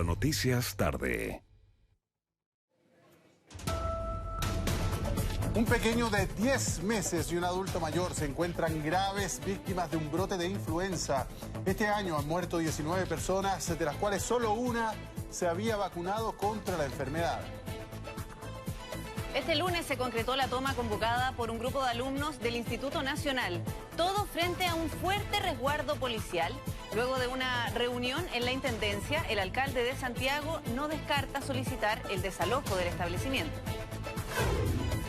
Centro Noticias Tarde. Un pequeño de 10 meses y un adulto mayor se encuentran graves víctimas de un brote de influenza. Este año han muerto 19 personas, de las cuales solo una se había vacunado contra la enfermedad. Este lunes se concretó la toma convocada por un grupo de alumnos del Instituto Nacional. Todo frente a un fuerte resguardo policial. Luego de una reunión en la Intendencia, el alcalde de Santiago no descarta solicitar el desalojo del establecimiento.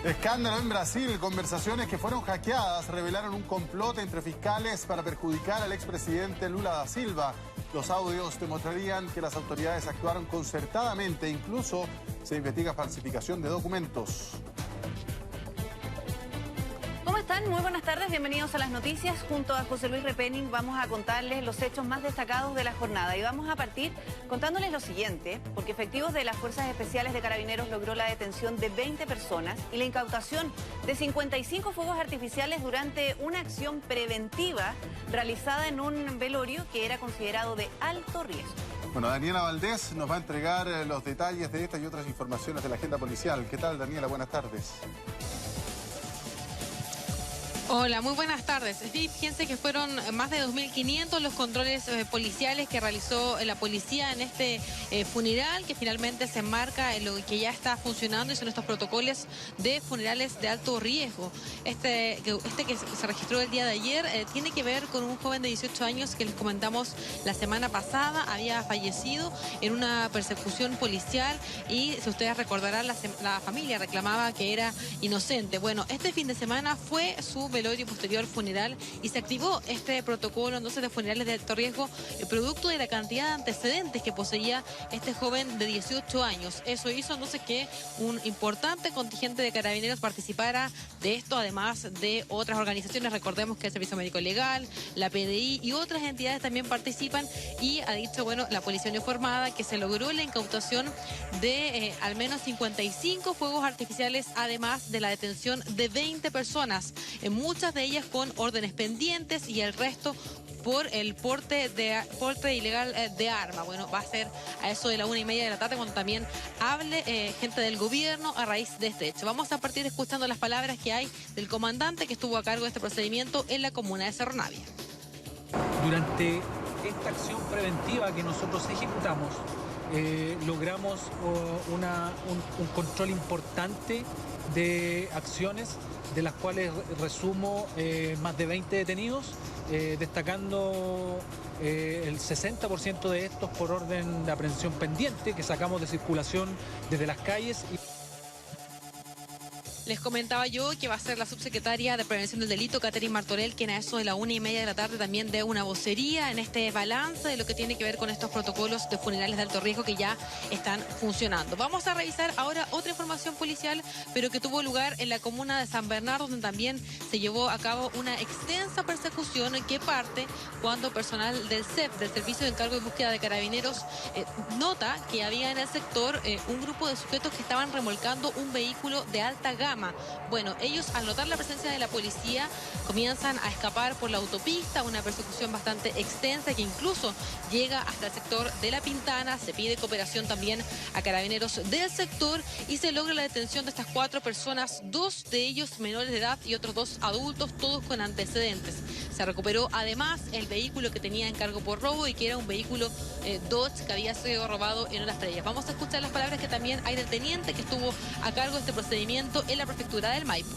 Escándalo en Brasil. Conversaciones que fueron hackeadas revelaron un complot entre fiscales para perjudicar al expresidente Lula da Silva. Los audios demostrarían que las autoridades actuaron concertadamente, incluso se investiga falsificación de documentos. ¿Cómo están? Muy buenas tardes, bienvenidos a las noticias. Junto a José Luis Repening vamos a contarles los hechos más destacados de la jornada. Y vamos a partir contándoles lo siguiente, porque efectivos de las Fuerzas Especiales de Carabineros logró la detención de 20 personas y la incautación de 55 fuegos artificiales durante una acción preventiva realizada en un velorio que era considerado de alto riesgo. Bueno, Daniela Valdés nos va a entregar los detalles de estas y otras informaciones de la agenda policial. ¿Qué tal, Daniela? Buenas tardes. Hola, muy buenas tardes. Sí, fíjense que fueron más de 2.500 los controles policiales que realizó la policía en este funeral, que finalmente se enmarca en lo que ya está funcionando y son estos protocolos de funerales de alto riesgo. Este que se registró el día de ayer tiene que ver con un joven de 18 años que les comentamos la semana pasada, había fallecido en una persecución policial y, si ustedes recordarán, la familia reclamaba que era inocente. Bueno, este fin de semana fue su velorio posterior funeral y se activó este protocolo entonces de funerales de alto riesgo, producto de la cantidad de antecedentes que poseía este joven de 18 años. Eso hizo entonces que un importante contingente de carabineros participara de esto, además de otras organizaciones. Recordemos que el Servicio Médico Legal, la PDI y otras entidades también participan, y ha dicho, bueno, la policía uniformada, que se logró la incautación de al menos 55 fuegos artificiales, además de la detención de 20 personas, muchas de ellas con órdenes pendientes y el resto por el porte ilegal de arma. Bueno, va a ser a eso de la 1:30 de la tarde cuando también hable gente del gobierno a raíz de este hecho. Vamos a partir escuchando las palabras que hay del comandante que estuvo a cargo de este procedimiento en la comuna de Cerro Navia. Durante esta acción preventiva que nosotros ejecutamos, logramos un control importante de acciones, de las cuales resumo más de 20 detenidos, destacando el 60% de estos por orden de aprehensión pendiente que sacamos de circulación desde las calles. Les comentaba yo que va a ser la subsecretaria de Prevención del Delito, Catherine Martorell, quien a eso de la 1:30 de la tarde también dé una vocería en este balance de lo que tiene que ver con estos protocolos de funerales de alto riesgo que ya están funcionando. Vamos a revisar ahora otra información policial, pero que tuvo lugar en la comuna de San Bernardo, donde también se llevó a cabo una extensa persecución que parte cuando personal del CEP, del Servicio de Encargo y Búsqueda de Carabineros, nota que había en el sector un grupo de sujetos que estaban remolcando un vehículo de alta gama. Bueno, ellos, al notar la presencia de la policía, comienzan a escapar por la autopista, una persecución bastante extensa que incluso llega hasta el sector de La Pintana. Se pide cooperación también a carabineros del sector y se logra la detención de estas 4 personas, 2 de ellos menores de edad y otros 2 adultos, todos con antecedentes. Se recuperó además el vehículo que tenía en cargo por robo y que era un vehículo Dodge que había sido robado en Las Estrellas. Vamos a escuchar las palabras que también hay del teniente que estuvo a cargo de este procedimiento en la prefectura del Maipo.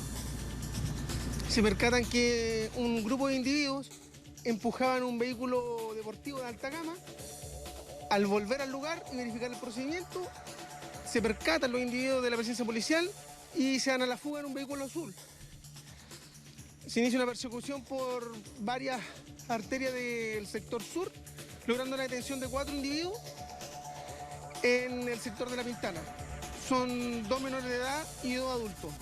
Se percatan que un grupo de individuos empujaban un vehículo deportivo de alta gama. Al volver al lugar y verificar el procedimiento, se percatan los individuos de la presencia policial y se dan a la fuga en un vehículo azul. Se inicia una persecución por varias arterias del sector sur, logrando la detención de 4 individuos en el sector de La Pintana. Son 2 menores de edad y 2 adultos.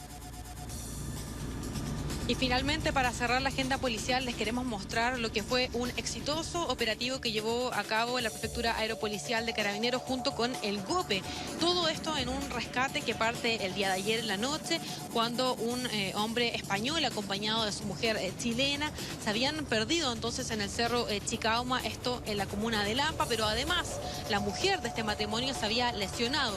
Y finalmente, para cerrar la agenda policial, les queremos mostrar lo que fue un exitoso operativo que llevó a cabo la Prefectura Aeropolicial de Carabineros junto con el GOPE. Todo esto en un rescate que parte el día de ayer en la noche, cuando un hombre español acompañado de su mujer chilena se habían perdido entonces en el cerro Chicauma, esto en la comuna de Lampa, pero además la mujer de este matrimonio se había lesionado.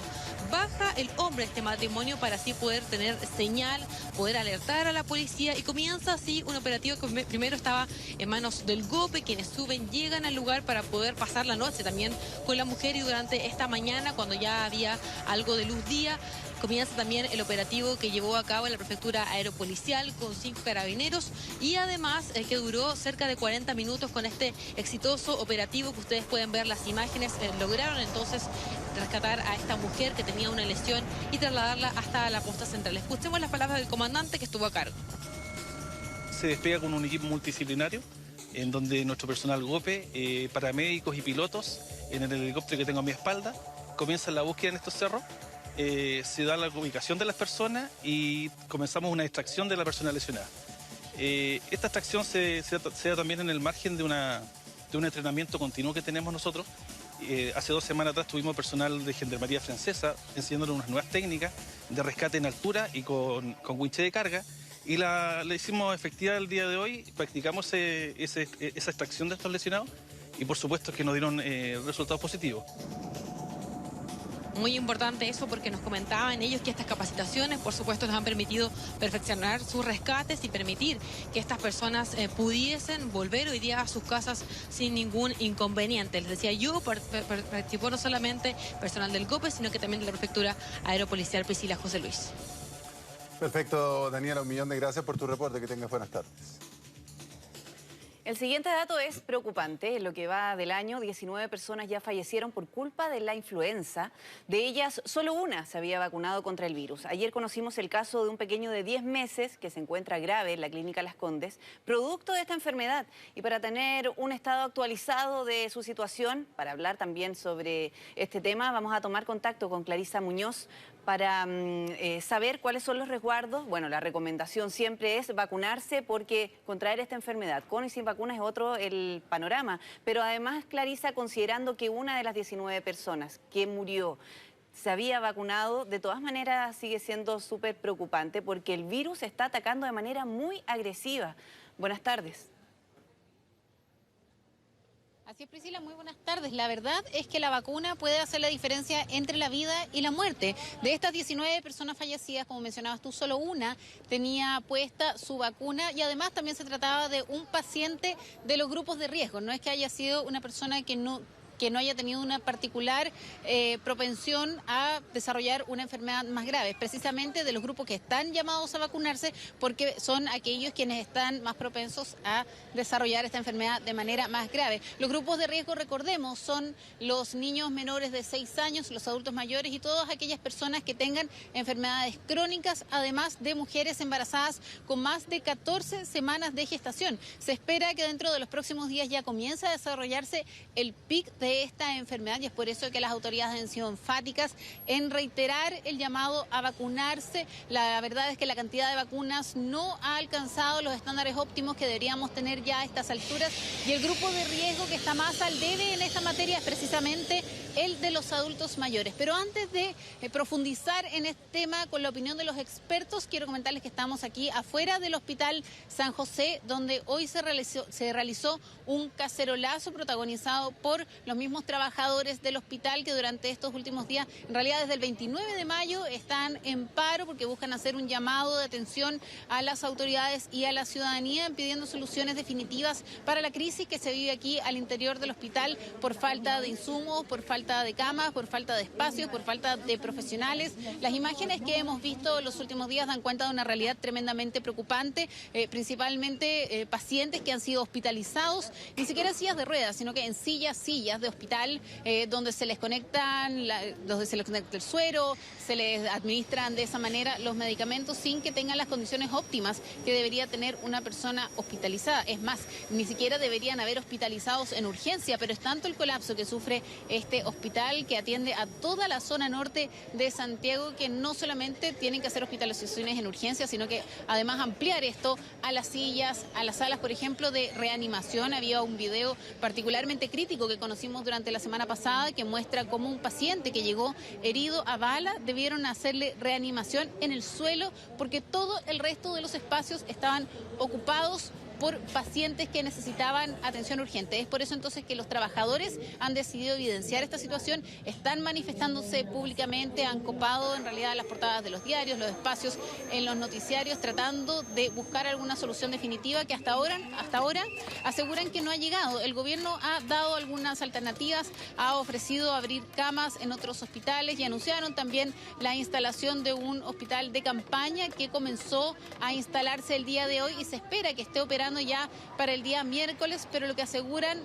Baja el hombre de este matrimonio para así poder tener señal, poder alertar a la policía, y comienza así un operativo que primero estaba en manos del GOPE, quienes suben, llegan al lugar para poder pasar la noche también con la mujer, y durante esta mañana, cuando ya había algo de luz día, comienza también el operativo que llevó a cabo la Prefectura Aeropolicial con 5 carabineros, y además que duró cerca de 40 minutos con este exitoso operativo que ustedes pueden ver las imágenes. Lograron entonces rescatar a esta mujer que tenía una lesión y trasladarla hasta la posta central. Escuchemos las palabras del comandante que estuvo a cargo. Se despega con un equipo multidisciplinario en donde nuestro personal GOPE, paramédicos y pilotos, en el helicóptero que tengo a mi espalda, comienzan la búsqueda en estos cerros. Se da la ubicación de las personas y comenzamos una extracción de la persona lesionada. Esta extracción se da también en el margen de un entrenamiento continuo que tenemos nosotros. Hace 2 semanas atrás tuvimos personal de Gendarmería Francesa enseñándonos unas nuevas técnicas de rescate en altura y con winche de carga, y la hicimos efectiva el día de hoy. Practicamos esa extracción de estos lesionados y por supuesto que nos dieron resultados positivos. Muy importante eso, porque nos comentaban ellos que estas capacitaciones, por supuesto, les han permitido perfeccionar sus rescates y permitir que estas personas pudiesen volver hoy día a sus casas sin ningún inconveniente. Les decía yo, participó no solamente personal del GOPE, sino que también de la Prefectura Aeropolicial Priscila José Luis. Perfecto, Daniela, 1.000.000 de gracias por tu reporte. Que tengas buenas tardes. El siguiente dato es preocupante. En lo que va del año, 19 personas ya fallecieron por culpa de la influenza. De ellas, solo una se había vacunado contra el virus. Ayer conocimos el caso de un pequeño de 10 meses que se encuentra grave en la clínica Las Condes, producto de esta enfermedad. Y para tener un estado actualizado de su situación, para hablar también sobre este tema, vamos a tomar contacto con Clarisa Muñoz para saber cuáles son los resguardos. Bueno, la recomendación siempre es vacunarse, porque contraer esta enfermedad con y sin vacunas es otro el panorama. Pero además, Clarisa, considerando que una de las 19 personas que murió se había vacunado, de todas maneras sigue siendo súper preocupante, porque el virus está atacando de manera muy agresiva. Buenas tardes. Así es, Priscila, muy buenas tardes. La verdad es que la vacuna puede hacer la diferencia entre la vida y la muerte. De estas 19 personas fallecidas, como mencionabas tú, solo una tenía puesta su vacuna, y además también se trataba de un paciente de los grupos de riesgo. No es que haya sido una persona que no haya tenido una particular propensión a desarrollar una enfermedad más grave, precisamente de los grupos que están llamados a vacunarse, porque son aquellos quienes están más propensos a desarrollar esta enfermedad de manera más grave. Los grupos de riesgo, recordemos, son los niños menores de 6 años, los adultos mayores y todas aquellas personas que tengan enfermedades crónicas, además de mujeres embarazadas con más de 14 semanas de gestación. Se espera que dentro de los próximos días ya comience a desarrollarse el pic de esta enfermedad, y es por eso que las autoridades han sido enfáticas en reiterar el llamado a vacunarse. La verdad es que la cantidad de vacunas no ha alcanzado los estándares óptimos que deberíamos tener ya a estas alturas, y el grupo de riesgo que está más al debe en esta materia es precisamente el de los adultos mayores. Pero antes de profundizar en este tema con la opinión de los expertos, quiero comentarles que estamos aquí afuera del Hospital San José, donde hoy se realizó un cacerolazo protagonizado por los mismos trabajadores del hospital, que durante estos últimos días, en realidad desde el 29 de mayo, están en paro porque buscan hacer un llamado de atención a las autoridades y a la ciudadanía, pidiendo soluciones definitivas para la crisis que se vive aquí al interior del hospital por falta de insumos, por falta de camas, por falta de espacios, por falta de profesionales. Las imágenes que hemos visto los últimos días dan cuenta de una realidad tremendamente preocupante, principalmente pacientes que han sido hospitalizados, ni siquiera en sillas de ruedas, sino que en sillas de hospital, donde se les conecta el suero, se les administran de esa manera los medicamentos sin que tengan las condiciones óptimas que debería tener una persona hospitalizada. Es más, ni siquiera deberían haber hospitalizados en urgencia, pero es tanto el colapso que sufre este hospital hospital que atiende a toda la zona norte de Santiago, que no solamente tienen que hacer hospitalizaciones en urgencia, sino que además ampliar esto a las sillas, a las salas, por ejemplo, de reanimación. Había un video particularmente crítico que conocimos durante la semana pasada que muestra cómo un paciente que llegó herido a bala debieron hacerle reanimación en el suelo porque todo el resto de los espacios estaban ocupados por pacientes que necesitaban atención urgente. Es por eso entonces que los trabajadores han decidido evidenciar esta situación, están manifestándose públicamente, han copado en realidad las portadas de los diarios, los espacios en los noticiarios, tratando de buscar alguna solución definitiva que hasta ahora aseguran que no ha llegado. El gobierno ha dado algunas alternativas, ha ofrecido abrir camas en otros hospitales y anunciaron también la instalación de un hospital de campaña que comenzó a instalarse el día de hoy y se espera que esté operando ya para el día miércoles, pero lo que aseguran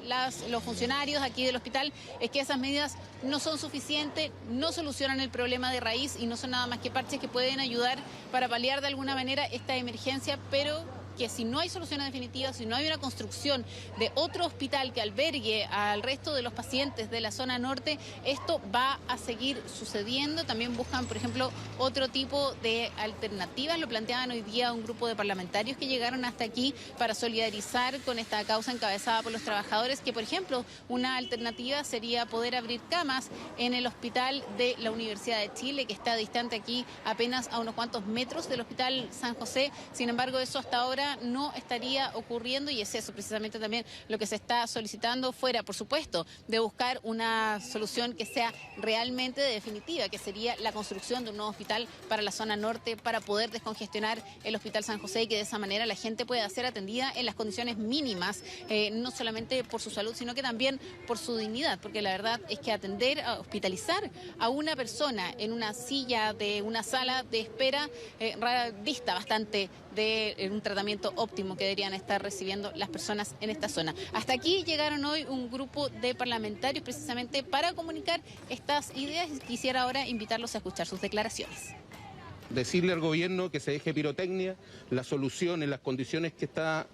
los funcionarios aquí del hospital es que esas medidas no son suficientes, no solucionan el problema de raíz y no son nada más que parches que pueden ayudar para paliar de alguna manera esta emergencia, pero que si no hay soluciones definitivas, si no hay una construcción de otro hospital que albergue al resto de los pacientes de la zona norte, esto va a seguir sucediendo. También buscan, por ejemplo, otro tipo de alternativas. Lo planteaban hoy día un grupo de parlamentarios que llegaron hasta aquí para solidarizar con esta causa encabezada por los trabajadores, que, por ejemplo, una alternativa sería poder abrir camas en el hospital de la Universidad de Chile, que está distante aquí apenas a unos cuantos metros del Hospital San José. Sin embargo, eso hasta ahora no estaría ocurriendo y es eso precisamente también lo que se está solicitando, fuera, por supuesto, de buscar una solución que sea realmente definitiva, que sería la construcción de un nuevo hospital para la zona norte para poder descongestionar el Hospital San José y que de esa manera la gente pueda ser atendida en las condiciones mínimas, no solamente por su salud, sino que también por su dignidad, porque la verdad es que hospitalizar a una persona en una silla de una sala de espera dista bastante de un tratamiento óptimo que deberían estar recibiendo las personas en esta zona. Hasta aquí llegaron hoy un grupo de parlamentarios precisamente para comunicar estas ideas y quisiera ahora invitarlos a escuchar sus declaraciones. Decirle al gobierno que se deje pirotecnia, la solución en las condiciones que está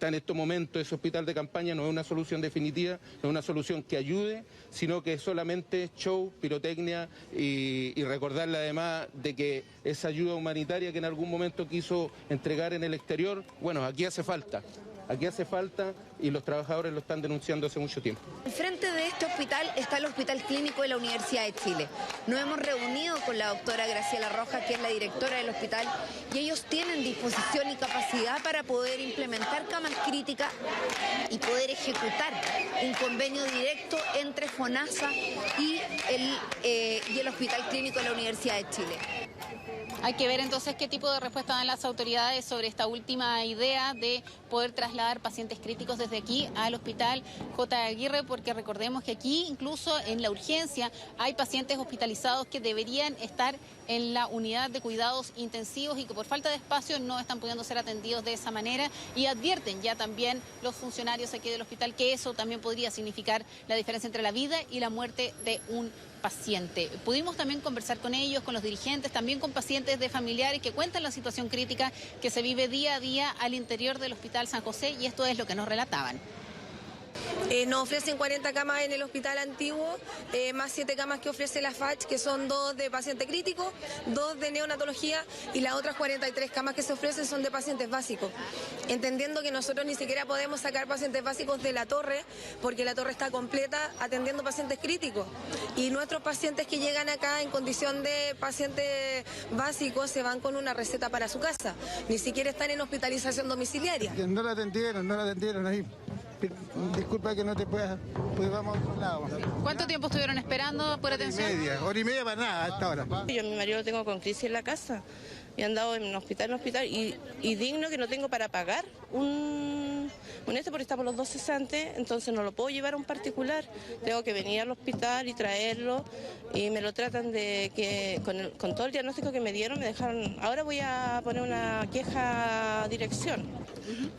en estos momentos ese hospital de campaña no es una solución definitiva, no es una solución que ayude, sino que es solamente show, pirotecnia y recordarle además de que esa ayuda humanitaria que en algún momento quiso entregar en el exterior, bueno, aquí hace falta y los trabajadores lo están denunciando hace mucho tiempo. Enfrente de este hospital está el Hospital Clínico de la Universidad de Chile. Nos hemos reunido con la doctora Graciela Rojas, que es la directora del hospital, y ellos tienen disposición y capacidad para poder implementar camas críticas y poder ejecutar un convenio directo entre FONASA y el Hospital Clínico de la Universidad de Chile. Hay que ver entonces qué tipo de respuesta dan las autoridades sobre esta última idea de poder trasladar pacientes críticos desde aquí al Hospital J. Aguirre, porque recordemos que aquí incluso en la urgencia hay pacientes hospitalizados que deberían estar en la unidad de cuidados intensivos y que por falta de espacio no están pudiendo ser atendidos de esa manera, y advierten ya también los funcionarios aquí del hospital que eso también podría significar la diferencia entre la vida y la muerte de un paciente. Pudimos también conversar con ellos, con los dirigentes, también con pacientes de familiares que cuentan la situación crítica que se vive día a día al interior del Hospital San José, y esto es lo que nos relataban. Nos ofrecen 40 camas en el hospital antiguo, más 7 camas que ofrece la FACH, que son 2 de paciente crítico, 2 de neonatología, y las otras 43 camas que se ofrecen son de pacientes básicos. Entendiendo que nosotros ni siquiera podemos sacar pacientes básicos de la torre, porque la torre está completa atendiendo pacientes críticos. Y nuestros pacientes que llegan acá en condición de pacientes básicos se van con una receta para su casa, ni siquiera están en hospitalización domiciliaria. No la atendieron ahí. Disculpa que no te puedas, pues vamos a otro lado. ¿Cuánto tiempo estuvieron esperando por atención? Hora y media para nada, hasta ahora. Yo a mi marido lo tengo con crisis en la casa y he andado en hospital y digno que no tengo para pagar un porque estamos los dos cesantes, entonces no lo puedo llevar a un particular, tengo que venir al hospital y traerlo y me lo tratan de que con todo el diagnóstico que me dieron me dejaron, ahora voy a poner una queja a dirección.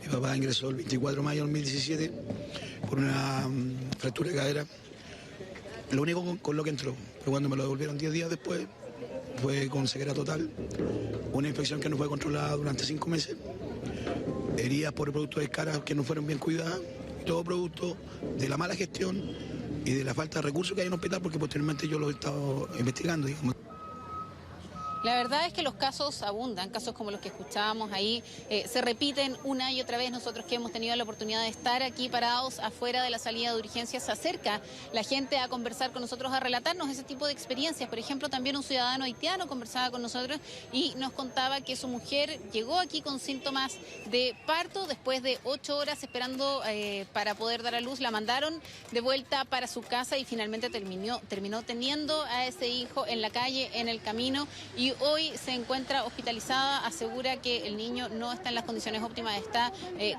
Mi papá ingresó el 24 de mayo del 2017 por una fractura de cadera, lo único con lo que entró, pero cuando me lo devolvieron 10 días después fue con ceguera total, una infección que no fue controlada durante 5 meses, heridas por productos de cara que no fueron bien cuidadas, todo producto de la mala gestión y de la falta de recursos que hay en el hospital, porque posteriormente yo lo he estado investigando, digamos. La verdad es que los casos abundan, casos como los que escuchábamos ahí, se repiten una y otra vez. Nosotros que hemos tenido la oportunidad de estar aquí parados afuera de la salida de urgencias, se acerca la gente a conversar con nosotros, a relatarnos ese tipo de experiencias. Por ejemplo, también un ciudadano haitiano conversaba con nosotros y nos contaba que su mujer llegó aquí con síntomas de parto después de 8 horas esperando para poder dar a luz. La mandaron de vuelta para su casa y finalmente terminó teniendo a ese hijo en la calle, en el camino, y hoy se encuentra hospitalizada. Asegura que el niño no está en las condiciones óptimas, está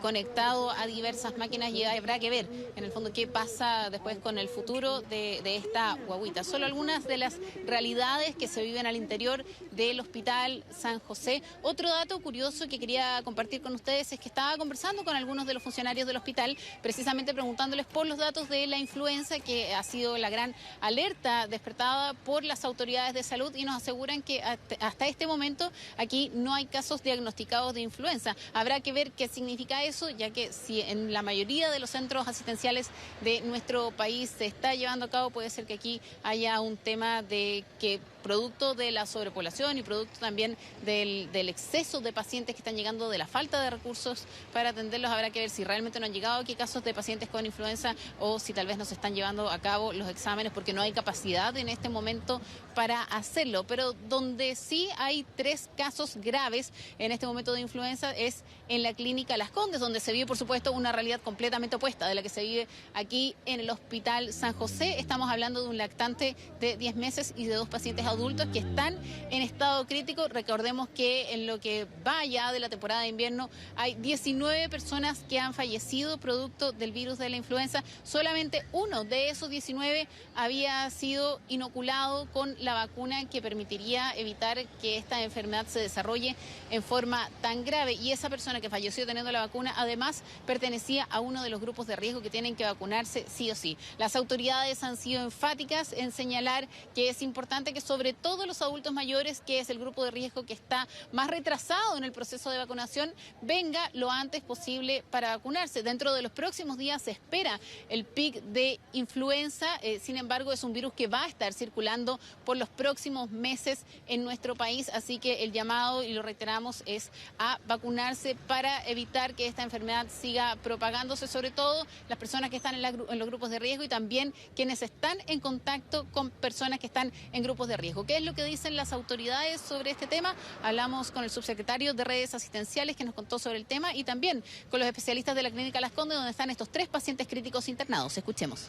conectado a diversas máquinas y habrá que ver en el fondo qué pasa después con el futuro de esta guagüita. Solo algunas de las realidades que se viven al interior del Hospital San José. Otro dato curioso que quería compartir con ustedes es que estaba conversando con algunos de los funcionarios del hospital, precisamente preguntándoles por los datos de la influenza, que ha sido la gran alerta despertada por las autoridades de salud, y nos aseguran que hasta este momento aquí no hay casos diagnosticados de influenza. Habrá que ver qué significa eso, ya que si en la mayoría de los centros asistenciales de nuestro país se está llevando a cabo, puede ser que aquí haya un tema de que producto de la sobrepoblación y producto también del exceso de pacientes que están llegando, de la falta de recursos para atenderlos. Habrá que ver si realmente no han llegado aquí casos de pacientes con influenza o si tal vez no se están llevando a cabo los exámenes porque no hay capacidad en este momento para hacerlo. Pero donde sí hay 3 casos graves en este momento de influenza es en la clínica Las Condes, donde se vive, por supuesto, una realidad completamente opuesta de la que se vive aquí en el Hospital San José. Estamos hablando de un lactante de 10 meses y de 2 pacientes adultos que están en estado crítico. Recordemos que en lo que va ya de la temporada de invierno hay 19 personas que han fallecido producto del virus de la influenza. Solamente uno de esos 19 había sido inoculado con la vacuna que permitiría evitar que esta enfermedad se desarrolle en forma tan grave, y esa persona que falleció teniendo la vacuna además pertenecía a uno de los grupos de riesgo que tienen que vacunarse sí o sí. Las autoridades han sido enfáticas en señalar que es importante que sobre todo los adultos mayores, que es el grupo de riesgo que está más retrasado en el proceso de vacunación, venga lo antes posible para vacunarse. Dentro de los próximos días se espera el pic de influenza, sin embargo es un virus que va a estar circulando por los próximos meses en nuestro país, así que el llamado, y lo reiteramos, es a vacunarse para evitar que esta enfermedad siga propagándose, sobre todo las personas que están en los grupos de riesgo y también quienes están en contacto con personas que están en grupos de riesgo. ¿Qué es lo que dicen las autoridades sobre este tema? Hablamos con el subsecretario de Redes Asistenciales, que nos contó sobre el tema, y también con los especialistas de la clínica Las Condes, donde están estos 3 pacientes críticos internados. Escuchemos.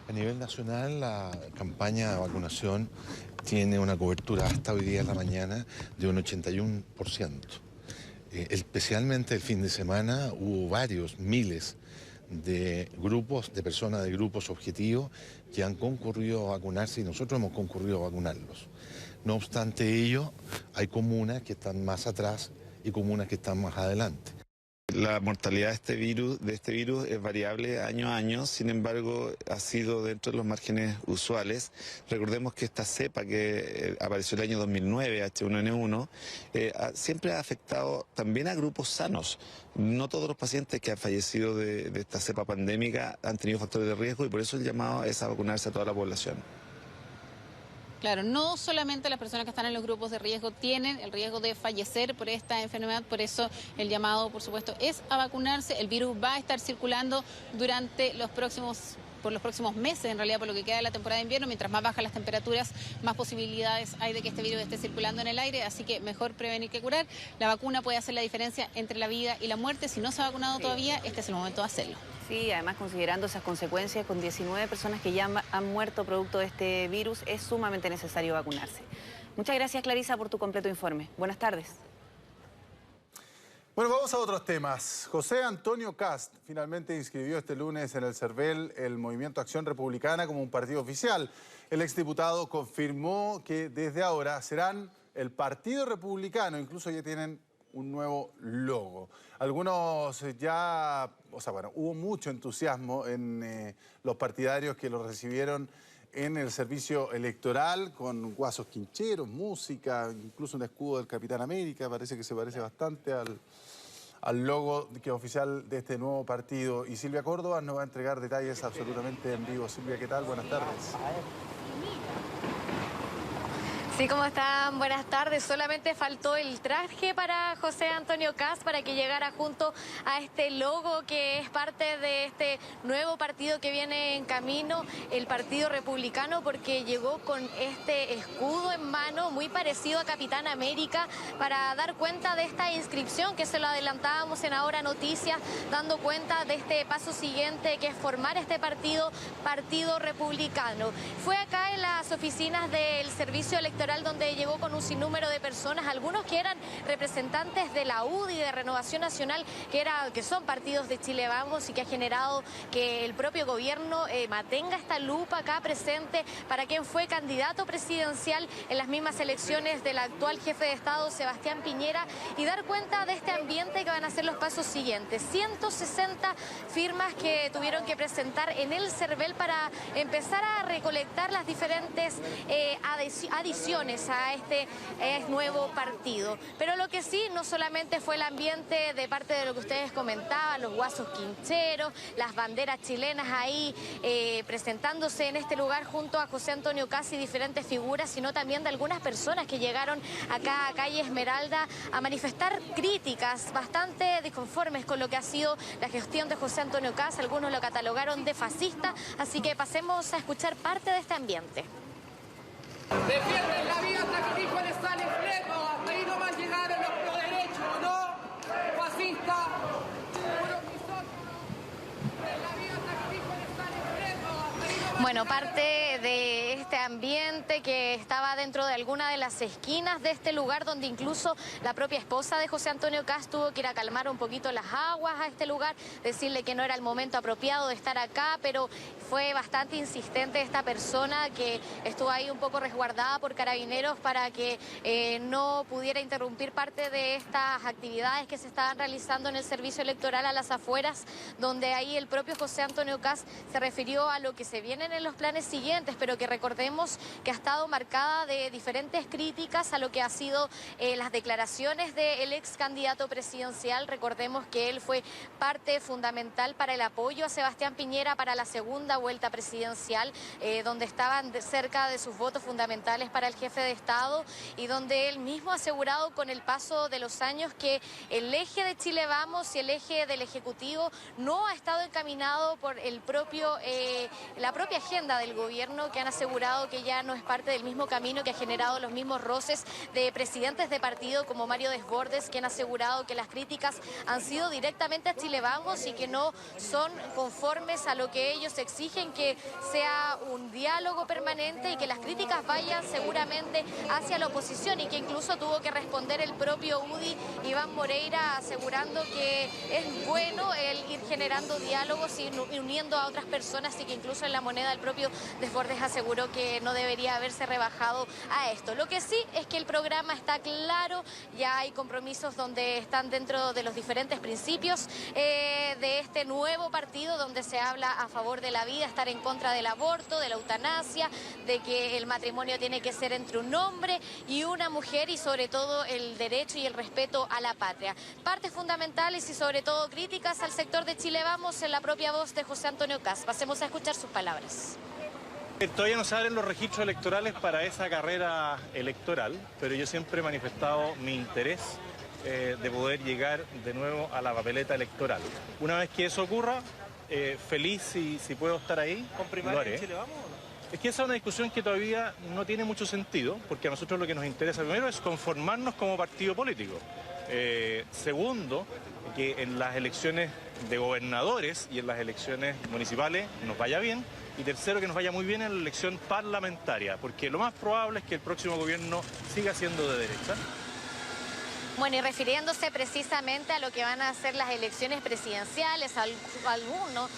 A nivel nacional, la campaña de vacunación tiene una cobertura hasta hoy día en la mañana de un 81%. Especialmente el fin de semana hubo varios, miles de grupos, de personas de grupos objetivos que han concurrido a vacunarse y nosotros hemos concurrido a vacunarlos. No obstante ello, hay comunas que están más atrás y comunas que están más adelante. La mortalidad de este virus es variable año a año, sin embargo ha sido dentro de los márgenes usuales. Recordemos que esta cepa que apareció el año 2009, H1N1, siempre ha afectado también a grupos sanos. No todos los pacientes que han fallecido de esta cepa pandémica han tenido factores de riesgo y por eso el llamado es a vacunarse a toda la población. Claro, no solamente las personas que están en los grupos de riesgo tienen el riesgo de fallecer por esta enfermedad, por eso el llamado, por supuesto, es a vacunarse. El virus va a estar circulando durante por los próximos meses, en realidad por lo que queda de la temporada de invierno. Mientras más bajan las temperaturas, más posibilidades hay de que este virus esté circulando en el aire, así que mejor prevenir que curar. La vacuna puede hacer la diferencia entre la vida y la muerte. Si no se ha vacunado todavía, este es el momento de hacerlo. Sí, además considerando esas consecuencias, con 19 personas que ya han muerto producto de este virus, es sumamente necesario vacunarse. Muchas gracias, Clarisa, por tu completo informe. Buenas tardes. Bueno, vamos a otros temas. José Antonio Kast finalmente inscribió este lunes en el CERVEL el Movimiento Acción Republicana como un partido oficial. El exdiputado confirmó que desde ahora serán el Partido Republicano, incluso ya tienen un nuevo logo. Algunos ya, hubo mucho entusiasmo en los partidarios que lo recibieron en el servicio electoral, con guasos quincheros, música, incluso un escudo del Capitán América, parece que se parece bastante al logo que oficial de este nuevo partido. Y Silvia Córdoba nos va a entregar detalles absolutamente en vivo. Silvia, ¿qué tal? Buenas tardes. Sí, ¿cómo están? Buenas tardes. Solamente faltó el traje para José Antonio Kast para que llegara junto a este logo que es parte de este nuevo partido que viene en camino, el Partido Republicano, porque llegó con este escudo en mano muy parecido a Capitán América para dar cuenta de esta inscripción que se lo adelantábamos en Ahora Noticias, dando cuenta de este paso siguiente que es formar este Partido Republicano. Fue acá en las oficinas del Servicio Electoral donde llegó con un sinnúmero de personas, algunos que eran representantes de la UDI, de Renovación Nacional, que son partidos de Chile Vamos y que ha generado que el propio gobierno mantenga esta lupa acá presente para quien fue candidato presidencial en las mismas elecciones del actual jefe de Estado, Sebastián Piñera, y dar cuenta de este ambiente que van a ser los pasos siguientes. 160 firmas que tuvieron que presentar en el CERVEL para empezar a recolectar las diferentes adiciones a este nuevo partido. Pero lo que sí, no solamente fue el ambiente de parte de lo que ustedes comentaban, los guasos quincheros, las banderas chilenas ahí presentándose en este lugar junto a José Antonio Kast y diferentes figuras, sino también de algunas personas que llegaron acá a Calle Esmeralda a manifestar críticas bastante disconformes con lo que ha sido la gestión de José Antonio Kast. Algunos lo catalogaron de fascista, así que pasemos a escuchar parte de este ambiente. Defienden la vida hasta que el hijo les sale fleco, hasta ahí nomás llegaron los pro derechos, ¿no? Fascista, puro misógino. La vida hasta que el hijo les sale fleco, hasta ahí nomás. Bueno, parte de este ambiente que estaba dentro de alguna de las esquinas de este lugar, donde incluso la propia esposa de José Antonio Kast tuvo que ir a calmar un poquito las aguas a este lugar, decirle que no era el momento apropiado de estar acá, pero fue bastante insistente esta persona que estuvo ahí un poco resguardada por carabineros para que no pudiera interrumpir parte de estas actividades que se estaban realizando en el servicio electoral a las afueras, donde ahí el propio José Antonio Kast se refirió a lo que se vienen en los planes siguientes, pero que recordemos que ha estado marcada de diferentes críticas a lo que ha sido las declaraciones del ex candidato presidencial. Recordemos que él fue parte fundamental para el apoyo a Sebastián Piñera para la segunda vuelta presidencial, donde estaban cerca de sus votos fundamentales para el jefe de Estado y donde él mismo ha asegurado con el paso de los años que el eje de Chile Vamos y el eje del Ejecutivo no ha estado encaminado por la propia agenda del gobierno, que han asegurado que ya no es parte del mismo camino, que ha generado los mismos roces de presidentes de partido como Mario Desbordes, que han asegurado que las críticas han sido directamente a Chile Vamos y que no son conformes a lo que ellos exigen, que sea un diálogo permanente y que las críticas vayan seguramente hacia la oposición, y que incluso tuvo que responder el propio UDI, Iván Moreira, asegurando que es bueno el ir generando diálogos y uniendo a otras personas, y que incluso en la moneda el propio Desbordes aseguró que no debería haberse rebajado a esto. Lo que sí es que el programa está claro, ya hay compromisos donde están dentro de los diferentes principios de este nuevo partido, donde se habla a favor de la vida, estar en contra del aborto, de la eutanasia, de que el matrimonio tiene que ser entre un hombre y una mujer, y sobre todo el derecho y el respeto a la patria. Partes fundamentales y sobre todo críticas al sector de Chile Vamos en la propia voz de José Antonio Kast. Pasemos a escuchar sus palabras. Todavía no se abren los registros electorales para esa carrera electoral, pero yo siempre he manifestado mi interés de poder llegar de nuevo a la papeleta electoral. Una vez que eso ocurra, feliz si puedo estar ahí. ¿Con primaria en Chile Vamos o no? Es que esa es una discusión que todavía no tiene mucho sentido, porque a nosotros lo que nos interesa primero es conformarnos como partido político. Segundo, que en las elecciones de gobernadores y en las elecciones municipales nos vaya bien. Y tercero, que nos vaya muy bien en la elección parlamentaria, porque lo más probable es que el próximo gobierno siga siendo de derecha. Bueno, y refiriéndose precisamente a lo que van a ser las elecciones presidenciales, algunos,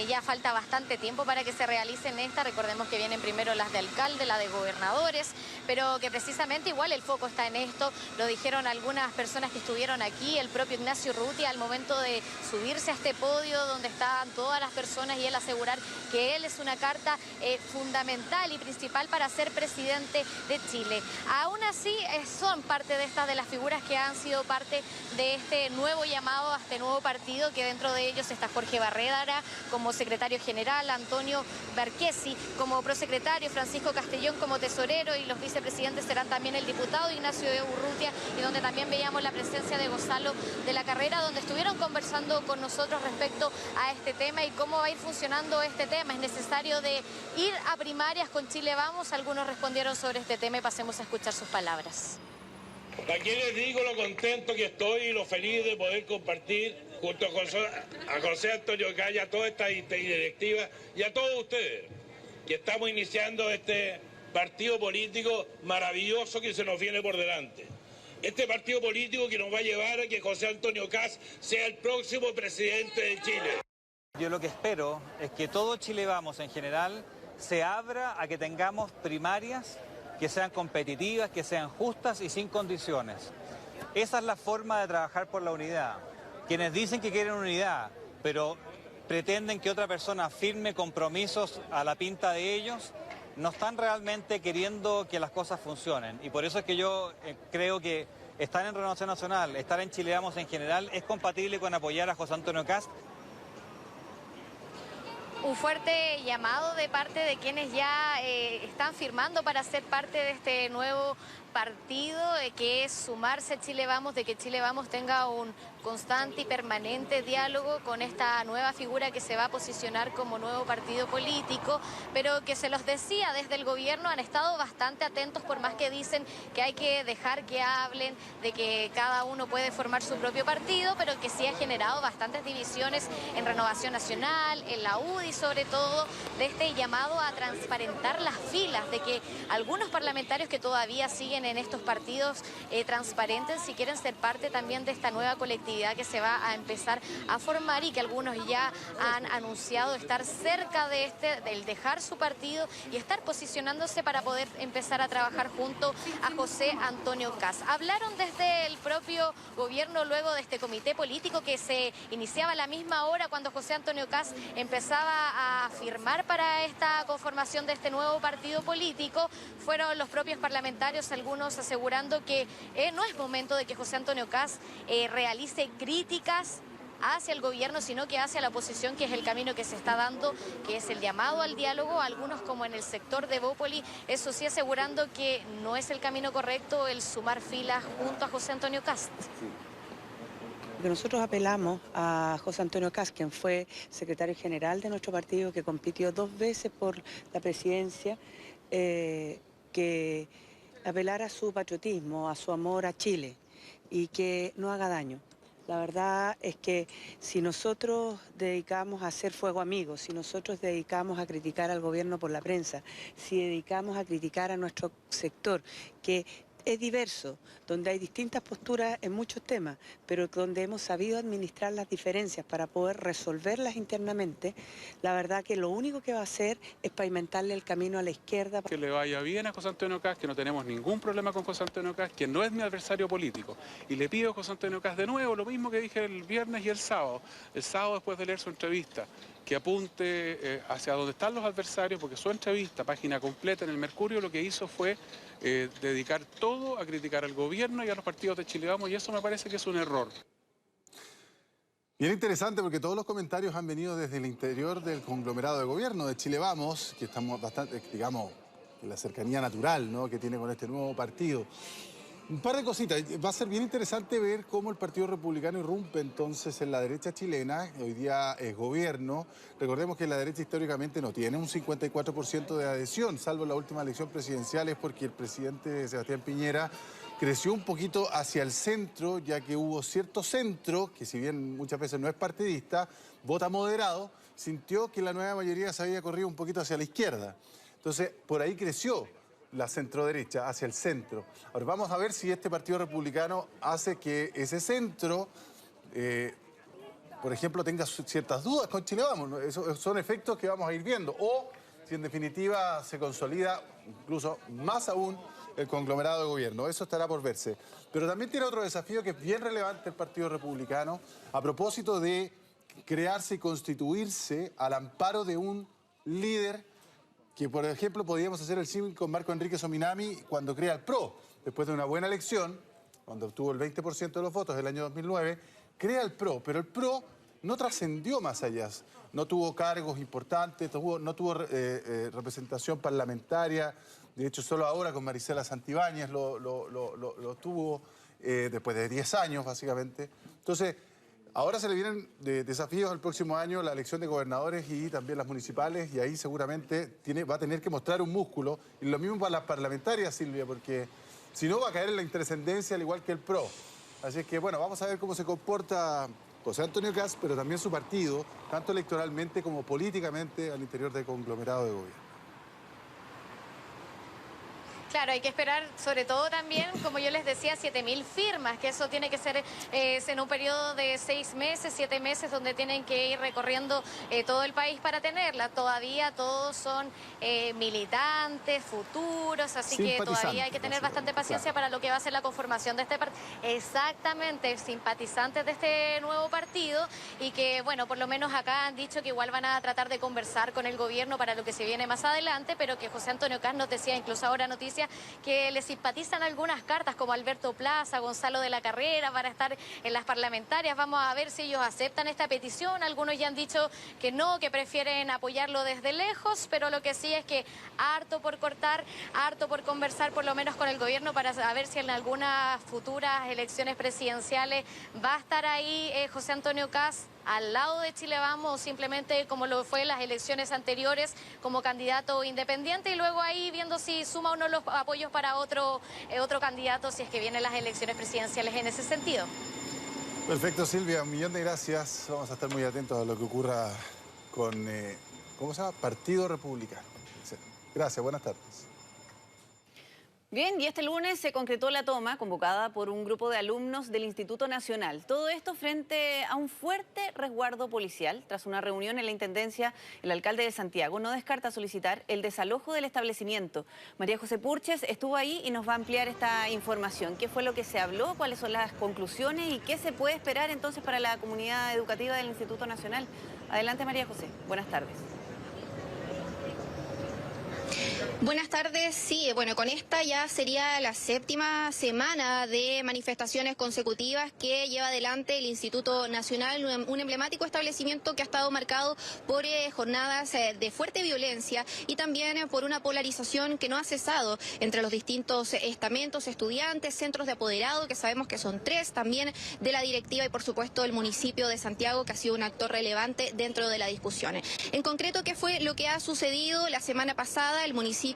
ya falta bastante tiempo para que se realicen estas. Recordemos que vienen primero las de alcalde, las de gobernadores, pero que precisamente igual el foco está en esto. Lo dijeron algunas personas que estuvieron aquí, el propio Ignacio Urrutia, al momento de subirse a este podio donde estaban todas las personas, y él asegurar que él es una carta fundamental y principal para ser presidente de Chile. Aún así, son parte de estas de las figuras que han sido parte de este nuevo llamado a este nuevo partido, que dentro de ellos está Jorge Barredara como secretario general, Antonio Berquesi como prosecretario, Francisco Castellón como tesorero, y los vicepresidentes serán también el diputado Ignacio de Urrutia, y donde también veíamos la presencia de Gonzalo de la Carrera, donde estuvieron conversando con nosotros respecto a este tema y cómo va a ir funcionando este tema. ¿Es necesario de ir a primarias con Chile Vamos? Algunos respondieron sobre este tema y pasemos a escuchar sus palabras. Aquí les digo lo contento que estoy y lo feliz de poder compartir junto a José Antonio Caz y a toda esta directiva y a todos ustedes, que estamos iniciando este partido político maravilloso que se nos viene por delante. Este partido político que nos va a llevar a que José Antonio Caz sea el próximo presidente de Chile. Yo lo que espero es que todo Chile Vamos en general se abra a que tengamos primarias que sean competitivas, que sean justas y sin condiciones. Esa es la forma de trabajar por la unidad. Quienes dicen que quieren unidad, pero pretenden que otra persona firme compromisos a la pinta de ellos, no están realmente queriendo que las cosas funcionen. Y por eso es que yo creo que estar en Renovación Nacional, estar en Chile Vamos en general, es compatible con apoyar a José Antonio Caz. Un fuerte llamado de parte de quienes ya están firmando para ser parte de este nuevo partido, que es sumarse a Chile Vamos, de que Chile Vamos tenga un constante y permanente diálogo con esta nueva figura que se va a posicionar como nuevo partido político, pero que se los decía desde el gobierno, han estado bastante atentos, por más que dicen que hay que dejar que hablen, de que cada uno puede formar su propio partido, pero que sí ha generado bastantes divisiones en Renovación Nacional, en la UDI sobre todo, de este llamado a transparentar las filas, de que algunos parlamentarios que todavía siguen en estos partidos transparenten si quieren ser parte también de esta nueva colectividad que se va a empezar a formar, y que algunos ya han anunciado estar cerca de del dejar su partido y estar posicionándose para poder empezar a trabajar junto a José Antonio Caz. Hablaron desde el propio gobierno luego de este comité político que se iniciaba a la misma hora cuando José Antonio Caz empezaba a firmar para esta conformación de este nuevo partido político. Fueron los propios parlamentarios, algunos asegurando que no es momento de que José Antonio Caz realice críticas hacia el gobierno, sino que hacia la oposición, que es el camino que se está dando, que es el llamado al diálogo. Algunos, como en el sector de Bópoli, eso sí asegurando que no es el camino correcto el sumar filas junto a José Antonio Caz. Porque nosotros apelamos a José Antonio Caz, quien fue secretario general de nuestro partido, que compitió 2 veces por la presidencia, que apelara a su patriotismo, a su amor a Chile, y que no haga daño. La verdad es que si nosotros dedicamos a hacer fuego amigo, si nosotros dedicamos a criticar al gobierno por la prensa, si dedicamos a criticar a nuestro sector, que es diverso, donde hay distintas posturas en muchos temas, pero donde hemos sabido administrar las diferencias para poder resolverlas internamente, la verdad que lo único que va a hacer es pavimentarle el camino a la izquierda. Que le vaya bien a José Antonio Caz, que no tenemos ningún problema con José Antonio Caz, que no es mi adversario político. Y le pido a José Antonio Caz de nuevo lo mismo que dije el viernes y el sábado después de leer su entrevista, que apunte hacia donde están los adversarios, porque su entrevista, página completa en el Mercurio, lo que hizo fue dedicar todo a criticar al gobierno y a los partidos de Chile Vamos, y eso me parece que es un error. Bien interesante, porque todos los comentarios han venido desde el interior del conglomerado de gobierno de Chile Vamos, que estamos bastante, digamos, en la cercanía natural, ¿no?, que tiene con este nuevo partido. Un par de cositas. Va a ser bien interesante ver cómo el Partido Republicano irrumpe entonces en la derecha chilena. Hoy día es gobierno. Recordemos que la derecha históricamente no tiene un 54% de adhesión, salvo la última elección presidencial, es porque el presidente Sebastián Piñera creció un poquito hacia el centro, ya que hubo cierto centro, que si bien muchas veces no es partidista, vota moderado, sintió que la nueva mayoría se había corrido un poquito hacia la izquierda. Entonces, por ahí creció la centroderecha, hacia el centro. Ahora vamos a ver si este Partido Republicano hace que ese centro, por ejemplo, tenga ciertas dudas con Chile Vamos, ¿no? Esos son efectos que vamos a ir viendo. O si en definitiva se consolida, incluso más aún, el conglomerado de gobierno. Eso estará por verse. Pero también tiene otro desafío que es bien relevante el Partido Republicano, a propósito de crearse y constituirse al amparo de un líder que, por ejemplo, podríamos hacer el símil con Marco Enrique Sominami cuando crea el PRO. Después de una buena elección, cuando obtuvo el 20% de los votos el año 2009, crea el PRO, pero el PRO no trascendió más allá. No tuvo cargos importantes, no tuvo representación parlamentaria. De hecho, solo ahora con Marisela Santibáñez lo tuvo después de 10 años, básicamente. Entonces, ahora se le vienen desafíos el próximo año, la elección de gobernadores y también las municipales, y ahí seguramente va a tener que mostrar un músculo. Y lo mismo para las parlamentarias, Silvia, porque si no va a caer en la intrascendencia al igual que el PRO. Así es que, bueno, vamos a ver cómo se comporta José Antonio Kast, pero también su partido, tanto electoralmente como políticamente al interior del conglomerado de gobierno. Claro, hay que esperar sobre todo también, como yo les decía, 7.000 firmas, que eso tiene que ser en un periodo de 6 meses, 7 meses, donde tienen que ir recorriendo todo el país para tenerla. Todavía todos son militantes, futuros, así que todavía hay que tener bastante paciencia para lo que va a ser la conformación de este partido. Exactamente, simpatizantes de este nuevo partido y que, bueno, por lo menos acá han dicho que igual van a tratar de conversar con el gobierno para lo que se viene más adelante, pero que José Antonio Kast nos decía, incluso ahora noticias, que le simpatizan algunas cartas como Alberto Plaza, Gonzalo de la Carrera, para estar en las parlamentarias. Vamos a ver si ellos aceptan esta petición. Algunos ya han dicho que no, que prefieren apoyarlo desde lejos, pero lo que sí es que harto por cortar, harto por conversar por lo menos con el gobierno para saber si en algunas futuras elecciones presidenciales va a estar ahí José Antonio Kast al lado de Chile Vamos, o simplemente como lo fue en las elecciones anteriores como candidato independiente, y luego ahí viendo si suma o no los apoyos para otro candidato si es que vienen las elecciones presidenciales en ese sentido. Perfecto, Silvia, un millón de gracias. Vamos a estar muy atentos a lo que ocurra con, ¿cómo se llama? Partido Republicano. Gracias, buenas tardes. Bien, y este lunes se concretó la toma convocada por un grupo de alumnos del Instituto Nacional. Todo esto frente a un fuerte resguardo policial. Tras una reunión en la Intendencia, el alcalde de Santiago no descarta solicitar el desalojo del establecimiento. María José Purches estuvo ahí y nos va a ampliar esta información. ¿Qué fue lo que se habló? ¿Cuáles son las conclusiones? ¿Y qué se puede esperar entonces para la comunidad educativa del Instituto Nacional? Adelante, María José. Buenas tardes. Buenas tardes. Sí, bueno, con esta ya sería la 7ª semana de manifestaciones consecutivas que lleva adelante el Instituto Nacional, un emblemático establecimiento que ha estado marcado por jornadas de fuerte violencia y también por una polarización que no ha cesado entre los distintos estamentos, estudiantes, centros de apoderado, que sabemos que son 3, también de la directiva y por supuesto el municipio de Santiago, que ha sido un actor relevante dentro de la discusión. En concreto, ¿qué fue lo que ha sucedido? La semana pasada el municipio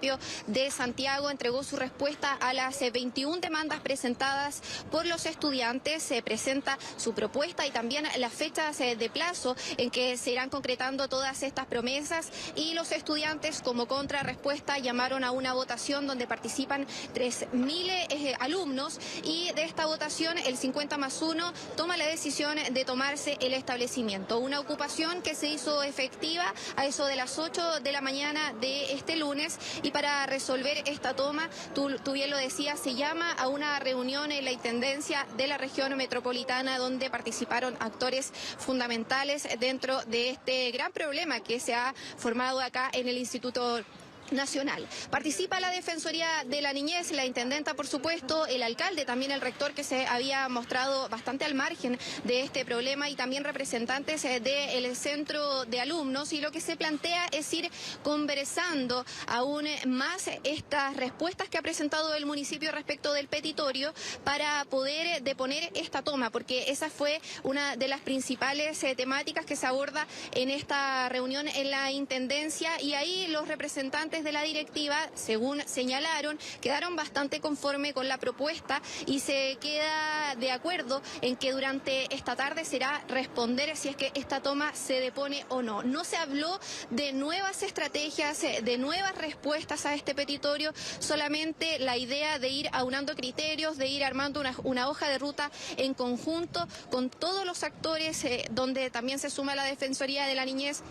de Santiago entregó su respuesta a las 21 demandas presentadas por los estudiantes. Se presenta su propuesta y también las fechas de plazo en que se irán concretando todas estas promesas, y los estudiantes como contrarrespuesta llamaron a una votación donde participan 3.000 alumnos, y de esta votación el 50+1 toma la decisión de tomarse el establecimiento. Una ocupación que se hizo efectiva a eso de las 8 de la mañana de este lunes. Y para resolver esta toma, tú bien lo decías, se llama a una reunión en la Intendencia de la región metropolitana, donde participaron actores fundamentales dentro de este gran problema que se ha formado acá en el Instituto Nacional. Participa la Defensoría de la Niñez, la intendenta, por supuesto, el alcalde, también el rector, que se había mostrado bastante al margen de este problema, y también representantes del centro de alumnos, y lo que se plantea es ir conversando aún más estas respuestas que ha presentado el municipio respecto del petitorio para poder deponer esta toma, porque esa fue una de las principales temáticas que se aborda en esta reunión en la Intendencia, y ahí los representantes de la directiva, según señalaron, quedaron bastante conforme con la propuesta y se queda de acuerdo en que durante esta tarde será responder si es que esta toma se depone o no. No se habló de nuevas estrategias, de nuevas respuestas a este petitorio, solamente la idea de ir aunando criterios, de ir armando una hoja de ruta en conjunto con todos los actores, donde también se suma la Defensoría de la Niñez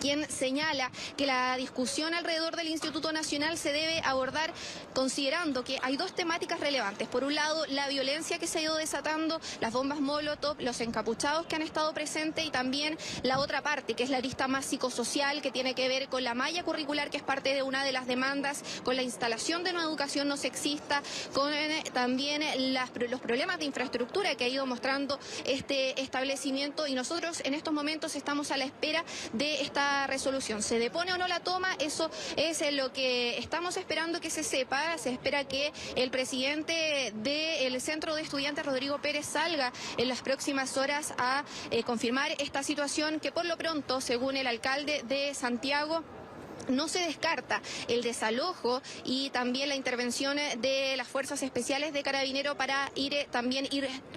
quien señala que la discusión alrededor del Instituto Nacional se debe abordar considerando que hay dos temáticas relevantes. Por un lado, la violencia que se ha ido desatando, las bombas Molotov, los encapuchados que han estado presentes, y también la otra parte, que es la arista más psicosocial, que tiene que ver con la malla curricular, que es parte de una de las demandas, con la instalación de una educación no sexista, con también los problemas de infraestructura que ha ido mostrando este establecimiento, y nosotros en estos momentos estamos a la espera de esta resolución. ¿Se depone o no la toma? Eso es lo que estamos esperando que se sepa. Se espera que el presidente del Centro de Estudiantes, Rodrigo Pérez, salga en las próximas horas a confirmar esta situación, que por lo pronto, según el alcalde de Santiago, no se descarta el desalojo y también la intervención de las fuerzas especiales de Carabineros para ir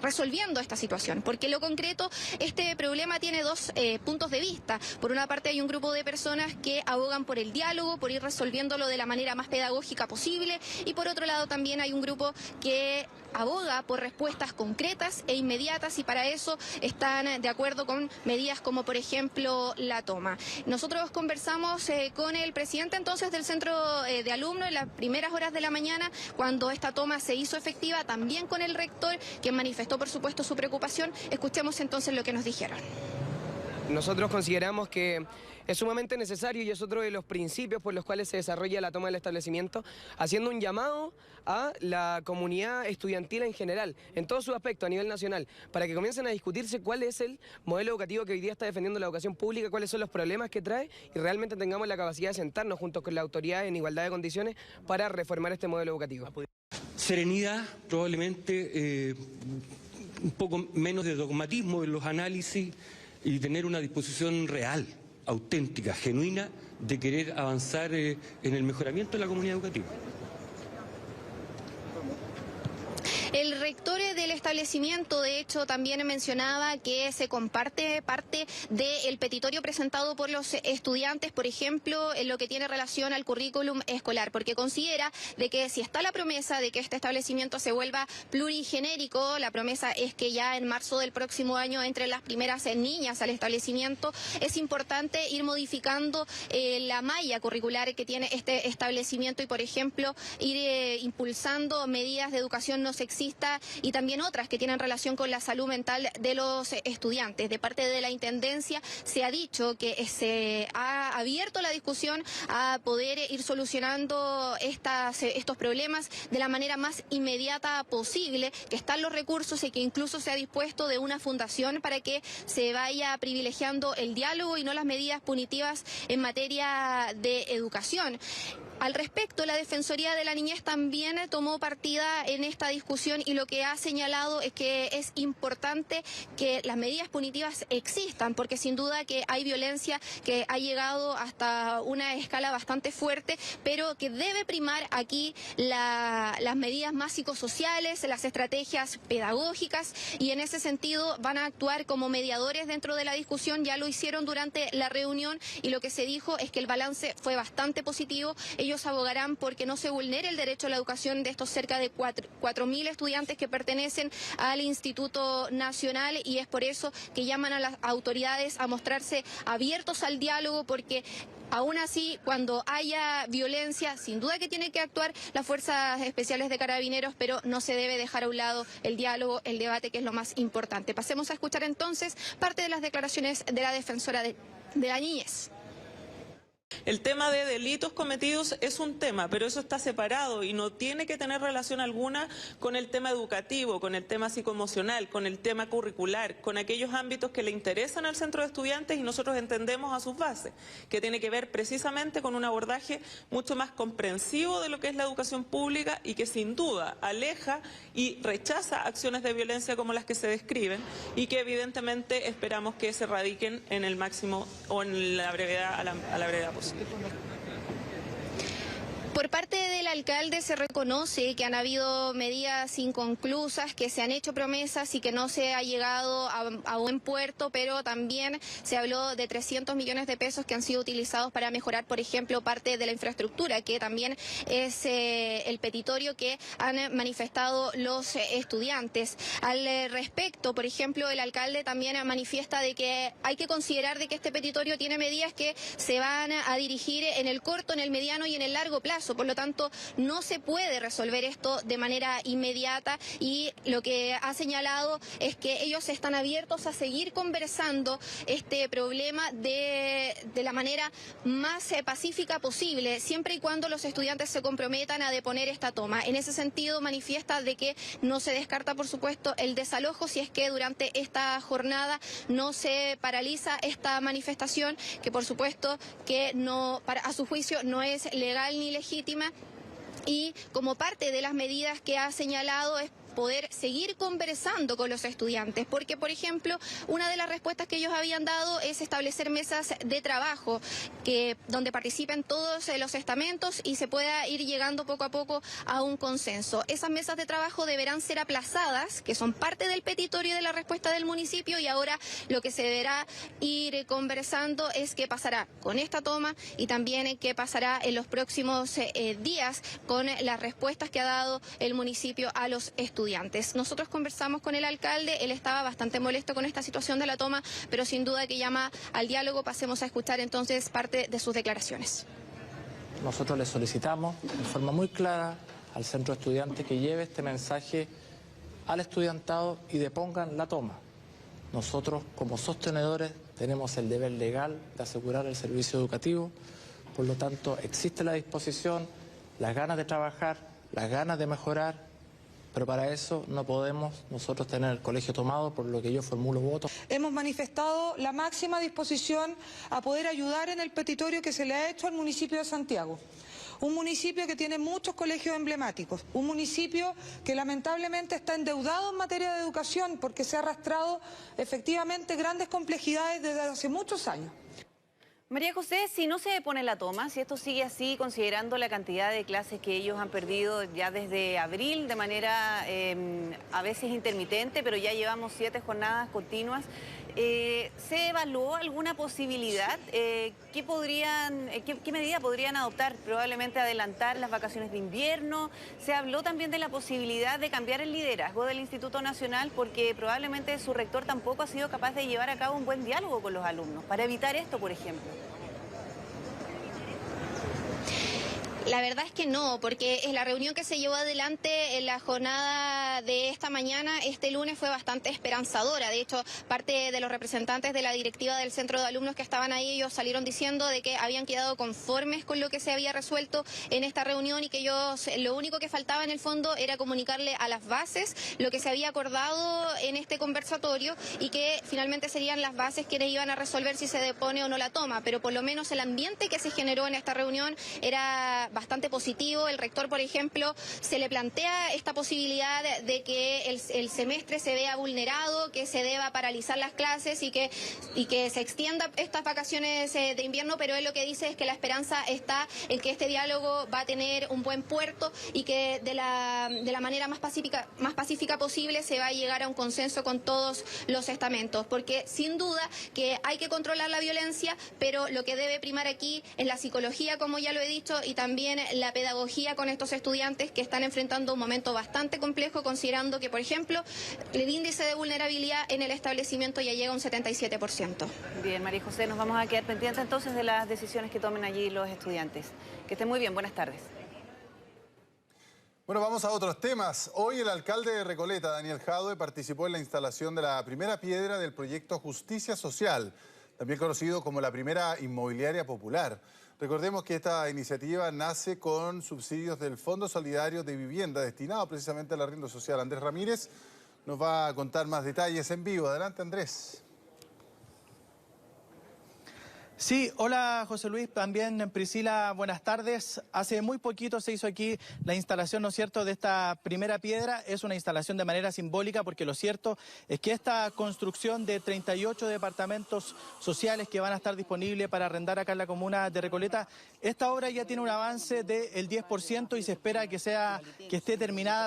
resolviendo esta situación. Porque en lo concreto, este problema tiene dos puntos de vista. Por una parte, hay un grupo de personas que abogan por el diálogo, por ir resolviéndolo de la manera más pedagógica posible, y por otro lado también hay un grupo que aboga por respuestas concretas e inmediatas, y para eso están de acuerdo con medidas como, por ejemplo, la toma. Nosotros conversamos con el presidente entonces del centro de alumnos en las primeras horas de la mañana, cuando esta toma se hizo efectiva, también con el rector, quien manifestó, por supuesto, su preocupación. Escuchemos entonces lo que nos dijeron. Nosotros consideramos que es sumamente necesario, y es otro de los principios por los cuales se desarrolla la toma del establecimiento, haciendo un llamado a la comunidad estudiantil en general, en todo su aspecto a nivel nacional, para que comiencen a discutirse cuál es el modelo educativo que hoy día está defendiendo la educación pública, cuáles son los problemas que trae, y realmente tengamos la capacidad de sentarnos juntos con la autoridad en igualdad de condiciones para reformar este modelo educativo. Serenidad, probablemente un poco menos de dogmatismo en los análisis, y tener una disposición real, auténtica, genuina, de querer avanzar en el mejoramiento de la comunidad educativa. El rector del establecimiento, de hecho, también mencionaba que se comparte parte del petitorio presentado por los estudiantes, por ejemplo, en lo que tiene relación al currículum escolar, porque considera de que si está la promesa de que este establecimiento se vuelva plurigenérico, la promesa es que ya en marzo del próximo año entren las primeras niñas al establecimiento, es importante ir modificando la malla curricular que tiene este establecimiento y, por ejemplo, ir impulsando medidas de educación no sexista y también otras que tienen relación con la salud mental de los estudiantes. De parte de la Intendencia se ha dicho que se ha abierto la discusión a poder ir solucionando estos problemas de la manera más inmediata posible, que están los recursos y que incluso se ha dispuesto de una fundación para que se vaya privilegiando el diálogo y no las medidas punitivas en materia de educación. Al respecto, la Defensoría de la Niñez también tomó partida en esta discusión y lo que ha señalado es que es importante que las medidas punitivas existan, porque sin duda que hay violencia que ha llegado hasta una escala bastante fuerte, pero que debe primar aquí las medidas más psicosociales, las estrategias pedagógicas, y en ese sentido van a actuar como mediadores dentro de la discusión. Ya lo hicieron durante la reunión y lo que se dijo es que el balance fue bastante positivo. Ellos abogarán porque no se vulnere el derecho a la educación de estos cerca de 4.000 estudiantes que pertenecen al Instituto Nacional, y es por eso que llaman a las autoridades a mostrarse abiertos al diálogo, porque aún así, cuando haya violencia, sin duda que tienen que actuar las fuerzas especiales de Carabineros, pero no se debe dejar a un lado el diálogo, el debate, que es lo más importante. Pasemos a escuchar entonces parte de las declaraciones de la defensora de la niñez. El tema de delitos cometidos es un tema, pero eso está separado y no tiene que tener relación alguna con el tema educativo, con el tema psicoemocional, con el tema curricular, con aquellos ámbitos que le interesan al centro de estudiantes y nosotros entendemos a sus bases, que tiene que ver precisamente con un abordaje mucho más comprensivo de lo que es la educación pública y que sin duda aleja y rechaza acciones de violencia como las que se describen y que evidentemente esperamos que se radiquen en el máximo o en la brevedad, a la brevedad posible. Por parte del alcalde se reconoce que han habido medidas inconclusas, que se han hecho promesas y que no se ha llegado a buen puerto, pero también se habló de 300 millones de pesos que han sido utilizados para mejorar, por ejemplo, parte de la infraestructura, que también es el petitorio que han manifestado los estudiantes. Al respecto, por ejemplo, el alcalde también manifiesta de que hay que considerar de que este petitorio tiene medidas que se van a dirigir en el corto, en el mediano y en el largo plazo. Por lo tanto, no se puede resolver esto de manera inmediata y lo que ha señalado es que ellos están abiertos a seguir conversando este problema de la manera más pacífica posible, siempre y cuando los estudiantes se comprometan a deponer esta toma. En ese sentido, manifiesta de que no se descarta, por supuesto, el desalojo si es que durante esta jornada no se paraliza esta manifestación, que por supuesto que no, a su juicio no es legal ni legítima, y como parte de las medidas que ha señalado es poder seguir conversando con los estudiantes, porque, por ejemplo, una de las respuestas que ellos habían dado es establecer mesas de trabajo donde participen todos los estamentos y se pueda ir llegando poco a poco a un consenso. Esas mesas de trabajo deberán ser aplazadas, que son parte del petitorio de la respuesta del municipio, y ahora lo que se deberá ir conversando es qué pasará con esta toma y también qué pasará en los próximos días con las respuestas que ha dado el municipio a los estudiantes. Nosotros conversamos con el alcalde, él estaba bastante molesto con esta situación de la toma, pero sin duda que llama al diálogo. Pasemos a escuchar entonces parte de sus declaraciones. Nosotros le solicitamos de forma muy clara al centro de estudiantes que lleve este mensaje al estudiantado y depongan la toma. Nosotros, como sostenedores, tenemos el deber legal de asegurar el servicio educativo, por lo tanto existe la disposición, las ganas de trabajar, las ganas de mejorar, pero para eso no podemos nosotros tener el colegio tomado, por lo que yo formulo voto. Hemos manifestado la máxima disposición a poder ayudar en el petitorio que se le ha hecho al municipio de Santiago. Un municipio que tiene muchos colegios emblemáticos, un municipio que lamentablemente está endeudado en materia de educación porque se ha arrastrado efectivamente grandes complejidades desde hace muchos años. María José, si no se pone la toma, si esto sigue así, considerando la cantidad de clases que ellos han perdido ya desde abril de manera a veces intermitente, pero ya llevamos 7 jornadas continuas, ¿se evaluó alguna posibilidad? ¿Qué medida podrían adoptar? Probablemente adelantar las vacaciones de invierno. Se habló también de la posibilidad de cambiar el liderazgo del Instituto Nacional, porque probablemente su rector tampoco ha sido capaz de llevar a cabo un buen diálogo con los alumnos, para evitar esto, por ejemplo. La verdad es que no, porque en la reunión que se llevó adelante en la jornada de esta mañana, este lunes, fue bastante esperanzadora. De hecho, parte de los representantes de la directiva del centro de alumnos que estaban ahí, ellos salieron diciendo de que habían quedado conformes con lo que se había resuelto en esta reunión y que ellos, lo único que faltaba en el fondo era comunicarle a las bases lo que se había acordado en este conversatorio y que finalmente serían las bases quienes iban a resolver si se depone o no la toma. Pero por lo menos el ambiente que se generó en esta reunión era bastante positivo. El rector, por ejemplo, se le plantea esta posibilidad de que el semestre se vea vulnerado, que se deba paralizar las clases y que se extienda estas vacaciones de invierno, pero él lo que dice es que la esperanza está en que este diálogo va a tener un buen puerto y que de la manera más pacífica posible se va a llegar a un consenso con todos los estamentos, porque sin duda que hay que controlar la violencia, pero lo que debe primar aquí es la psicología, como ya lo he dicho, y también la pedagogía con estos estudiantes que están enfrentando un momento bastante complejo, considerando que, por ejemplo, el índice de vulnerabilidad en el establecimiento ya llega a un 77%. Bien, María José, nos vamos a quedar pendientes entonces de las decisiones que tomen allí los estudiantes. Que estén muy bien, buenas tardes. Bueno, vamos a otros temas. Hoy el alcalde de Recoleta, Daniel Jadue, participó en la instalación de la primera piedra del proyecto Justicia Social, también conocido como la primera inmobiliaria popular. Recordemos que esta iniciativa nace con subsidios del Fondo Solidario de Vivienda destinado precisamente al arriendo social. Andrés Ramírez nos va a contar más detalles en vivo. Adelante, Andrés. Sí, hola José Luis, también Priscila, buenas tardes. Hace muy poquito se hizo aquí la instalación, ¿no es cierto?, de esta primera piedra. Es una instalación de manera simbólica porque lo cierto es que esta construcción de 38 departamentos sociales que van a estar disponibles para arrendar acá en la comuna de Recoleta, esta obra ya tiene un avance del 10% y se espera que esté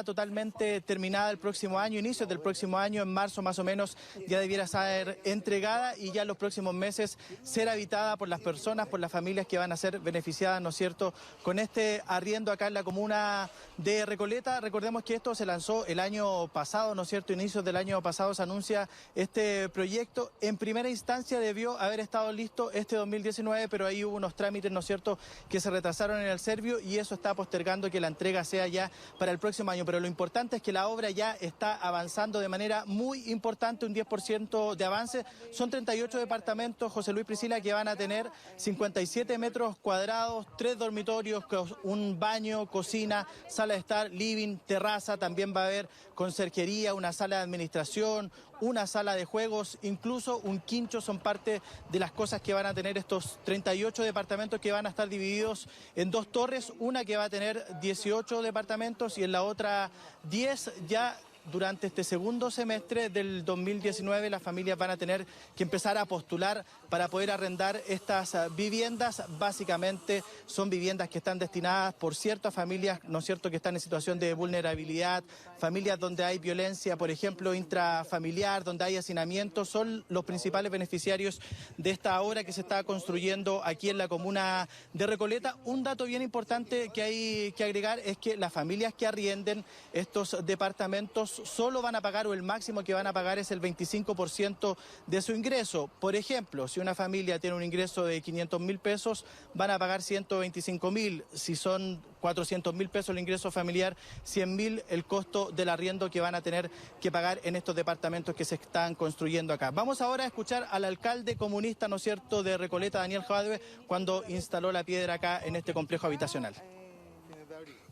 totalmente terminada el próximo año, inicios del próximo año, en marzo más o menos, ya debiera ser entregada y ya en los próximos meses ser habitada por las personas, por las familias que van a ser beneficiadas, ¿no es cierto?, con este arriendo acá en la comuna de Recoleta. Recordemos que esto se lanzó el año pasado, ¿no es cierto?, inicios del año pasado se anuncia este proyecto. En primera instancia debió haber estado listo este 2019, pero ahí hubo unos trámites, ¿no es cierto?, que se retrasaron en el Servio y eso está postergando que la entrega sea ya para el próximo año. Pero lo importante es que la obra ya está avanzando de manera muy importante, un 10% de avance. Son 38 departamentos, José Luis, Priscila, que van a tener 57 metros cuadrados, 3 dormitorios, un baño, cocina, sala de estar, living, terraza. También va a haber conserjería, una sala de administración, una sala de juegos, incluso un quincho. Son parte de las cosas que van a tener estos 38 departamentos que van a estar divididos en 2 torres, una que va a tener 18 departamentos y en la otra 10 ya. Durante este segundo semestre del 2019 las familias van a tener que empezar a postular para poder arrendar estas viviendas. Básicamente son viviendas que están destinadas por ciertas familias, ¿no es cierto?, que están en situación de vulnerabilidad, familias donde hay violencia, por ejemplo, intrafamiliar, donde hay hacinamiento. Son los principales beneficiarios de esta obra que se está construyendo aquí en la comuna de Recoleta. Un dato bien importante que hay que agregar es que las familias que arrienden estos departamentos solo van a pagar, o el máximo que van a pagar es el 25% de su ingreso. Por ejemplo, si una familia tiene un ingreso de 500.000 pesos, van a pagar 125.000. Si son 400.000 pesos el ingreso familiar, 100.000 el costo del arriendo que van a tener que pagar en estos departamentos que se están construyendo acá. Vamos ahora a escuchar al alcalde comunista, ¿no es cierto?, de Recoleta, Daniel Jadwe, cuando instaló la piedra acá en este complejo habitacional.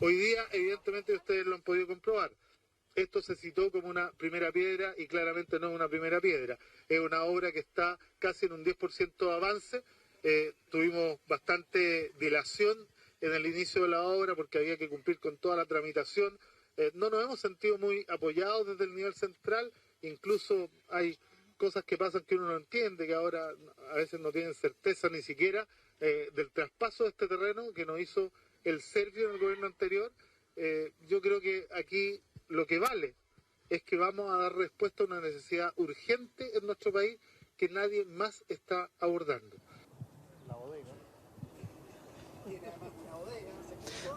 Hoy día, evidentemente, ustedes lo han podido comprobar. Esto se citó como una primera piedra y claramente no es una primera piedra. Es una obra que está casi en un 10% de avance. Tuvimos bastante dilación en el inicio de la obra porque había que cumplir con toda la tramitación. No nos hemos sentido muy apoyados desde el nivel central. Incluso hay cosas que pasan que uno no entiende, que ahora a veces no tienen certeza ni siquiera del traspaso de este terreno que nos hizo el Servio en el gobierno anterior. Yo creo que aquí lo que vale es que vamos a dar respuesta a una necesidad urgente en nuestro país que nadie más está abordando.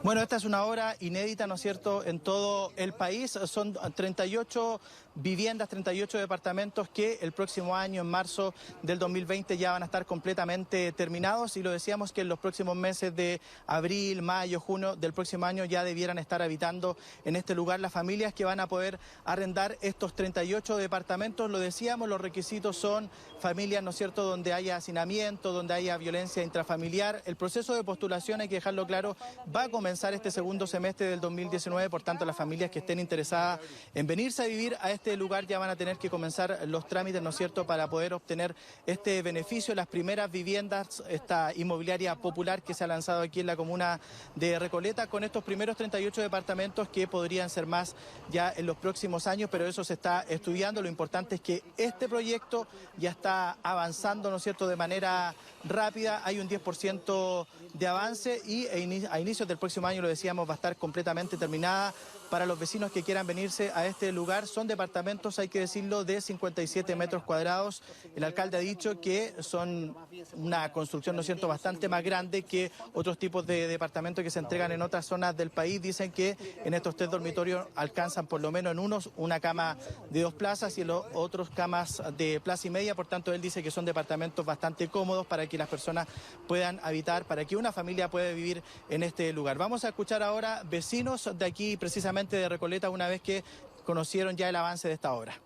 Bueno, esta es una obra inédita, ¿no es cierto?, en todo el país. Son 38 viviendas, 38 departamentos que el próximo año, en marzo del 2020, ya van a estar completamente terminados. Y lo decíamos que en los próximos meses de abril, mayo, junio del próximo año ya debieran estar habitando en este lugar las familias que van a poder arrendar estos 38 departamentos. Lo decíamos, los requisitos son familias, ¿no es cierto?, donde haya hacinamiento, donde haya violencia intrafamiliar. El proceso de postulación, hay que dejarlo claro, va a comenzar este segundo semestre del 2019, por tanto las familias que estén interesadas en venirse a vivir a este lugar ya van a tener que comenzar los trámites, ¿no es cierto?, para poder obtener este beneficio. Las primeras viviendas, esta inmobiliaria popular que se ha lanzado aquí en la comuna de Recoleta, con estos primeros 38 departamentos que podrían ser más ya en los próximos años, pero eso se está estudiando. Lo importante es que este proyecto ya está avanzando, ¿no es cierto?, de manera rápida. Hay un 10% de avance y a inicios del próximo año, lo decíamos, va a estar completamente terminada. Para los vecinos que quieran venirse a este lugar, son departamentos, hay que decirlo, de 57 metros cuadrados. El alcalde ha dicho que son una construcción, ¿no es cierto?, bastante más grande que otros tipos de departamentos que se entregan en otras zonas del país. Dicen que en estos 3 dormitorios alcanzan por lo menos en unos una cama de 2 plazas y en los otros camas de plaza y media. Por tanto, él dice que son departamentos bastante cómodos para que las personas puedan habitar, para que una familia pueda vivir en este lugar. Vamos a escuchar ahora vecinos de aquí, precisamente de Recoleta, una vez que conocieron ya el avance de esta obra.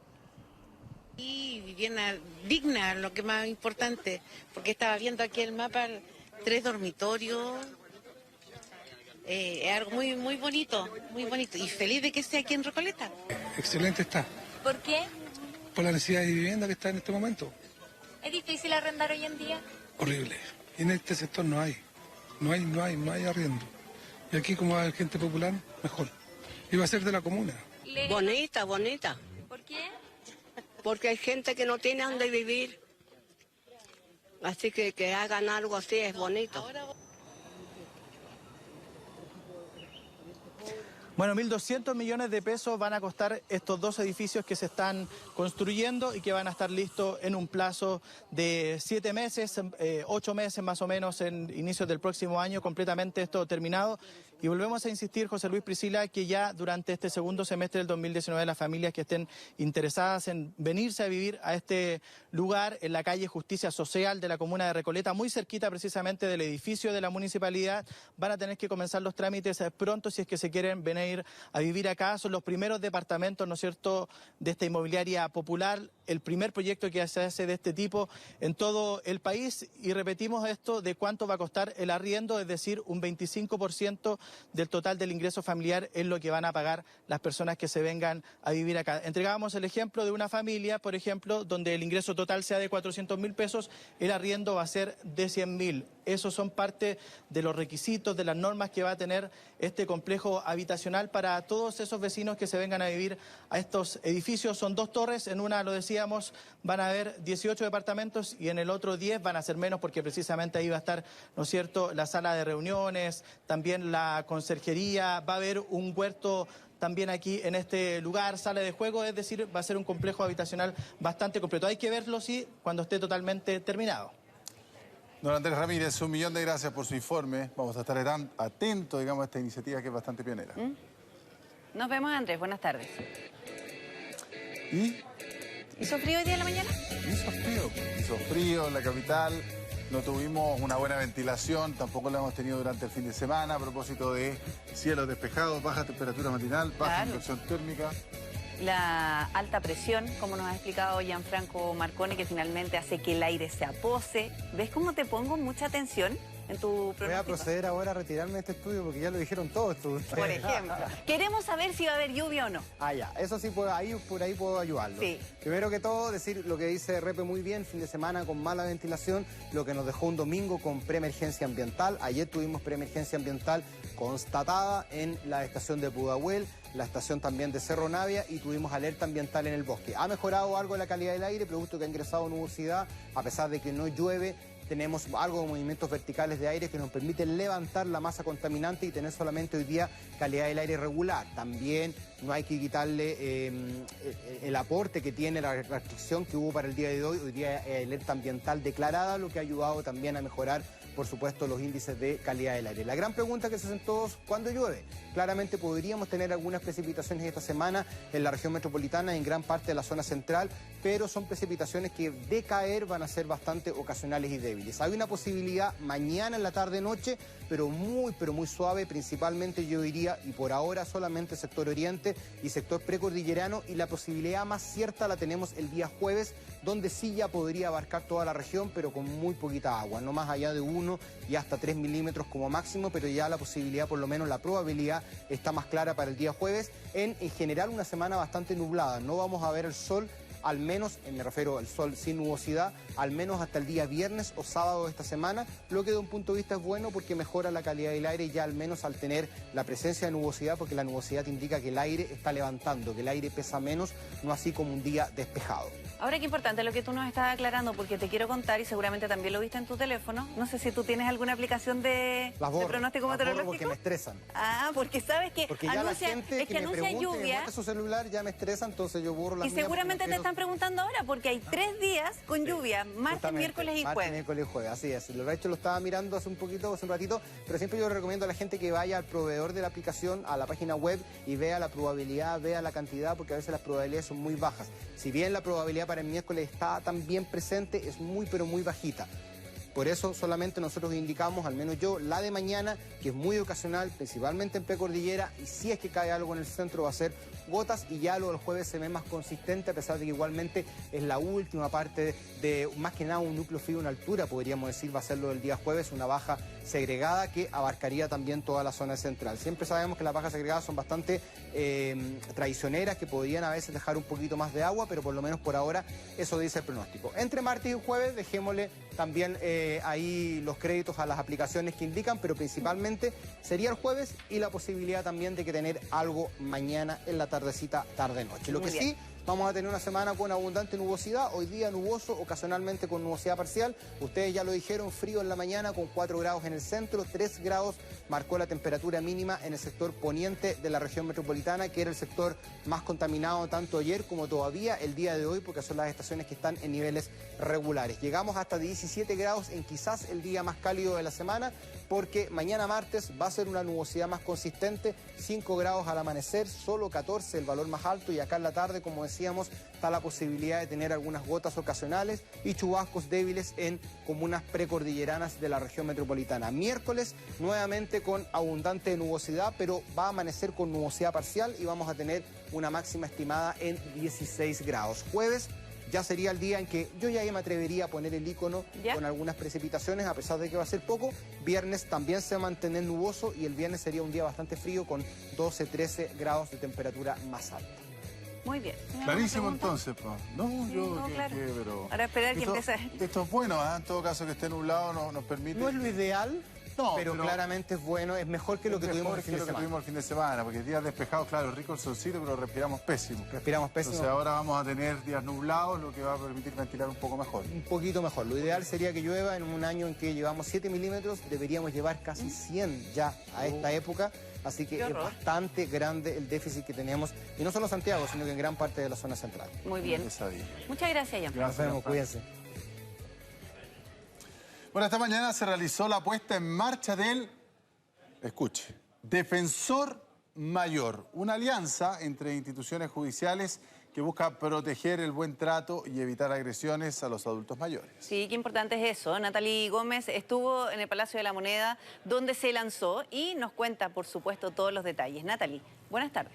Y vivienda digna, lo que más importante, porque estaba viendo aquí el mapa, 3 dormitorios, es algo muy, muy bonito, y feliz de que esté aquí en Recoleta. Excelente está. ¿Por qué? Por la necesidad de vivienda que está en este momento. ¿Es difícil arrendar hoy en día? horrible. Y en este sector no hay arriendo. Y aquí, como hay gente popular, mejor. Y va a ser de la comuna. Bonita. ¿Por qué? Porque hay gente que no tiene dónde vivir. Así que hagan algo así es bonito. Bueno, 1.200 millones de pesos van a costar estos 2 edificios que se están construyendo y que van a estar listos en un plazo de 7 meses, 8 meses más o menos en inicios del próximo año, completamente esto terminado. Y volvemos a insistir, José Luis, Priscila, que ya durante este segundo semestre del 2019 las familias que estén interesadas en venirse a vivir a este lugar en la calle Justicia Social de la comuna de Recoleta, muy cerquita precisamente del edificio de la municipalidad, van a tener que comenzar los trámites pronto si es que se quieren venir a vivir acá. Son los primeros departamentos, ¿no es cierto?, de esta inmobiliaria popular, el primer proyecto que se hace de este tipo en todo el país. Y repetimos esto de cuánto va a costar el arriendo, es decir, un 25% del total del ingreso familiar es lo que van a pagar las personas que se vengan a vivir acá. Entregábamos el ejemplo de una familia, por ejemplo, donde el ingreso total sea de 400.000 pesos, el arriendo va a ser de 100.000. Esos son parte de los requisitos, de las normas que va a tener este complejo habitacional para todos esos vecinos que se vengan a vivir a estos edificios. Son 2 torres, en una, lo decíamos, van a haber 18 departamentos y en el otro 10 van a ser menos porque precisamente ahí va a estar, ¿no es cierto?, la sala de reuniones, también la conserjería, va a haber un huerto también aquí en este lugar, sala de juego, es decir, va a ser un complejo habitacional bastante completo. Hay que verlo, sí, cuando esté totalmente terminado. Don Andrés Ramírez, 1.000.000 de gracias por su informe. Vamos a estar atentos, digamos, a esta iniciativa que es bastante pionera. Nos vemos, Andrés. Buenas tardes. ¿Y? ¿Hizo frío hoy día en la mañana? Hizo frío en la capital. No tuvimos una buena ventilación, tampoco la hemos tenido durante el fin de semana a propósito de cielos despejados, baja temperatura matinal, baja inflexión térmica. La alta presión, como nos ha explicado Gianfranco Marcone, que finalmente hace que el aire se apose. ¿Ves cómo te pongo mucha atención en tu pronóstico? Voy a proceder ahora a retirarme de este estudio porque ya lo dijeron todo esto. Por ejemplo. Queremos saber si va a haber lluvia o no. Ah, ya. Eso sí, por ahí puedo ayudarlo. Sí. Primero que todo, decir lo que dice Repe muy bien, fin de semana con mala ventilación, lo que nos dejó un domingo con preemergencia ambiental. Ayer tuvimos preemergencia ambiental constatada en la estación de Pudahuel, la estación también de Cerro Navia y tuvimos alerta ambiental en el bosque. Ha mejorado algo la calidad del aire, producto que ha ingresado nubosidad, a pesar de que no llueve. Tenemos algo de movimientos verticales de aire que nos permiten levantar la masa contaminante y tener solamente hoy día calidad del aire regular. También no hay que quitarle el aporte que tiene la restricción que hubo para el día de hoy. Hoy día alerta ambiental declarada, lo que ha ayudado también a mejorar, por supuesto, los índices de calidad del aire. La gran pregunta que se hacen todos, ¿cuándo llueve? Claramente podríamos tener algunas precipitaciones esta semana en la región metropolitana y en gran parte de la zona central, pero son precipitaciones que de caer van a ser bastante ocasionales y débiles. Hay una posibilidad mañana en la tarde-noche, pero muy suave, principalmente yo diría, y por ahora solamente sector oriente y sector precordillerano, y la posibilidad más cierta la tenemos el día jueves, donde sí ya podría abarcar toda la región, pero con muy poquita agua, no más allá de 1 y hasta 3 milímetros como máximo, pero ya la posibilidad, por lo menos la probabilidad, está más clara para el día jueves. En general una semana bastante nublada, no vamos a ver el sol, al menos, me refiero al sol sin nubosidad, al menos hasta el día viernes o sábado de esta semana, lo que de un punto de vista es bueno porque mejora la calidad del aire ya al menos al tener la presencia de nubosidad, porque la nubosidad te indica que el aire está levantando, que el aire pesa menos, no así como un día despejado. Ahora qué importante lo que tú nos estás aclarando, porque te quiero contar, y seguramente también lo viste en tu teléfono, no sé si tú tienes alguna aplicación de pronóstico meteorológico. Porque me estresan. Ah, porque sabes que porque ya anuncia, la gente es que anuncia lluvia. Que su celular ya me estresa, entonces yo borro las y seguramente te están preguntando ahora, porque hay 3 días con lluvia, martes, miércoles y jueves. Martes, miércoles y jueves, así es. Lo hecho lo estaba mirando hace un ratito, pero siempre yo recomiendo a la gente que vaya al proveedor de la aplicación, a la página web, y vea la probabilidad, vea la cantidad, porque a veces las probabilidades son muy bajas. Si bien la probabilidad para el miércoles está también presente, es pero muy bajita. Por eso solamente nosotros indicamos, al menos yo, la de mañana, que es muy ocasional, principalmente en precordillera, y si es que cae algo en el centro va a ser gotas y ya lo del jueves se ve más consistente, a pesar de que igualmente es la última parte de más que nada un núcleo frío en altura, podríamos decir, va a ser lo del día jueves, una baja segregada que abarcaría también toda la zona central. Siempre sabemos que las bajas segregadas son bastante traicioneras, que podrían a veces dejar un poquito más de agua, pero por lo menos por ahora eso dice el pronóstico. Entre martes y jueves dejémosle también ahí los créditos a las aplicaciones que indican, pero principalmente sería el jueves y la posibilidad también de que tener algo mañana en la tardecita, tarde-noche. Lo que sí, vamos a tener una semana con abundante nubosidad, hoy día nuboso, ocasionalmente con nubosidad parcial. Ustedes ya lo dijeron, frío en la mañana con 4 grados en el centro, 3 grados marcó la temperatura mínima en el sector poniente de la región metropolitana, que era el sector más contaminado tanto ayer como todavía el día de hoy, porque son las estaciones que están en niveles regulares. Llegamos hasta 17 grados en quizás el día más cálido de la semana, porque mañana martes va a ser una nubosidad más consistente, 5 grados al amanecer, solo 14 el valor más alto, y acá en la tarde, como decíamos, está la posibilidad de tener algunas gotas ocasionales y chubascos débiles en comunas precordilleranas de la región metropolitana. Miércoles, nuevamente con abundante nubosidad, pero va a amanecer con nubosidad parcial y vamos a tener una máxima estimada en 16 grados. Jueves ya sería el día en que yo ya me atrevería a poner el icono con algunas precipitaciones, a pesar de que va a ser poco. Viernes también se va a mantener nuboso y el viernes sería un día bastante frío con 12-13 grados de temperatura más alta. Muy bien. Clarísimo entonces, pues. No, yo no, claro. pero... Ahora esperar que empiece. Esto es bueno, ¿eh? En todo caso que esté nublado nos permite... No es lo ideal, no, pero claramente es bueno, es mejor que lo que tuvimos el fin de semana. Porque días despejados, claro, rico el solcito, pero respiramos pésimo. Respiramos pésimo. Entonces ahora vamos a tener días nublados, lo que va a permitir ventilar un poco mejor. Un poquito mejor. Lo ideal sería que llueva en un año en que llevamos 7 milímetros, deberíamos llevar casi 100 ya a esta época. Así que es bastante grande el déficit que tenemos, y no solo Santiago, sino que en gran parte de la zona central. Muy bien. Muchas gracias, Jan. Nos vemos, cuídense. Bueno, esta mañana se realizó la puesta en marcha del, escuche, Defensor Mayor, una alianza entre instituciones judiciales que busca proteger el buen trato y evitar agresiones a los adultos mayores. Sí, qué importante es eso. Natalie Gómez estuvo en el Palacio de la Moneda, donde se lanzó, y nos cuenta, por supuesto, todos los detalles. Natalie, buenas tardes.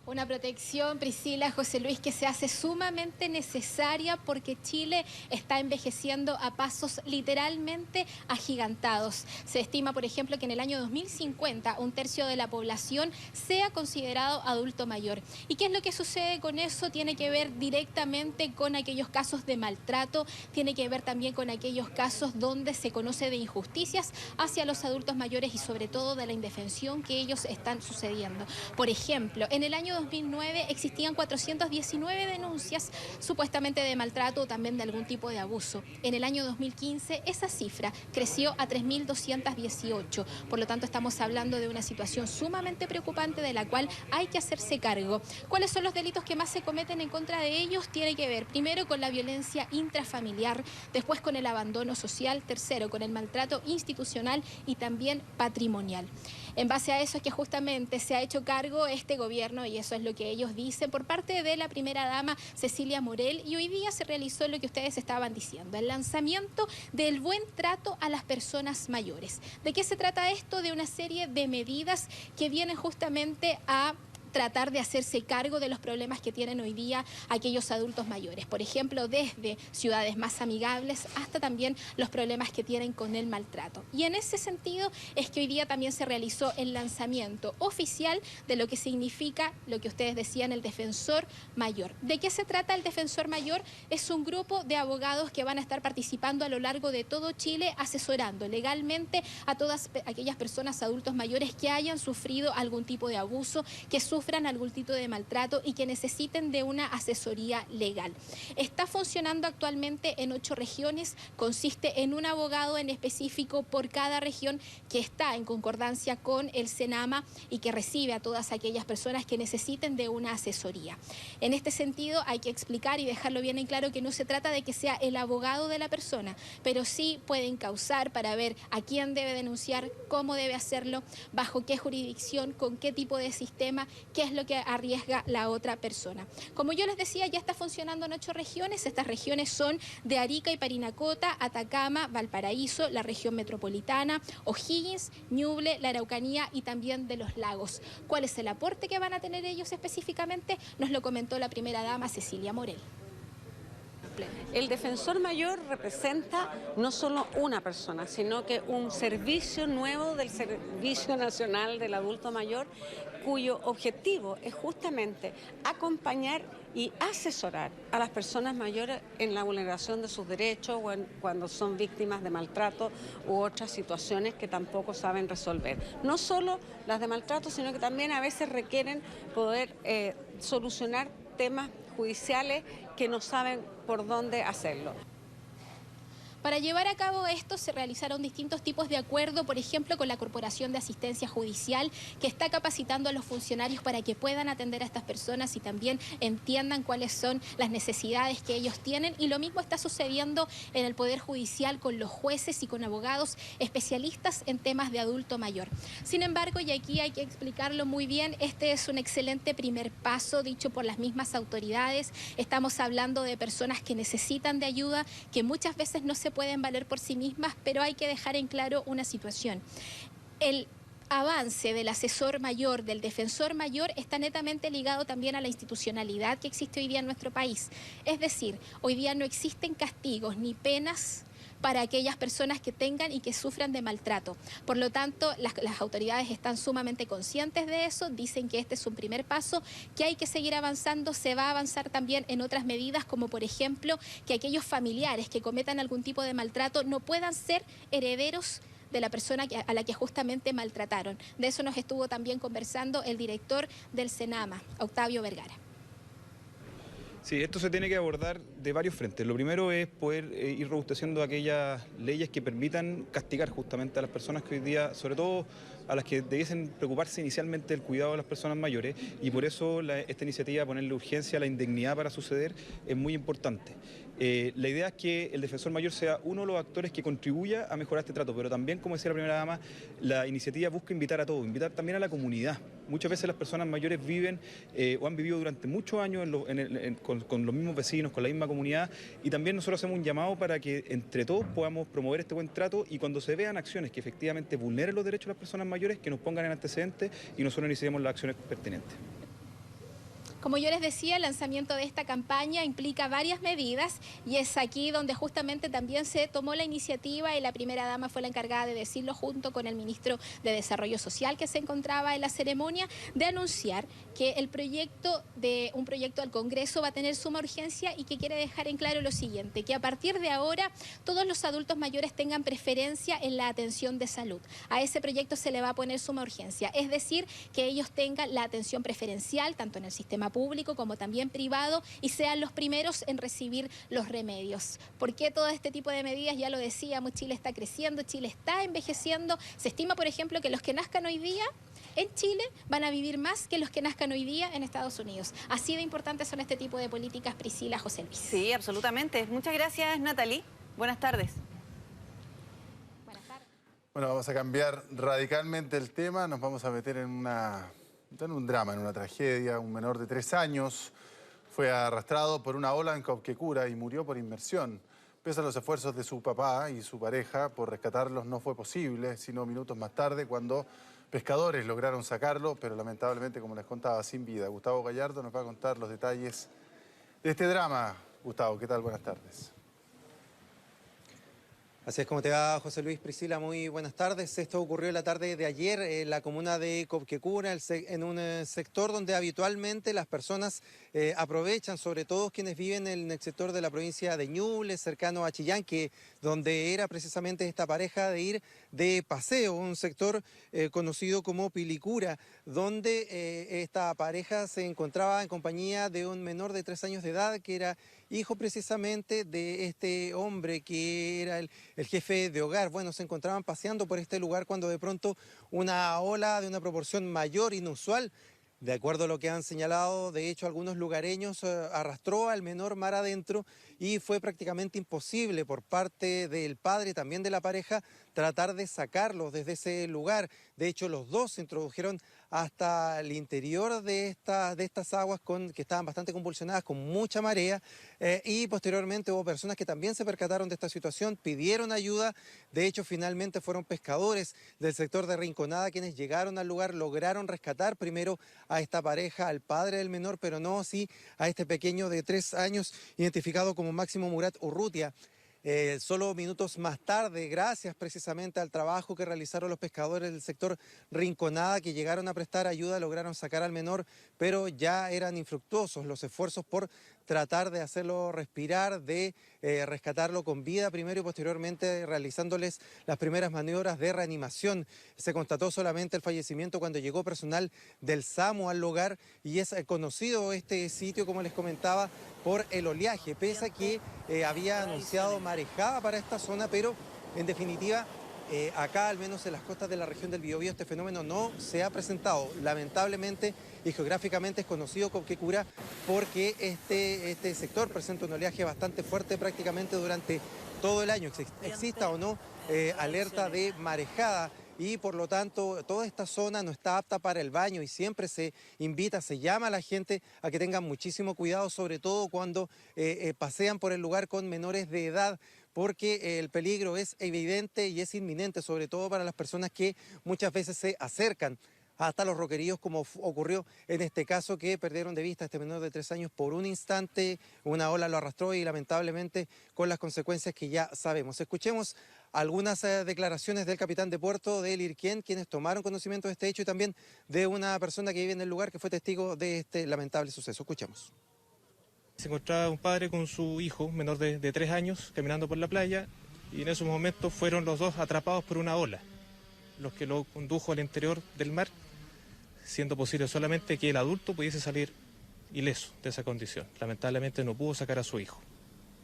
Una protección, Priscila, José Luis, que se hace sumamente necesaria porque Chile está envejeciendo a pasos literalmente agigantados. Se estima, por ejemplo, que en el año 2050 un tercio de la población sea considerado adulto mayor. ¿Y qué es lo que sucede con eso? Tiene que ver directamente con aquellos casos de maltrato, tiene que ver también con aquellos casos donde se conoce de injusticias hacia los adultos mayores y sobre todo de la indefensión que ellos están sucediendo. Por ejemplo, en el año 2009 existían 419 denuncias supuestamente de maltrato o también de algún tipo de abuso. En el año 2015 esa cifra creció a 3.218. Por lo tanto, estamos hablando de una situación sumamente preocupante de la cual hay que hacerse cargo. ¿Cuáles son los delitos que más se cometen en contra de ellos? Tiene que ver primero con la violencia intrafamiliar, después con el abandono social, tercero con el maltrato institucional y también patrimonial. En base a eso es que justamente se ha hecho cargo este gobierno, y eso es lo que ellos dicen, por parte de la primera dama Cecilia Morel, y hoy día se realizó lo que ustedes estaban diciendo, el lanzamiento del buen trato a las personas mayores. ¿De qué se trata esto? De una serie de medidas que vienen justamente a tratar de hacerse cargo de los problemas que tienen hoy día aquellos adultos mayores. Por ejemplo, desde ciudades más amigables hasta también los problemas que tienen con el maltrato. Y en ese sentido es que hoy día también se realizó el lanzamiento oficial de lo que significa, lo que ustedes decían, el Defensor Mayor. ¿De qué se trata el Defensor Mayor? Es un grupo de abogados que van a estar participando a lo largo de todo Chile, asesorando legalmente a todas aquellas personas adultos mayores que hayan sufrido algún tipo de abuso, que sufran algún tipo de maltrato y que necesiten de una asesoría legal. Está funcionando actualmente en 8 regiones, consiste en un abogado en específico por cada región que está en concordancia con el Senama y que recibe a todas aquellas personas que necesiten de una asesoría. En este sentido hay que explicar y dejarlo bien en claro que no se trata de que sea el abogado de la persona, pero sí puede encauzar para ver a quién debe denunciar, cómo debe hacerlo, bajo qué jurisdicción, con qué tipo de sistema, qué es lo que arriesga la otra persona. Como yo les decía, ya está funcionando en 8 regiones. Estas regiones son de Arica y Parinacota, Atacama, Valparaíso, la región metropolitana, O'Higgins, Ñuble, la Araucanía y también de los lagos. ¿Cuál es el aporte que van a tener ellos específicamente? Nos lo comentó la primera dama Cecilia Morel. El defensor mayor representa no solo una persona, sino que un servicio nuevo del Servicio Nacional del Adulto Mayor, cuyo objetivo es justamente acompañar y asesorar a las personas mayores en la vulneración de sus derechos o cuando son víctimas de maltrato u otras situaciones que tampoco saben resolver. No solo las de maltrato, sino que también a veces requieren poder solucionar temas judiciales que no saben por dónde hacerlo. Para llevar a cabo esto se realizaron distintos tipos de acuerdo, por ejemplo, con la Corporación de Asistencia Judicial, que está capacitando a los funcionarios para que puedan atender a estas personas y también entiendan cuáles son las necesidades que ellos tienen. Y lo mismo está sucediendo en el Poder Judicial con los jueces y con abogados especialistas en temas de adulto mayor. Sin embargo, y aquí hay que explicarlo muy bien, este es un excelente primer paso dicho por las mismas autoridades. Estamos hablando de personas que necesitan de ayuda, que muchas veces no se pueden valer por sí mismas, pero hay que dejar en claro una situación. El avance del asesor mayor, del defensor mayor, está netamente ligado también a la institucionalidad que existe hoy día en nuestro país. Es decir, hoy día no existen castigos ni penas para aquellas personas que tengan y que sufran de maltrato. Por lo tanto, las autoridades están sumamente conscientes de eso, dicen que este es un primer paso, que hay que seguir avanzando, se va a avanzar también en otras medidas, como por ejemplo, que aquellos familiares que cometan algún tipo de maltrato no puedan ser herederos de la persona a la que justamente maltrataron. De eso nos estuvo también conversando el director del Senama, Octavio Vergara. Sí, esto se tiene que abordar de varios frentes. Lo primero es poder ir robusteciendo aquellas leyes que permitan castigar justamente a las personas que hoy día, sobre todo a las que debiesen preocuparse inicialmente del cuidado de las personas mayores, y por eso esta iniciativa, ponerle urgencia a la indignidad para suceder, es muy importante. La idea es que el defensor mayor sea uno de los actores que contribuya a mejorar este trato, pero también, como decía la primera dama, la iniciativa busca invitar a todos, invitar también a la comunidad. Muchas veces las personas mayores viven o han vivido durante muchos años con los mismos vecinos, con la misma comunidad, y también nosotros hacemos un llamado para que entre todos podamos promover este buen trato, y cuando se vean acciones que efectivamente vulneren los derechos de las personas mayores, que nos pongan en antecedentes y nosotros iniciemos las acciones pertinentes. Como yo les decía, el lanzamiento de esta campaña implica varias medidas y es aquí donde justamente también se tomó la iniciativa y la primera dama fue la encargada de decirlo junto con el ministro de Desarrollo Social que se encontraba en la ceremonia, de anunciar que un proyecto al Congreso va a tener suma urgencia y que quiere dejar en claro lo siguiente, que a partir de ahora todos los adultos mayores tengan preferencia en la atención de salud. A ese proyecto se le va a poner suma urgencia, es decir, que ellos tengan la atención preferencial tanto en el sistema público como también privado y sean los primeros en recibir los remedios. ¿Por qué todo este tipo de medidas? Ya lo decíamos, Chile está creciendo, Chile está envejeciendo. Se estima, por ejemplo, que los que nazcan hoy día en Chile van a vivir más que los que nazcan hoy día en Estados Unidos. Así de importantes son este tipo de políticas, Priscila, José Luis. Sí, absolutamente. Muchas gracias, Natalie. Buenas tardes. Bueno, vamos a cambiar radicalmente el tema, nos vamos a meter en un drama, en una tragedia. Un menor de 3 años fue arrastrado por una ola en Copquecura y murió por inmersión. Pese a los esfuerzos de su papá y su pareja por rescatarlos, no fue posible, sino minutos más tarde cuando pescadores lograron sacarlo, pero lamentablemente, como les contaba, sin vida. Gustavo Gallardo nos va a contar los detalles de este drama. Gustavo, ¿qué tal? Buenas tardes. Así es como te va, José Luis. Priscila, muy buenas tardes. Esto ocurrió la tarde de ayer en la comuna de Copquecura, en un sector donde habitualmente las personas aprovechan, sobre todo quienes viven en el sector de la provincia de Ñuble, cercano a Chillán, donde era precisamente esta pareja de ir de paseo, un sector conocido como Pilicura, donde esta pareja se encontraba en compañía de un menor de 3 años de edad, que era hijo precisamente de este hombre que era el jefe de hogar. Bueno, se encontraban paseando por este lugar cuando de pronto una ola de una proporción mayor, inusual, de acuerdo a lo que han señalado, de hecho, algunos lugareños, arrastró al menor mar adentro y fue prácticamente imposible por parte del padre y también de la pareja tratar de sacarlos desde ese lugar. De hecho, los dos se introdujeron hasta el interior de estas aguas que estaban bastante convulsionadas, con mucha marea, y posteriormente hubo personas que también se percataron de esta situación, pidieron ayuda. De hecho, finalmente fueron pescadores del sector de Rinconada quienes llegaron al lugar, lograron rescatar primero a esta pareja, al padre del menor, pero no así a este pequeño de 3 años, identificado como Máximo Murat Urrutia. Solo minutos más tarde, gracias precisamente al trabajo que realizaron los pescadores del sector Rinconada, que llegaron a prestar ayuda, lograron sacar al menor, pero ya eran infructuosos los esfuerzos por tratar de hacerlo respirar, de rescatarlo con vida primero y posteriormente realizándoles las primeras maniobras de reanimación. Se constató solamente el fallecimiento cuando llegó personal del SAMU al lugar, y es conocido este sitio, como les comentaba, por el oleaje, pese a que había anunciado marejada para esta zona, pero en definitiva acá, al menos en las costas de la región del Biobío, este fenómeno no se ha presentado. Lamentablemente y geográficamente es conocido Copquecura porque este sector presenta un oleaje bastante fuerte prácticamente durante todo el año, exista o no alerta de marejada. Y por lo tanto toda esta zona no está apta para el baño y siempre se invita, se llama a la gente a que tengan muchísimo cuidado, sobre todo cuando pasean por el lugar con menores de edad, porque el peligro es evidente y es inminente, sobre todo para las personas que muchas veces se acercan hasta los roqueríos, como ocurrió en este caso, que perdieron de vista a este menor de 3 años por un instante, una ola lo arrastró y lamentablemente con las consecuencias que ya sabemos. Escuchemos algunas declaraciones del capitán de puerto de Lirquén, quienes tomaron conocimiento de este hecho, y también de una persona que vive en el lugar que fue testigo de este lamentable suceso. Escuchemos. Se encontraba un padre con su hijo, menor de 3 años, caminando por la playa, y en esos momentos fueron los dos atrapados por una ola, los que lo condujo al interior del mar, siendo posible solamente que el adulto pudiese salir ileso de esa condición. Lamentablemente no pudo sacar a su hijo.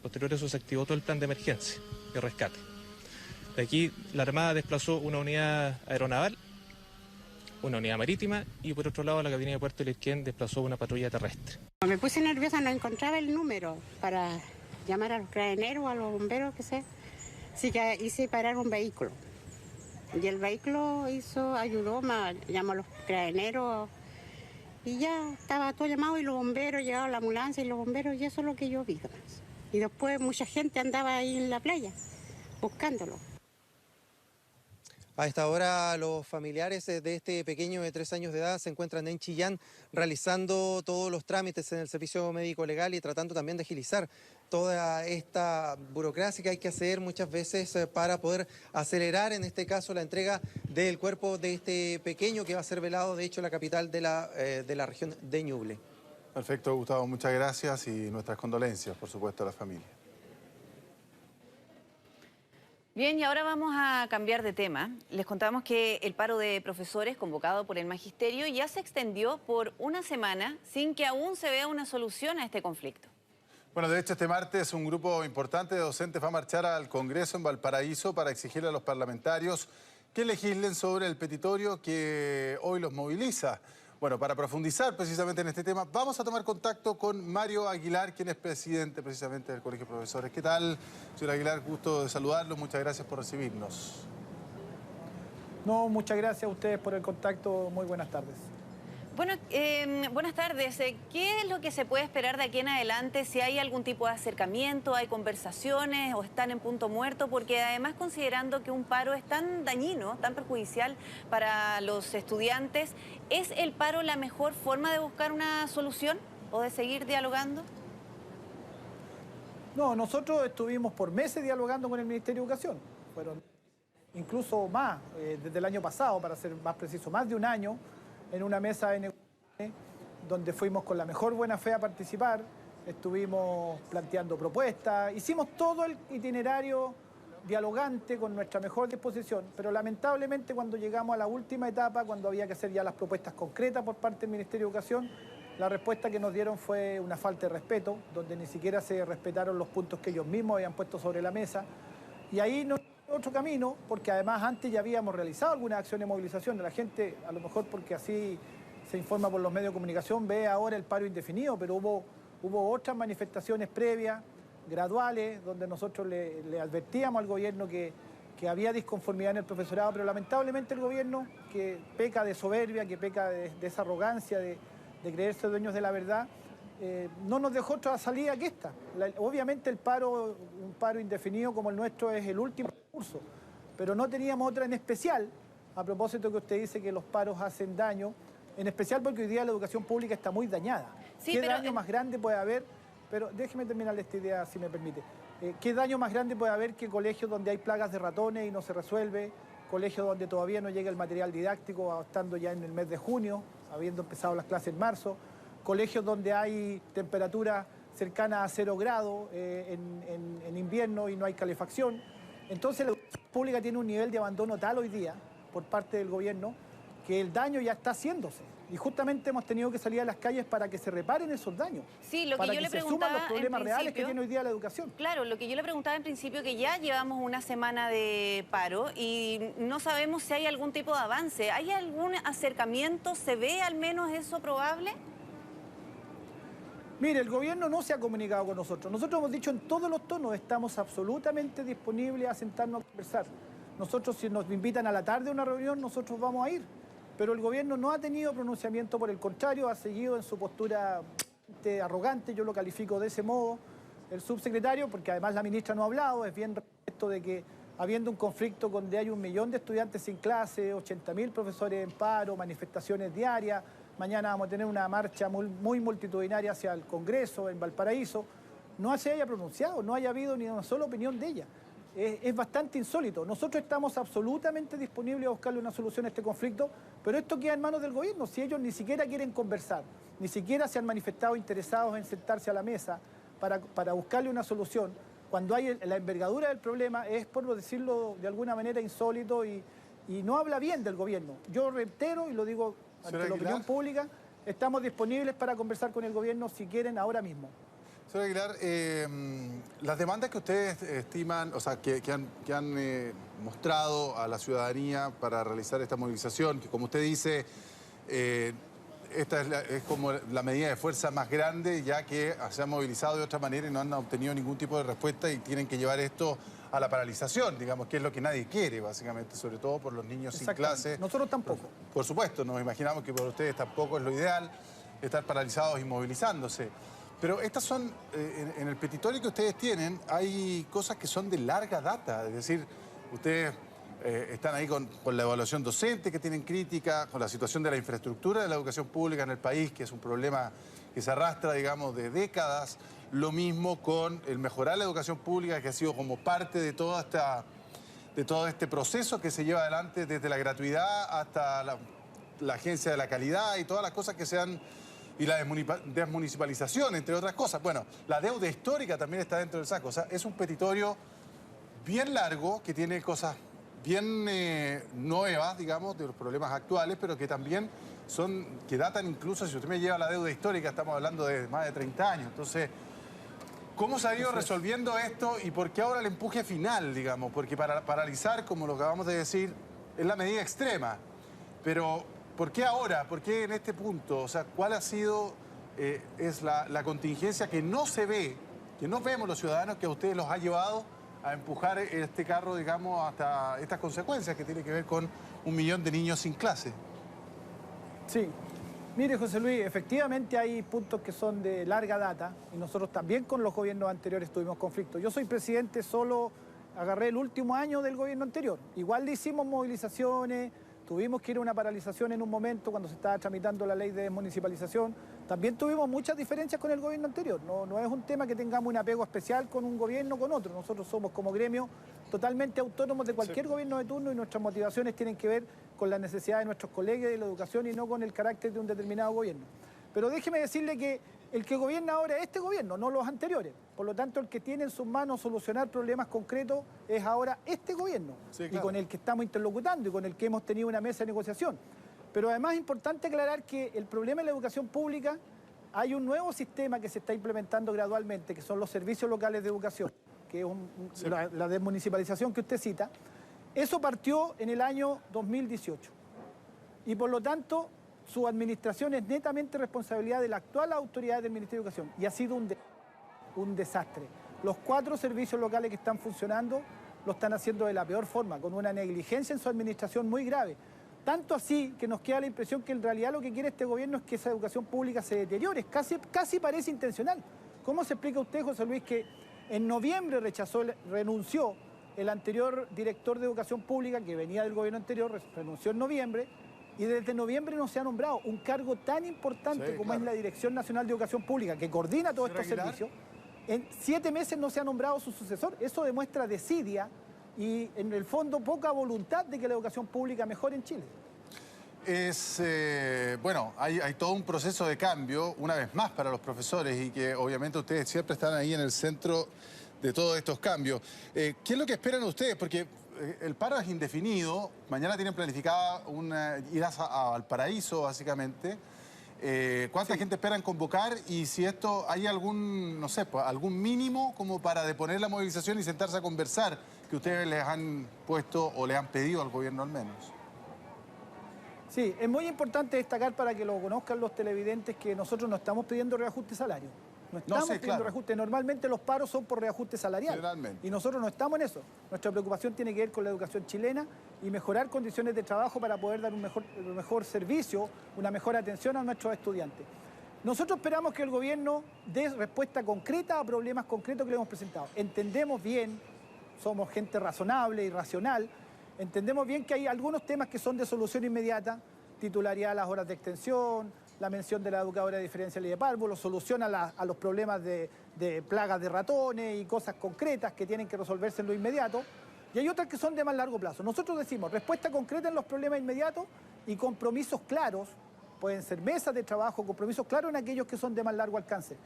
Posterior a eso se activó todo el plan de emergencia y rescate. De aquí la Armada desplazó una unidad aeronaval, una unidad marítima, y por otro lado la Capitanía de Puerto de Lirquén desplazó una patrulla terrestre. Me puse nerviosa, no encontraba el número para llamar a los carabineros o a los bomberos, que sé. Así que hice parar un vehículo. Y el vehículo ayudó, llamó a los carabineros y ya estaba todo llamado, y los bomberos, llegaba la ambulancia y los bomberos, y eso es lo que yo vi. Y después mucha gente andaba ahí en la playa buscándolo. A esta hora los familiares de este pequeño de 3 años de edad se encuentran en Chillán realizando todos los trámites en el servicio médico legal y tratando también de agilizar toda esta burocracia que hay que hacer muchas veces para poder acelerar, en este caso, la entrega del cuerpo de este pequeño, que va a ser velado, de hecho, en la capital de la región de Ñuble. Perfecto, Gustavo, muchas gracias y nuestras condolencias, por supuesto, a la familia. Bien, y ahora vamos a cambiar de tema. Les contamos que el paro de profesores convocado por el Magisterio ya se extendió por una semana sin que aún se vea una solución a este conflicto. Bueno, de hecho, este martes un grupo importante de docentes va a marchar al Congreso en Valparaíso para exigirle a los parlamentarios que legislen sobre el petitorio que hoy los moviliza. Bueno, para profundizar precisamente en este tema, vamos a tomar contacto con Mario Aguilar, quien es presidente precisamente del Colegio de Profesores. ¿Qué tal, señor Aguilar? Gusto de saludarlo. Muchas gracias por recibirnos. No, muchas gracias a ustedes por el contacto. Muy buenas tardes. Bueno, buenas tardes. ¿Qué es lo que se puede esperar de aquí en adelante? Si hay algún tipo de acercamiento, hay conversaciones o están en punto muerto, porque además, considerando que un paro es tan dañino, tan perjudicial para los estudiantes, ¿es el paro la mejor forma de buscar una solución o de seguir dialogando? No, nosotros estuvimos por meses dialogando con el Ministerio de Educación. Fueron incluso más, desde el año pasado, para ser más preciso, más de un año, en una mesa de negociaciones donde fuimos con la mejor buena fe a participar, estuvimos planteando propuestas, hicimos todo el itinerario dialogante con nuestra mejor disposición, pero lamentablemente cuando llegamos a la última etapa, cuando había que hacer ya las propuestas concretas por parte del Ministerio de Educación, la respuesta que nos dieron fue una falta de respeto, donde ni siquiera se respetaron los puntos que ellos mismos habían puesto sobre la mesa, y ahí no otro camino, porque además antes ya habíamos realizado algunas acciones de movilización de la gente, a lo mejor porque así se informa por los medios de comunicación, ve ahora el paro indefinido, pero hubo otras manifestaciones previas, graduales, donde nosotros le advertíamos al gobierno que que había disconformidad en el profesorado, pero lamentablemente el gobierno, que peca de soberbia, que peca de esa arrogancia, de creerse dueños de la verdad, no nos dejó otra salida que esta. Obviamente un paro indefinido como el nuestro es el último recurso, pero no teníamos otra en especial, a propósito que usted dice que los paros hacen daño, en especial porque hoy día la educación pública está muy dañada. Sí, ¿qué daño más grande puede haber? Pero déjeme terminar esta idea, si me permite. ¿Qué daño más grande puede haber que colegios donde hay plagas de ratones y no se resuelve? Colegios donde todavía no llega el material didáctico, estando ya en el mes de junio, habiendo empezado las clases en marzo. Colegios donde hay temperaturas cercanas a 0 grados en invierno y no hay calefacción. Entonces la educación pública tiene un nivel de abandono tal hoy día por parte del gobierno que el daño ya está haciéndose. Y justamente hemos tenido que salir a las calles para que se reparen esos daños. Sí, lo que para yo que le se preguntaba suman los problemas reales que tiene hoy día la educación. Claro, lo que yo le preguntaba en principio, que ya llevamos una semana de paro y no sabemos si hay algún tipo de avance. ¿Hay algún acercamiento? ¿Se ve al menos eso probable? Mire, el gobierno no se ha comunicado con nosotros. Nosotros hemos dicho en todos los tonos, estamos absolutamente disponibles a sentarnos a conversar. Nosotros, si nos invitan a la tarde a una reunión, nosotros vamos a ir. Pero el gobierno no ha tenido pronunciamiento, por el contrario, ha seguido en su postura arrogante, yo lo califico de ese modo. El subsecretario, porque además la ministra no ha hablado, es bien respecto de que habiendo un conflicto donde hay 1 millón de estudiantes sin clase, 80.000 profesores en paro, manifestaciones diarias, mañana vamos a tener una marcha muy multitudinaria hacia el Congreso en Valparaíso, no se haya pronunciado, no haya habido ni una sola opinión de ella. Es bastante insólito. Nosotros estamos absolutamente disponibles a buscarle una solución a este conflicto, pero esto queda en manos del gobierno. Si ellos ni siquiera quieren conversar, ni siquiera se han manifestado interesados en sentarse a la mesa para buscarle una solución, cuando hay la envergadura del problema, es, por decirlo de alguna manera, insólito y no habla bien del gobierno. Yo reitero y lo digo ante la opinión pública, estamos disponibles para conversar con el gobierno si quieren ahora mismo. Señor Aguilar, las demandas que ustedes estiman, o sea, que han mostrado a la ciudadanía para realizar esta movilización, que como usted dice, esta es como la medida de fuerza más grande, ya que se han movilizado de otra manera y no han obtenido ningún tipo de respuesta y tienen que llevar esto a la paralización, digamos, que es lo que nadie quiere, básicamente, sobre todo por los niños sin clase. Nosotros tampoco. Por supuesto, nos imaginamos que por ustedes tampoco es lo ideal, estar paralizados y movilizándose. Pero estas son, en el petitorio que ustedes tienen, hay cosas que son de larga data. Es decir, ustedes están ahí con la evaluación docente, que tienen crítica, con la situación de la infraestructura de la educación pública en el país, que es un problema que se arrastra, digamos, de décadas. Lo mismo con el mejorar la educación pública, que ha sido como parte de todo este proceso que se lleva adelante desde la gratuidad hasta la agencia de la calidad y todas las cosas que se han... y la desmunicipalización, entre otras cosas. Bueno, la deuda histórica también está dentro del saco. O sea, es un petitorio bien largo, que tiene cosas bien nuevas, digamos, de los problemas actuales, pero que también que datan incluso, si usted me lleva la deuda histórica, estamos hablando de más de 30 años. Entonces, ¿cómo se ha ido resolviendo esto y por qué ahora el empuje final, digamos? Porque para paralizar, como lo acabamos de decir, es la medida extrema. Pero ¿por qué ahora? ¿Por qué en este punto? O sea, ¿cuál ha sido la contingencia que no se ve, que no vemos los ciudadanos, que a ustedes los ha llevado a empujar este carro, digamos, hasta estas consecuencias que tiene que ver con 1 millón de niños sin clase? Sí. Mire, José Luis, efectivamente hay puntos que son de larga data y nosotros también con los gobiernos anteriores tuvimos conflictos. Yo soy presidente, solo agarré el último año del gobierno anterior. Igual le hicimos movilizaciones, tuvimos que ir a una paralización en un momento cuando se estaba tramitando la ley de desmunicipalización. También tuvimos muchas diferencias con el gobierno anterior. No es un tema que tengamos un apego especial con un gobierno o con otro. Nosotros somos como gremio totalmente autónomos de cualquier gobierno de turno y nuestras motivaciones tienen que ver con la necesidad de nuestros colegas de la educación y no con el carácter de un determinado gobierno. Pero déjeme decirle que el que gobierna ahora es este gobierno, no los anteriores. Por lo tanto, el que tiene en sus manos solucionar problemas concretos es ahora este gobierno. Sí, claro. Y con el que estamos interlocutando y con el que hemos tenido una mesa de negociación. Pero además es importante aclarar que el problema en la educación pública, hay un nuevo sistema que se está implementando gradualmente, que son los servicios locales de educación, que es la desmunicipalización que usted cita. Eso partió en el año 2018. Y por lo tanto, su administración es netamente responsabilidad de la actual autoridad del Ministerio de Educación. Y ha sido un desastre. Los 4 servicios locales que están funcionando lo están haciendo de la peor forma, con una negligencia en su administración muy grave. Tanto así que nos queda la impresión que en realidad lo que quiere este gobierno es que esa educación pública se deteriore. Casi parece intencional. ¿Cómo se explica usted, José Luis, que en noviembre renunció el anterior director de educación pública, que venía del gobierno anterior, renunció en noviembre, y desde noviembre no se ha nombrado un cargo tan importante como es la Dirección Nacional de Educación Pública, que coordina todos estos servicios? En 7 meses no se ha nombrado su sucesor. Eso demuestra desidia y, en el fondo, poca voluntad de que la educación pública mejore en Chile. Bueno, hay todo un proceso de cambio, una vez más, para los profesores, y que obviamente ustedes siempre están ahí en el centro de todos estos cambios. ¿Qué es lo que esperan ustedes? Porque el paro es indefinido. Mañana tienen planificada ir a Valparaíso, básicamente. ¿Cuánta gente esperan convocar? Y si esto hay algún, no sé, pues, algún mínimo como para deponer la movilización y sentarse a conversar, que ustedes les han puesto o le han pedido al gobierno al menos. Sí, es muy importante destacar, para que lo conozcan los televidentes, que nosotros no estamos pidiendo reajuste de salario. No estamos pidiendo reajuste. Normalmente los paros son por reajuste salarial. Generalmente. Y nosotros no estamos en eso. Nuestra preocupación tiene que ver con la educación chilena y mejorar condiciones de trabajo para poder dar un mejor servicio, una mejor atención a nuestros estudiantes. Nosotros esperamos que el gobierno dé respuesta concreta a problemas concretos que le hemos presentado. Entendemos bien, somos gente razonable y racional, entendemos bien que hay algunos temas que son de solución inmediata: titularidad a las horas de extensión, la mención de la educadora diferencial y de párvulos, solución a los problemas de plagas de ratones y cosas concretas que tienen que resolverse en lo inmediato. Y hay otras que son de más largo plazo. Nosotros decimos respuesta concreta en los problemas inmediatos y compromisos claros. Pueden ser mesas de trabajo, compromisos claros en aquellos que son de más largo alcance.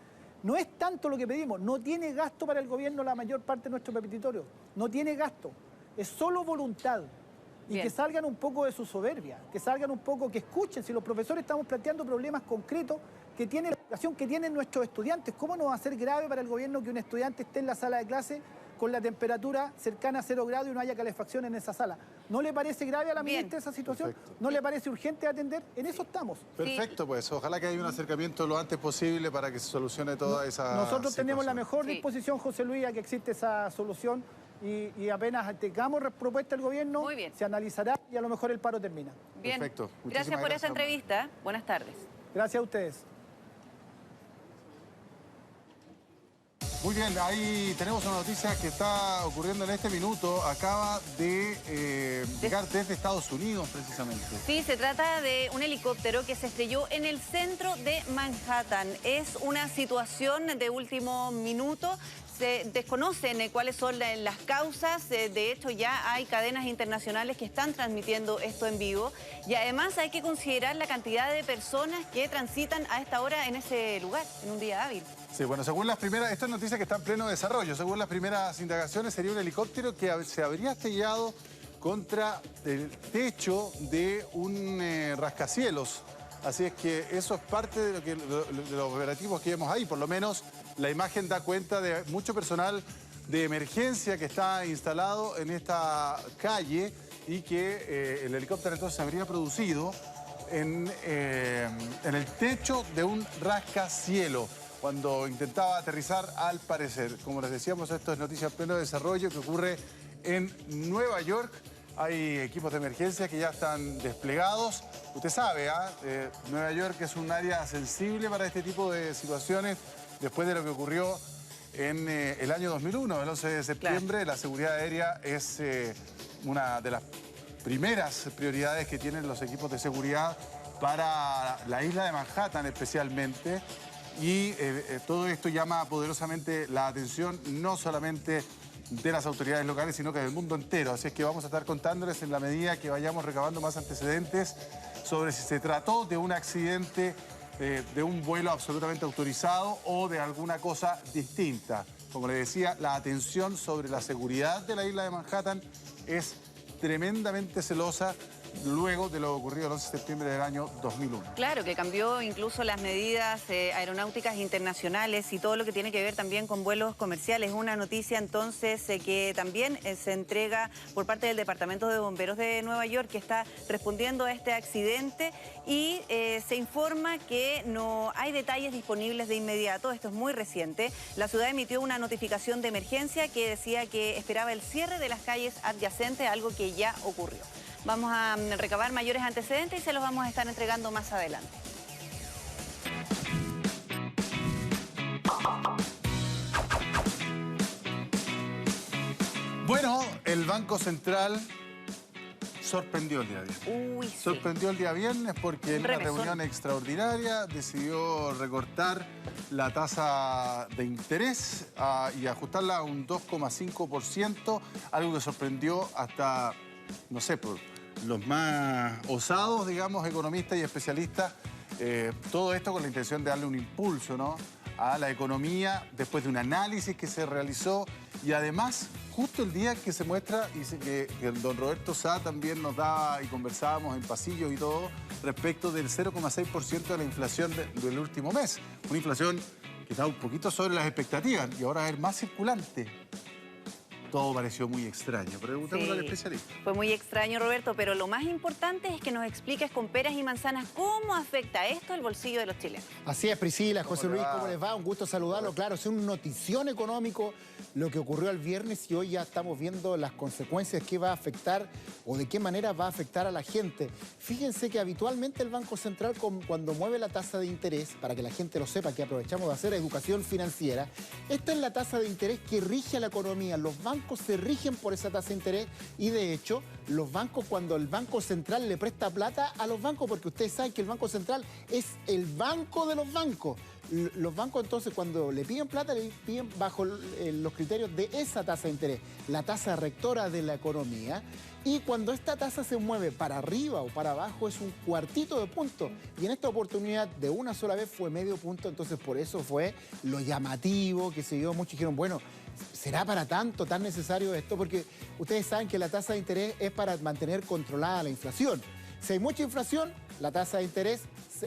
No es tanto lo que pedimos, no tiene gasto para el gobierno la mayor parte de nuestro petitorio. No tiene gasto, es solo voluntad. Y que salgan un poco de su soberbia, que salgan un poco, que escuchen. Si los profesores estamos planteando problemas concretos que tiene la educación, que tienen nuestros estudiantes, ¿cómo no va a ser grave para el gobierno que un estudiante esté en la sala de clase con la temperatura cercana a 0 grados y no haya calefacción en esa sala? ¿No le parece grave a la ministra esa situación? Perfecto. ¿No le parece urgente atender? En eso estamos. Perfecto, pues ojalá que haya un acercamiento lo antes posible para que se solucione toda esa Nosotros situación. Tenemos la mejor disposición, José Luis, a que existe esa solución. Y apenas tengamos propuesta del gobierno, se analizará y a lo mejor el paro termina. Bien. Perfecto. Gracias por esta entrevista. Buenas tardes. Gracias a ustedes. Muy bien, ahí tenemos una noticia que está ocurriendo en este minuto. Acaba de llegar desde Estados Unidos, precisamente. Sí, se trata de un helicóptero que se estrelló en el centro de Manhattan. Es una situación de último minuto. Se desconocen cuáles son las causas. De hecho, ya hay cadenas internacionales que están transmitiendo esto en vivo. Y además hay que considerar la cantidad de personas que transitan a esta hora en ese lugar, en un día hábil. Sí, bueno, según las primeras, esta es noticia que está en pleno desarrollo. Según las primeras indagaciones, sería un helicóptero que se habría estrellado contra el techo de un rascacielos. Así es que eso es parte de los operativos que vemos ahí. Por lo menos la imagen da cuenta de mucho personal de emergencia que está instalado en esta calle y que el helicóptero entonces se habría producido en el techo de un rascacielos cuando intentaba aterrizar, al parecer. Como les decíamos, esto es noticia en pleno desarrollo que ocurre en Nueva York. Hay equipos de emergencia que ya están desplegados. Usted sabe, Nueva York es un área sensible para este tipo de situaciones después de lo que ocurrió en el año 2001, el 11 de septiembre. Claro. La seguridad aérea es una de las primeras prioridades que tienen los equipos de seguridad para la isla de Manhattan especialmente. Y todo esto llama poderosamente la atención no solamente de las autoridades locales, sino que del mundo entero. Así es que vamos a estar contándoles en la medida que vayamos recabando más antecedentes sobre si se trató de un accidente, de un vuelo absolutamente autorizado o de alguna cosa distinta. Como les decía, la atención sobre la seguridad de la isla de Manhattan es tremendamente celosa luego de lo ocurrido el 11 de septiembre del año 2001. Claro, que cambió incluso las medidas aeronáuticas internacionales y todo lo que tiene que ver también con vuelos comerciales. Una noticia entonces que también se entrega por parte del Departamento de Bomberos de Nueva York, que está respondiendo a este accidente, y se informa que no hay detalles disponibles de inmediato. Esto es muy reciente. La ciudad emitió una notificación de emergencia que decía que esperaba el cierre de las calles adyacentes, algo que ya ocurrió. Vamos a recabar mayores antecedentes y se los vamos a estar entregando más adelante. Bueno, el Banco Central sorprendió el día viernes. Uy, sí. Sorprendió el día viernes porque en una reunión extraordinaria decidió recortar la tasa de interés y ajustarla a un 2,5%, algo que sorprendió hasta, no sé, por los más osados, digamos, economistas y especialistas. Todo esto con la intención de darle un impulso, ¿no?, a la economía después de un análisis que se realizó y además justo el día que se muestra y que el don Roberto Sá también nos daba y conversábamos en pasillos y todo respecto del 0,6% de la inflación del último mes. Una inflación que está un poquito sobre las expectativas y ahora es más circulante. Todo pareció muy extraño. Preguntemos al especialista. Fue muy extraño, Roberto, pero lo más importante es que nos expliques con peras y manzanas cómo afecta esto al bolsillo de los chilenos. Así es, Priscila, José Luis, ¿cómo les va? Un gusto saludarlo. Claro, es una notición económico lo que ocurrió el viernes y hoy ya estamos viendo las consecuencias que va a afectar o de qué manera va a afectar a la gente. Fíjense que habitualmente el Banco Central, cuando mueve la tasa de interés, para que la gente lo sepa, que aprovechamos de hacer educación financiera, esta es la tasa de interés que rige a la economía. Los bancos se rigen por esa tasa de interés y de hecho los bancos, cuando el Banco Central le presta plata a los bancos, porque ustedes saben que el Banco Central es el banco de los bancos, los bancos entonces cuando le piden plata le piden bajo los criterios de esa tasa de interés, la tasa rectora de la economía, y cuando esta tasa se mueve para arriba o para abajo es un cuartito de punto, y en esta oportunidad de una sola vez fue medio punto, entonces por eso fue lo llamativo que se dio. Muchos dijeron, bueno, ¿será para tanto, tan necesario esto? Porque ustedes saben que la tasa de interés es para mantener controlada la inflación. Si hay mucha inflación, la tasa de interés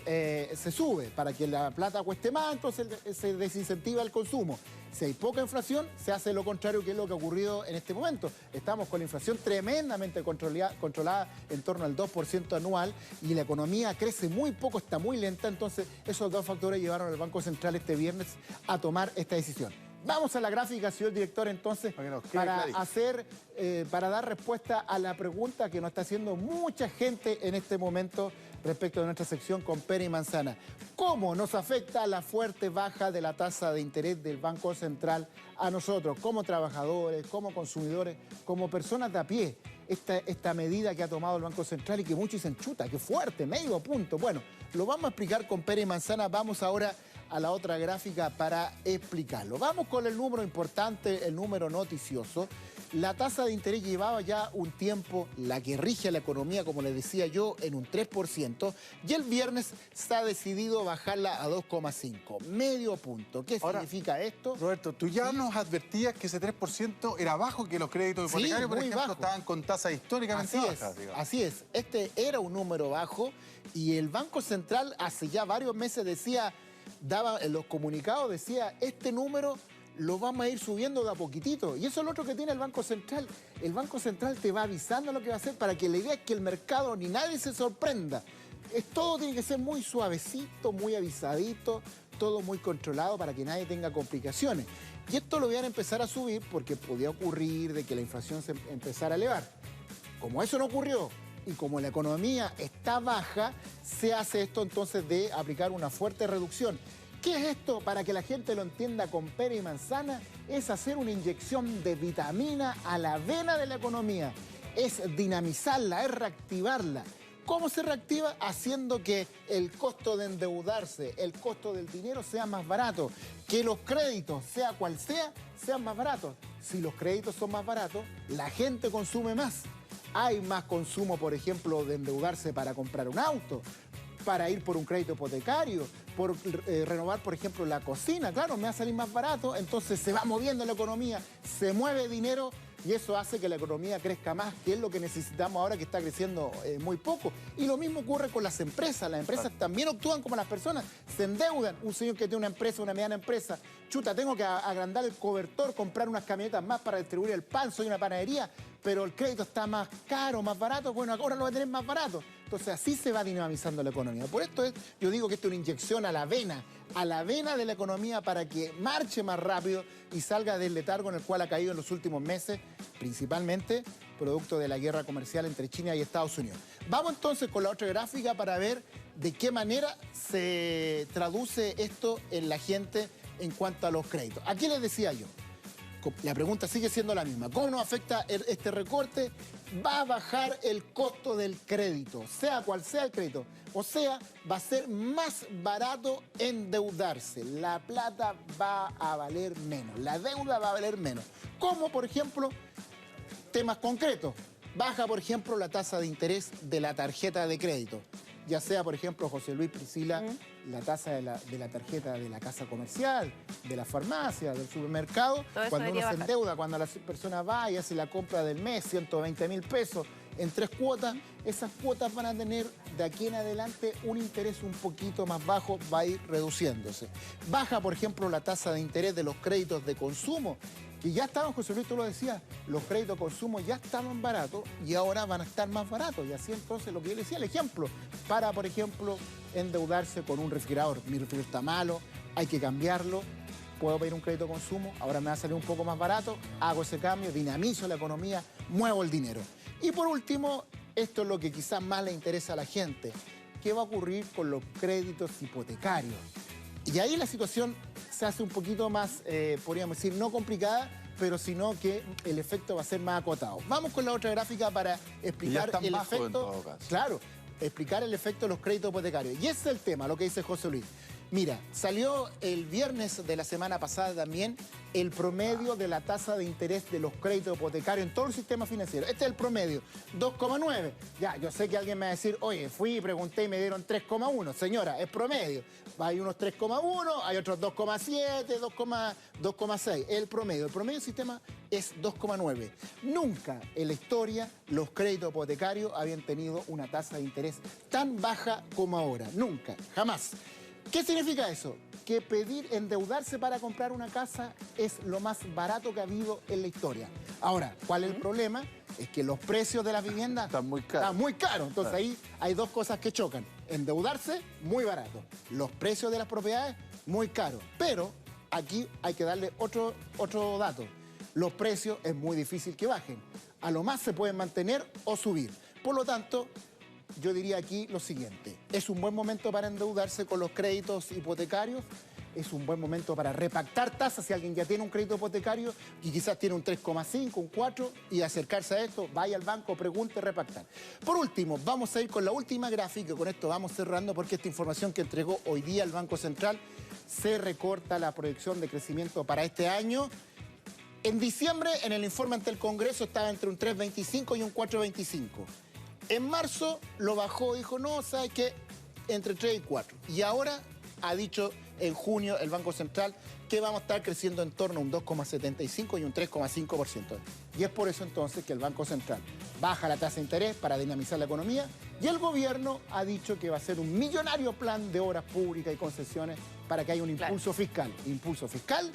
se sube para que la plata cueste más, entonces se desincentiva el consumo. Si hay poca inflación, se hace lo contrario, que es lo que ha ocurrido en este momento. Estamos con la inflación tremendamente controlada en torno al 2% anual y la economía crece muy poco, está muy lenta, entonces esos dos factores llevaron al Banco Central este viernes a tomar esta decisión. Vamos a la gráfica, señor director, entonces, para dar respuesta a la pregunta que nos está haciendo mucha gente en este momento respecto de nuestra sección con pera y manzana. ¿Cómo nos afecta la fuerte baja de la tasa de interés del Banco Central a nosotros, como trabajadores, como consumidores, como personas de a pie? Esta medida que ha tomado el Banco Central y que muchos dicen, chuta, qué fuerte, medio punto. Bueno, lo vamos a explicar con pera y manzana. Vamos ahora a la otra gráfica para explicarlo. Vamos con el número importante, el número noticioso. La tasa de interés llevaba ya un tiempo, la que rige a la economía, como les decía yo, en un 3%, y el viernes se ha decidido bajarla a 2,5, medio punto. ¿Qué significa esto? Roberto, tú ya nos advertías que ese 3% era bajo, que los créditos hipotecarios, por ejemplo, estaban con tasas históricamente bajas. Así es, este era un número bajo y el Banco Central hace ya varios meses decía, daba en los comunicados, decía, este número lo vamos a ir subiendo de a poquitito. Y eso es lo otro que tiene el Banco Central. El Banco Central te va avisando lo que va a hacer para que la idea es que el mercado ni nadie se sorprenda. Todo tiene que ser muy suavecito, muy avisadito, todo muy controlado para que nadie tenga complicaciones. Y esto lo van a empezar a subir porque podía ocurrir de que la inflación se empezara a elevar. Como eso no ocurrió, y como la economía está baja, se hace esto entonces de aplicar una fuerte reducción. ¿Qué es esto? Para que la gente lo entienda con pera y manzana, es hacer una inyección de vitamina a la vena de la economía. Es dinamizarla, es reactivarla. ¿Cómo se reactiva? Haciendo que el costo de endeudarse, el costo del dinero sea más barato. Que los créditos, sea cual sea, sean más baratos. Si los créditos son más baratos, la gente consume más. Hay más consumo, por ejemplo, de endeudarse para comprar un auto, para ir por un crédito hipotecario, por renovar, por ejemplo, la cocina. Claro, me va a salir más barato, entonces se va moviendo la economía, se mueve dinero, y eso hace que la economía crezca más, que es lo que necesitamos ahora, que está creciendo muy poco. Y lo mismo ocurre con las empresas también actúan como las personas, se endeudan. Un señor que tiene una empresa, una mediana empresa, chuta, tengo que agrandar el cobertor, comprar unas camionetas más para distribuir el pan, soy una panadería, pero el crédito está más caro, más barato, bueno, ahora lo va a tener más barato. Entonces así se va dinamizando la economía. Por esto yo digo que esto es una inyección a la vena de la economía para que marche más rápido y salga del letargo en el cual ha caído en los últimos meses, principalmente producto de la guerra comercial entre China y Estados Unidos. Vamos entonces con la otra gráfica para ver de qué manera se traduce esto en la gente en cuanto a los créditos. Aquí les decía yo, la pregunta sigue siendo la misma. ¿Cómo nos afecta este recorte? Va a bajar el costo del crédito, sea cual sea el crédito. O sea, va a ser más barato endeudarse. La plata va a valer menos, la deuda va a valer menos. Como, por ejemplo, temas concretos. Baja, por ejemplo, la tasa de interés de la tarjeta de crédito. Ya sea, por ejemplo, José Luis, Priscila, la tasa de la tarjeta de la casa comercial, de la farmacia, del supermercado, cuando uno se endeuda, cuando la persona va y hace la compra del mes, 120.000 pesos en 3 cuotas, esas cuotas van a tener de aquí en adelante un interés un poquito más bajo, va a ir reduciéndose. Baja, por ejemplo, la tasa de interés de los créditos de consumo, que ya estaban, José Luis, tú lo decías, los créditos de consumo ya estaban baratos y ahora van a estar más baratos. Y así entonces lo que yo le decía, el ejemplo, para, por ejemplo, endeudarse con un refrigerador. Mi refrigerador está malo, hay que cambiarlo, puedo pedir un crédito de consumo, ahora me va a salir un poco más barato, hago ese cambio, dinamizo la economía, muevo el dinero. Y por último, esto es lo que quizás más le interesa a la gente, ¿qué va a ocurrir con los créditos hipotecarios? Y ahí la situación se hace un poquito más, podríamos decir, no complicada, pero sino que el efecto va a ser más acotado. Vamos con la otra gráfica para explicar el efecto. Claro, explicar el efecto de los créditos hipotecarios. Y ese es el tema, lo que dice José Luis. Mira, salió el viernes de la semana pasada también el promedio de la tasa de interés de los créditos hipotecarios en todo el sistema financiero. Este es el promedio, 2,9. Ya, yo sé que alguien me va a decir, oye, fui y pregunté y me dieron 3,1. Señora, es promedio. Hay unos 3,1, hay otros 2,7, 2,6. El promedio del sistema es 2,9. Nunca en la historia los créditos hipotecarios habían tenido una tasa de interés tan baja como ahora. Nunca, jamás. ¿Qué significa eso? Que endeudarse para comprar una casa es lo más barato que ha habido en la historia. Ahora, ¿cuál es el problema? Es que los precios de las viviendas están muy caros. Entonces ahí hay dos cosas que chocan. Endeudarse, muy barato. Los precios de las propiedades, muy caros. Pero aquí hay que darle otro dato. Los precios es muy difícil que bajen. A lo más se pueden mantener o subir. Por lo tanto, yo diría aquí lo siguiente, es un buen momento para endeudarse con los créditos hipotecarios, es un buen momento para repactar tasas si alguien ya tiene un crédito hipotecario y quizás tiene un 3,5, un 4 y acercarse a esto, vaya al banco, pregunte, repactar. Por último, vamos a ir con la última gráfica, con esto vamos cerrando porque esta información que entregó hoy día el Banco Central se recorta la proyección de crecimiento para este año. En diciembre, en el informe ante el Congreso, estaba entre un 3,25 y un 4,25. En marzo lo bajó, dijo, no, ¿sabes qué? Entre 3 y 4. Y ahora ha dicho en junio el Banco Central que vamos a estar creciendo en torno a un 2,75 y un 3,5%. Y es por eso entonces que el Banco Central baja la tasa de interés para dinamizar la economía y el gobierno ha dicho que va a hacer un millonario plan de obras públicas y concesiones para que haya un impulso fiscal. Impulso fiscal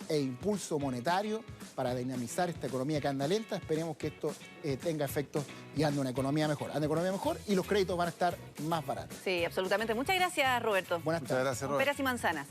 e impulso monetario para dinamizar esta economía que anda lenta. Esperemos que esto tenga efectos y ande una economía mejor. Ande economía mejor y los créditos van a estar más baratos. Sí, absolutamente. Muchas gracias, Roberto. Buenas tardes. Muchas gracias, Roberto. Peras y manzanas.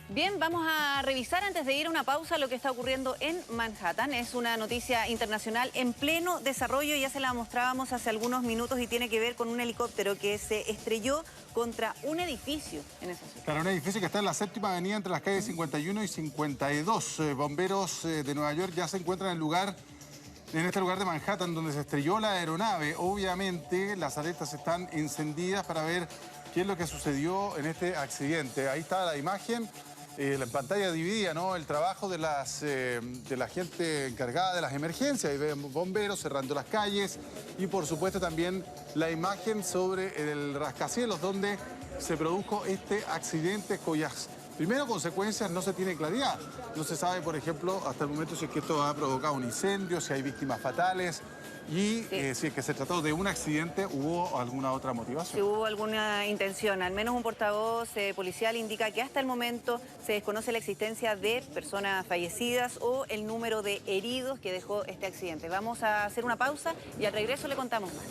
Bien, vamos a revisar antes de ir a una pausa lo que está ocurriendo en Manhattan. Es una noticia internacional en pleno desarrollo, ya se la mostrábamos hace algunos minutos y tiene que ver con un helicóptero que se estrelló contra un edificio en esa ciudad. Claro, un edificio que está en la 7ª avenida entre las calles 51 y 52. Bomberos de Nueva York ya se encuentran en este lugar de Manhattan donde se estrelló la aeronave. Obviamente las alertas están encendidas para ver qué es lo que sucedió en este accidente. Ahí está la imagen. La pantalla dividía, ¿no? El trabajo de la gente encargada de las emergencias. Ahí ven bomberos cerrando las calles y por supuesto también la imagen sobre el rascacielos donde se produjo este accidente cuyas Primero, consecuencias, no se tiene claridad. No se sabe, por ejemplo, hasta el momento si es que esto ha provocado un incendio, si hay víctimas fatales y si es que se trató de un accidente, ¿hubo alguna otra motivación? Si hubo alguna intención. Al menos un portavoz policial indica que hasta el momento se desconoce la existencia de personas fallecidas o el número de heridos que dejó este accidente. Vamos a hacer una pausa y al regreso le contamos más.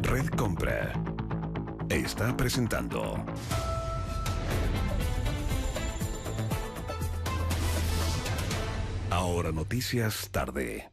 Red Compra está presentando Ahora Noticias Tarde.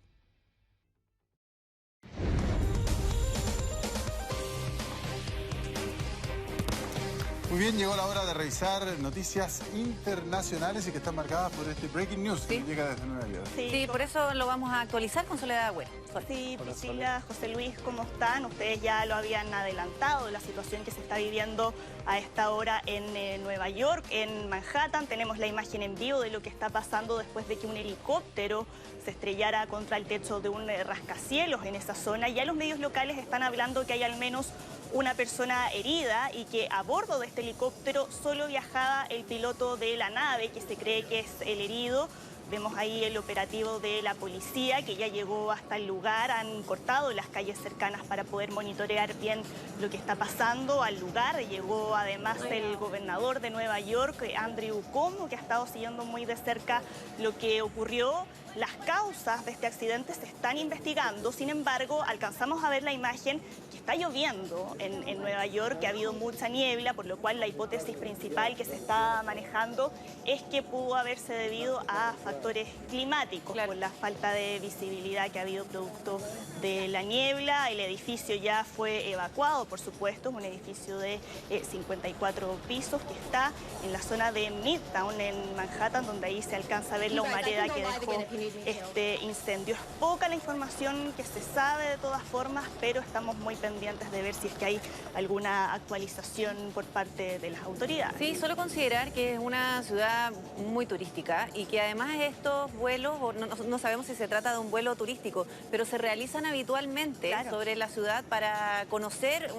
Muy bien, llegó la hora de revisar noticias internacionales y que están marcadas por este Breaking News que llega desde Nueva York. Sí, por eso lo vamos a actualizar con Soledad Agüero. Sí, Priscila, José Luis, ¿cómo están? Ustedes ya lo habían adelantado, la situación que se está viviendo a esta hora en Nueva York, en Manhattan. Tenemos la imagen en vivo de lo que está pasando después de que un helicóptero se estrellara contra el techo de un rascacielos en esa zona. Ya los medios locales están hablando que hay al menos una persona herida y que a bordo de este helicóptero solo viajaba el piloto de la nave, que se cree que es el herido. Vemos ahí el operativo de la policía que ya llegó hasta el lugar, han cortado las calles cercanas para poder monitorear bien lo que está pasando. Al lugar llegó además el gobernador de Nueva York, Andrew Cuomo, que ha estado siguiendo muy de cerca lo que ocurrió. Las causas de este accidente se están investigando, sin embargo, alcanzamos a ver la imagen que está lloviendo en Nueva York, que ha habido mucha niebla, por lo cual la hipótesis principal que se está manejando es que pudo haberse debido a factores climáticos, por la falta de visibilidad que ha habido producto de la niebla. El edificio ya fue evacuado, por supuesto, es un edificio de 54 pisos que está en la zona de Midtown, en Manhattan, donde ahí se alcanza a ver la humareda que dejó este incendio. Es poca la información que se sabe de todas formas, pero estamos muy pendientes de ver si es que hay alguna actualización por parte de las autoridades. Sí, solo considerar que es una ciudad muy turística y que además estos vuelos, no sabemos si se trata de un vuelo turístico, pero se realizan habitualmente sobre la ciudad para conocer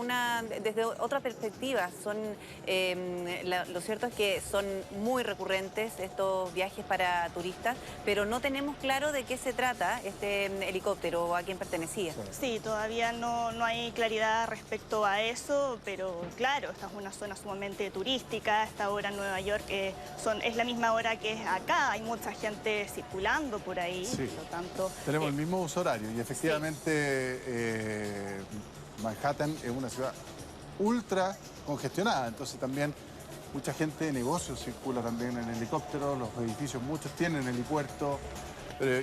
desde otra perspectiva. Lo cierto es que son muy recurrentes estos viajes para turistas, pero no tenemos claro de qué se trata este helicóptero o a quién pertenecía. Sí, todavía no hay claridad respecto a eso, pero claro, esta es una zona sumamente turística. Esta hora en Nueva York es la misma hora que es acá. Hay mucha gente circulando por ahí. Sí. Por lo tanto, tenemos el mismo uso horario y efectivamente Manhattan es una ciudad ultra congestionada, entonces también mucha gente de negocios circula también en helicóptero, los edificios muchos tienen helipuerto.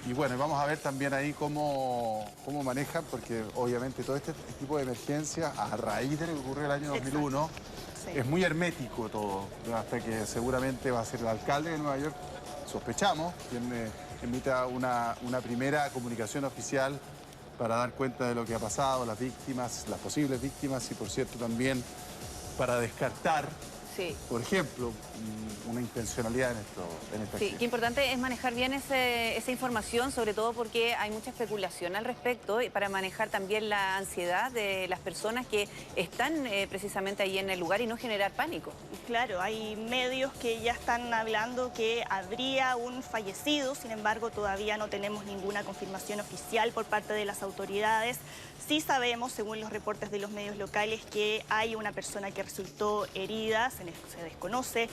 Y bueno, vamos a ver también ahí cómo manejan, porque obviamente todo este tipo de emergencias, a raíz de lo que ocurrió el año 2001, es muy hermético todo, hasta que seguramente va a ser el alcalde de Nueva York, sospechamos, quien emita una primera comunicación oficial para dar cuenta de lo que ha pasado, las víctimas, las posibles víctimas y, por cierto, también para descartar, por ejemplo, una intencionalidad en esto. Sí, qué importante es manejar bien esa información, sobre todo porque hay mucha especulación al respecto, y para manejar también la ansiedad de las personas que están precisamente ahí en el lugar y no generar pánico. Claro, hay medios que ya están hablando que habría un fallecido, sin embargo todavía no tenemos ninguna confirmación oficial por parte de las autoridades. Sí sabemos, según los reportes de los medios locales, que hay una persona que resultó herida, se desconoce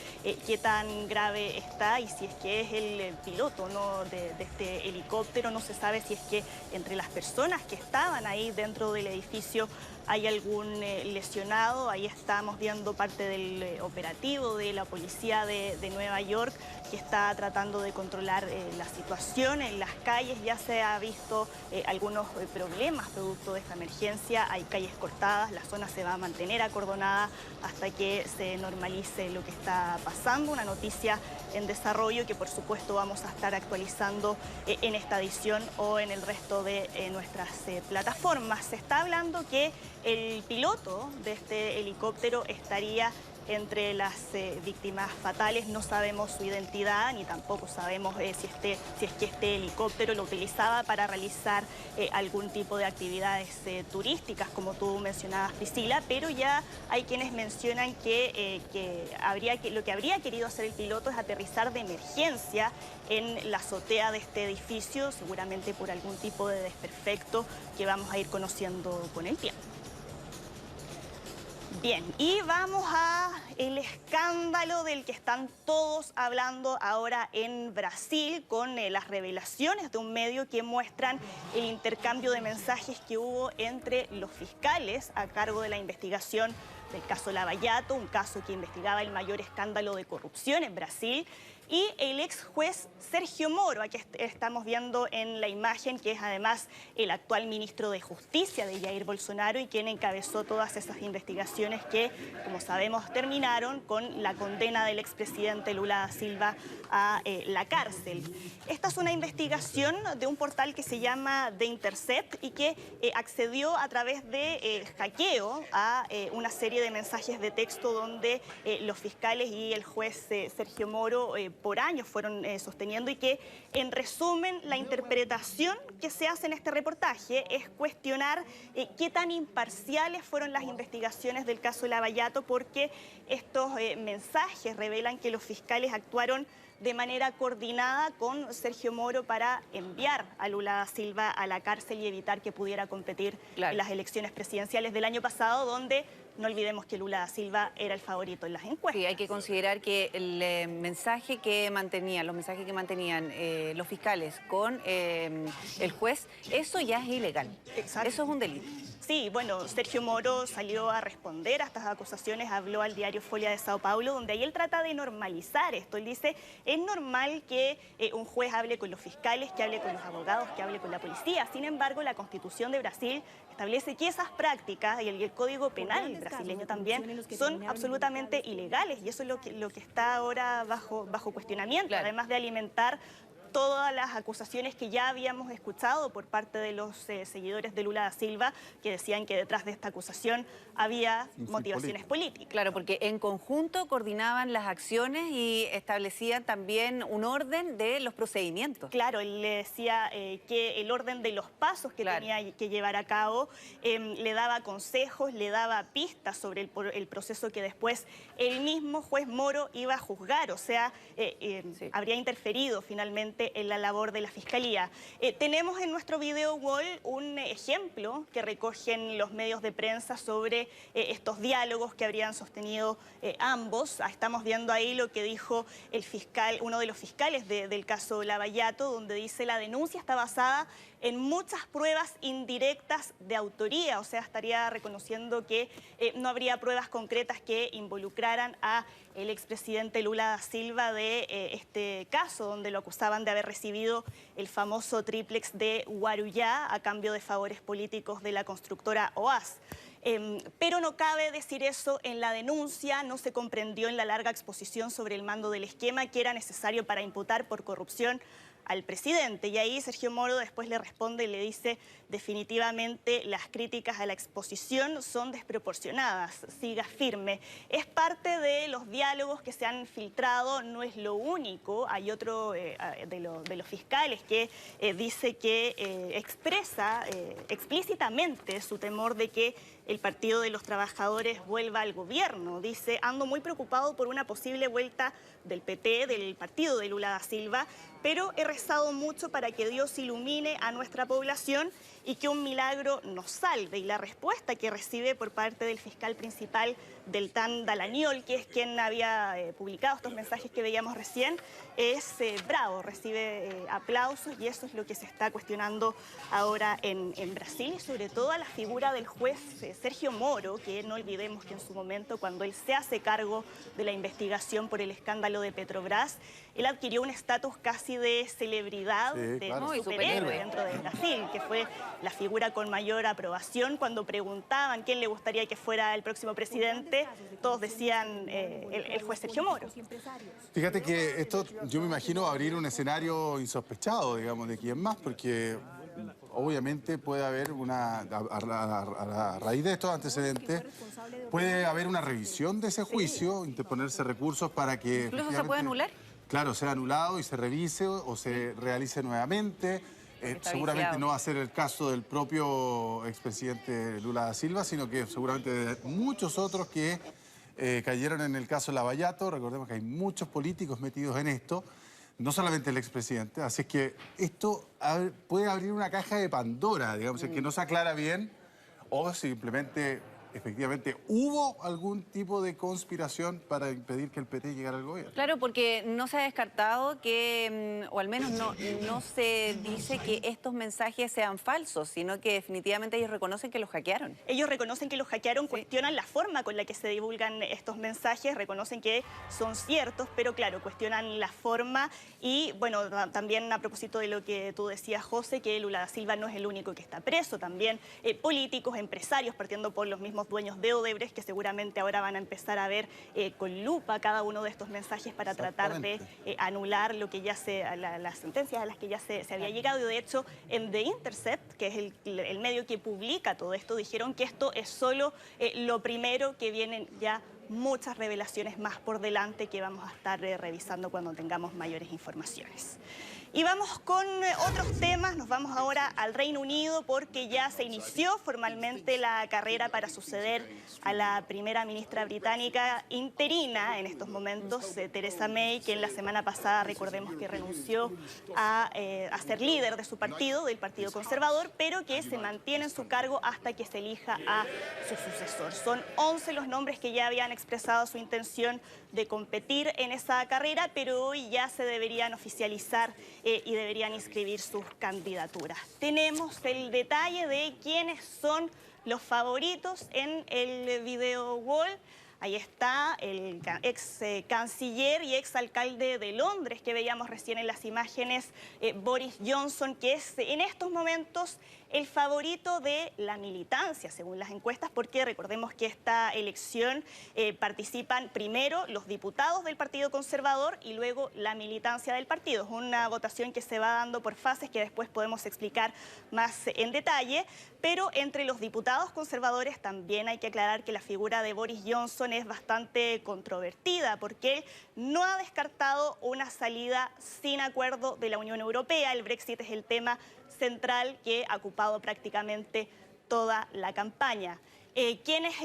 qué tan grave está y si es que es el piloto, ¿no?, de este helicóptero. No se sabe si es que entre las personas que estaban ahí dentro del edificio hay algún lesionado. Ahí estamos viendo parte del operativo de la policía de Nueva York, que está tratando de controlar la situación en las calles. Ya se ha visto algunos problemas producto de esta emergencia. Hay calles cortadas, la zona se va a mantener acordonada hasta que se normalice lo que está pasando. Una noticia en desarrollo que por supuesto vamos a estar actualizando en esta edición o en el resto de nuestras plataformas. Se está hablando que el piloto de este helicóptero estaría entre las víctimas fatales. No sabemos su identidad ni tampoco sabemos si es que este helicóptero lo utilizaba para realizar algún tipo de actividades turísticas, como tú mencionabas, Priscila, pero ya hay quienes mencionan que lo que habría querido hacer el piloto es aterrizar de emergencia en la azotea de este edificio, seguramente por algún tipo de desperfecto que vamos a ir conociendo con el tiempo. Bien, y vamos a el escándalo del que están todos hablando ahora en Brasil, con las revelaciones de un medio que muestran el intercambio de mensajes que hubo entre los fiscales a cargo de la investigación del caso Lava Jato, un caso que investigaba el mayor escándalo de corrupción en Brasil, y el ex juez Sergio Moro, aquí estamos viendo en la imagen, que es además el actual ministro de Justicia de Jair Bolsonaro y quien encabezó todas esas investigaciones que, como sabemos, terminaron con la condena del expresidente Lula da Silva a la cárcel. Esta es una investigación de un portal que se llama The Intercept y que accedió a través de hackeo a una serie de mensajes de texto donde los fiscales y el juez Sergio Moro por años fueron sosteniendo, y que, en resumen, la interpretación que se hace en este reportaje es cuestionar qué tan imparciales fueron las investigaciones del caso Lava Jato, porque estos mensajes revelan que los fiscales actuaron de manera coordinada con Sergio Moro para enviar a Lula da Silva a la cárcel y evitar que pudiera competir en las elecciones presidenciales del año pasado, donde no olvidemos que Lula da Silva era el favorito en las encuestas. Sí, hay que considerar que el mensaje que mantenían, los fiscales con el juez, eso ya es ilegal. Exacto. Eso es un delito. Sí, bueno, Sergio Moro salió a responder a estas acusaciones, habló al diario Folha de Sao Paulo, donde ahí él trata de normalizar esto. Él dice, es normal que un juez hable con los fiscales, que hable con los abogados, que hable con la policía. Sin embargo, la Constitución de Brasil establece que esas prácticas y el Código Penal brasileño también son absolutamente ilegales, y eso es lo que está ahora bajo cuestionamiento, además de alimentar todas las acusaciones que ya habíamos escuchado por parte de los seguidores de Lula da Silva, que decían que detrás de esta acusación había motivaciones políticas. Claro, porque en conjunto coordinaban las acciones y establecían también un orden de los procedimientos. Claro, él le decía que el orden de los pasos que tenía que llevar a cabo, le daba consejos, le daba pistas sobre el proceso que después el mismo juez Moro iba a juzgar, o sea, habría interferido finalmente en la labor de la Fiscalía. Tenemos en nuestro video wall un ejemplo que recogen los medios de prensa sobre estos diálogos que habrían sostenido ambos. Estamos viendo ahí lo que dijo el fiscal, uno de los fiscales del caso Lava Jato, donde dice: la denuncia está basada en muchas pruebas indirectas de autoría, o sea, estaría reconociendo que no habría pruebas concretas que involucraran a el expresidente Lula da Silva de este caso, donde lo acusaban de haber recibido el famoso triplex de Guarujá a cambio de favores políticos de la constructora OAS. Pero no cabe decir eso en la denuncia, no se comprendió en la larga exposición sobre el mando del esquema que era necesario para imputar por corrupción al presidente. Y ahí Sergio Moro después le responde y le dice: definitivamente las críticas a la exposición son desproporcionadas, siga firme. Es parte de los diálogos que se han filtrado, no es lo único. Hay otro de los fiscales que dice que expresa explícitamente su temor de que el Partido de los Trabajadores vuelva al gobierno. Dice: ando muy preocupado por una posible vuelta del PT, del partido de Lula da Silva, pero he rezado mucho para que Dios ilumine a nuestra población y que un milagro nos salve. Y la respuesta que recibe por parte del fiscal principal, Deltan Dallagnol, que es quien había publicado estos mensajes que veíamos recién, es bravo, recibe aplausos, y eso es lo que se está cuestionando ahora en Brasil, y sobre todo a la figura del juez Sergio Moro, que no olvidemos que en su momento, cuando él se hace cargo de la investigación por el escándalo de Petrobras, él adquirió un estatus casi de celebridad, de superhéroe dentro de Brasil, que fue la figura con mayor aprobación. Cuando preguntaban quién le gustaría que fuera el próximo presidente, todos decían el juez Sergio Moro. Fíjate que esto, yo me imagino, abrir un escenario insospechado, digamos, de quién más, porque obviamente puede haber a raíz de estos antecedentes, puede haber una revisión de ese juicio, interponerse recursos para que... ¿Incluso se puede anular? Claro, sea anulado y se revise o se realice nuevamente. Seguramente no va a ser el caso del propio expresidente Lula da Silva, sino que seguramente de muchos otros que cayeron en el caso Lavallato. Recordemos que hay muchos políticos metidos en esto, no solamente el expresidente. Así es que esto puede abrir una caja de Pandora, digamos, que no se aclara bien, o simplemente... efectivamente, ¿hubo algún tipo de conspiración para impedir que el PT llegara al gobierno? Claro, porque no se ha descartado que, o al menos no se dice que estos mensajes sean falsos, sino que definitivamente ellos reconocen que los hackearon. Ellos reconocen que los hackearon, cuestionan la forma con la que se divulgan estos mensajes, reconocen que son ciertos, pero claro, cuestionan la forma y, bueno, también a propósito de lo que tú decías, José, que Lula da Silva no es el único que está preso, también políticos, empresarios, partiendo por los mismos dueños de Odebrecht, que seguramente ahora van a empezar a ver con lupa cada uno de estos mensajes para tratar de anular lo que ya las sentencias a las que ya se había llegado. Y de hecho, en The Intercept, que es el medio que publica todo esto, dijeron que esto es solo lo primero, que vienen ya muchas revelaciones más por delante que vamos a estar revisando cuando tengamos mayores informaciones. Y vamos con otros temas, nos vamos ahora al Reino Unido porque ya se inició formalmente la carrera para suceder a la primera ministra británica interina en estos momentos, Theresa May, que en la semana pasada recordemos que renunció a ser líder de su partido, del Partido Conservador, pero que se mantiene en su cargo hasta que se elija a su sucesor. Son 11 los nombres que ya habían expresado su intención de competir en esa carrera, pero hoy ya se deberían oficializar y deberían inscribir sus candidaturas. Tenemos el detalle de quiénes son los favoritos en el video wall. Ahí está el ex canciller y ex alcalde de Londres que veíamos recién en las imágenes, Boris Johnson, que es en estos momentos el favorito de la militancia, según las encuestas, porque recordemos que esta elección participan primero los diputados del Partido Conservador y luego la militancia del partido. Es una votación que se va dando por fases que después podemos explicar más en detalle, pero entre los diputados conservadores también hay que aclarar que la figura de Boris Johnson es bastante controvertida porque él no ha descartado una salida sin acuerdo de la Unión Europea. El Brexit es el tema central que ha ocupado prácticamente toda la campaña. Quienes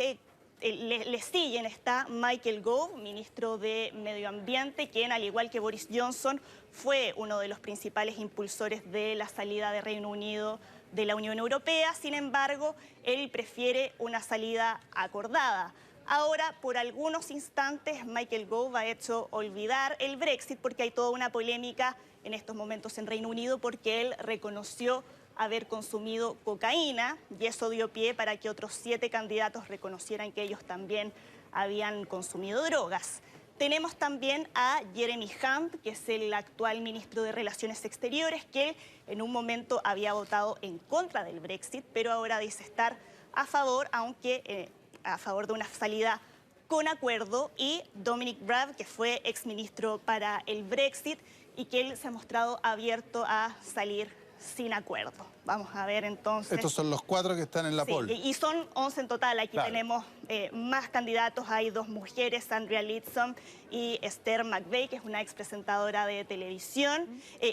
le siguen está Michael Gove, ministro de Medio Ambiente, quien al igual que Boris Johnson fue uno de los principales impulsores de la salida de Reino Unido de la Unión Europea. Sin embargo, él prefiere una salida acordada. Ahora, por algunos instantes, Michael Gove ha hecho olvidar el Brexit porque hay toda una polémica en estos momentos en Reino Unido porque él reconoció haber consumido cocaína y eso dio pie para que otros 7 candidatos reconocieran que ellos también habían consumido drogas. Tenemos también a Jeremy Hunt, que es el actual ministro de Relaciones Exteriores, que en un momento había votado en contra del Brexit, pero ahora dice estar a favor, aunque a favor de una salida con acuerdo, y Dominic Raab, que fue exministro para el Brexit y que él se ha mostrado abierto a salir sin acuerdo. Vamos a ver entonces. Estos son los 4 que están en la poll. Y son 11 en total. Aquí tenemos más candidatos. Hay 2 mujeres, Andrea Leadsom y Esther McVeigh, que es una expresentadora de televisión.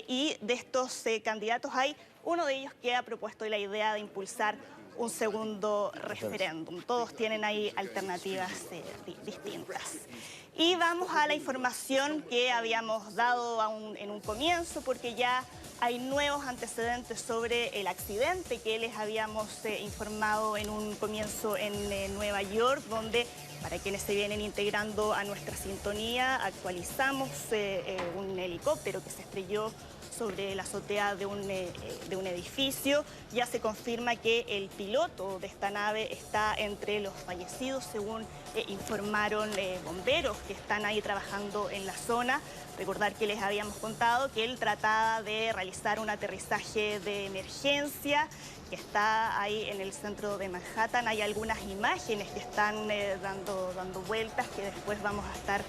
Y de estos candidatos hay uno de ellos que ha propuesto la idea de impulsar un segundo referéndum. Todos tienen ahí alternativas distintas. Y vamos a la información que habíamos dado en un comienzo, porque ya hay nuevos antecedentes sobre el accidente que les habíamos informado en un comienzo en Nueva York, donde, para quienes se vienen integrando a nuestra sintonía, actualizamos un helicóptero que se estrelló sobre la azotea de un edificio. Ya se confirma que el piloto de esta nave está entre los fallecidos, según informaron bomberos que están ahí trabajando en la zona. Recordar que les habíamos contado que él trataba de realizar un aterrizaje de emergencia que está ahí en el centro de Manhattan. Hay algunas imágenes que están dando vueltas que después vamos a estar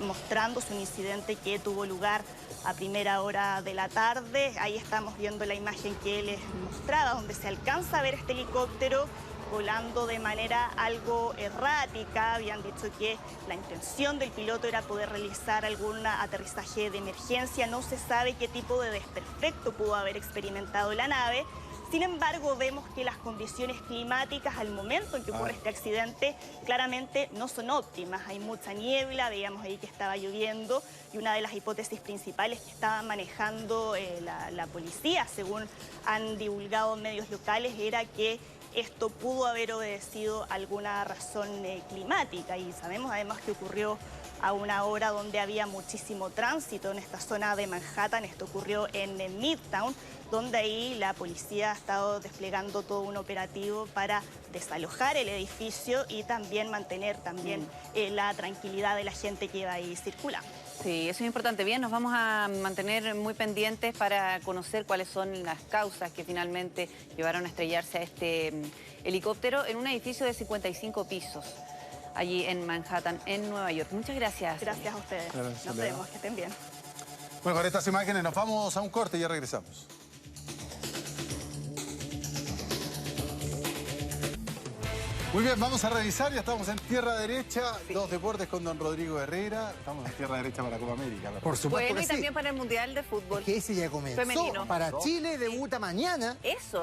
mostrando. Es un incidente que tuvo lugar a primera hora de la tarde. Ahí estamos viendo la imagen que les mostraba, donde se alcanza a ver este helicóptero volando de manera algo errática. Habían dicho que la intención del piloto era poder realizar algún aterrizaje de emergencia. No se sabe qué tipo de desperfecto pudo haber experimentado la nave. Sin embargo, vemos que las condiciones climáticas al momento en que ocurre este accidente claramente no son óptimas. Hay mucha niebla, veíamos ahí que estaba lloviendo, y una de las hipótesis principales que estaba manejando la policía, según han divulgado medios locales, era que esto pudo haber obedecido alguna razón climática, y sabemos además que ocurrió a una hora donde había muchísimo tránsito en esta zona de Manhattan. Esto ocurrió en Midtown, donde ahí la policía ha estado desplegando todo un operativo para desalojar el edificio y también mantener la tranquilidad de la gente que iba ahí circulando. Sí, eso es importante. Bien, nos vamos a mantener muy pendientes para conocer cuáles son las causas que finalmente llevaron a estrellarse a este helicóptero en un edificio de 55 pisos, allí en Manhattan, en Nueva York. Muchas gracias. Gracias a ustedes. Nos vemos, que estén bien. Bueno, con estas imágenes nos vamos a un corte y ya regresamos. Muy bien, vamos a revisar, ya estamos en tierra derecha, Dos Deportes con don Rodrigo Herrera, estamos en tierra derecha para Copa América, ¿verdad? Por supuesto bueno, que y también para el Mundial de Fútbol. Que ese ya comenzó. Femenino. Para Chile debuta mañana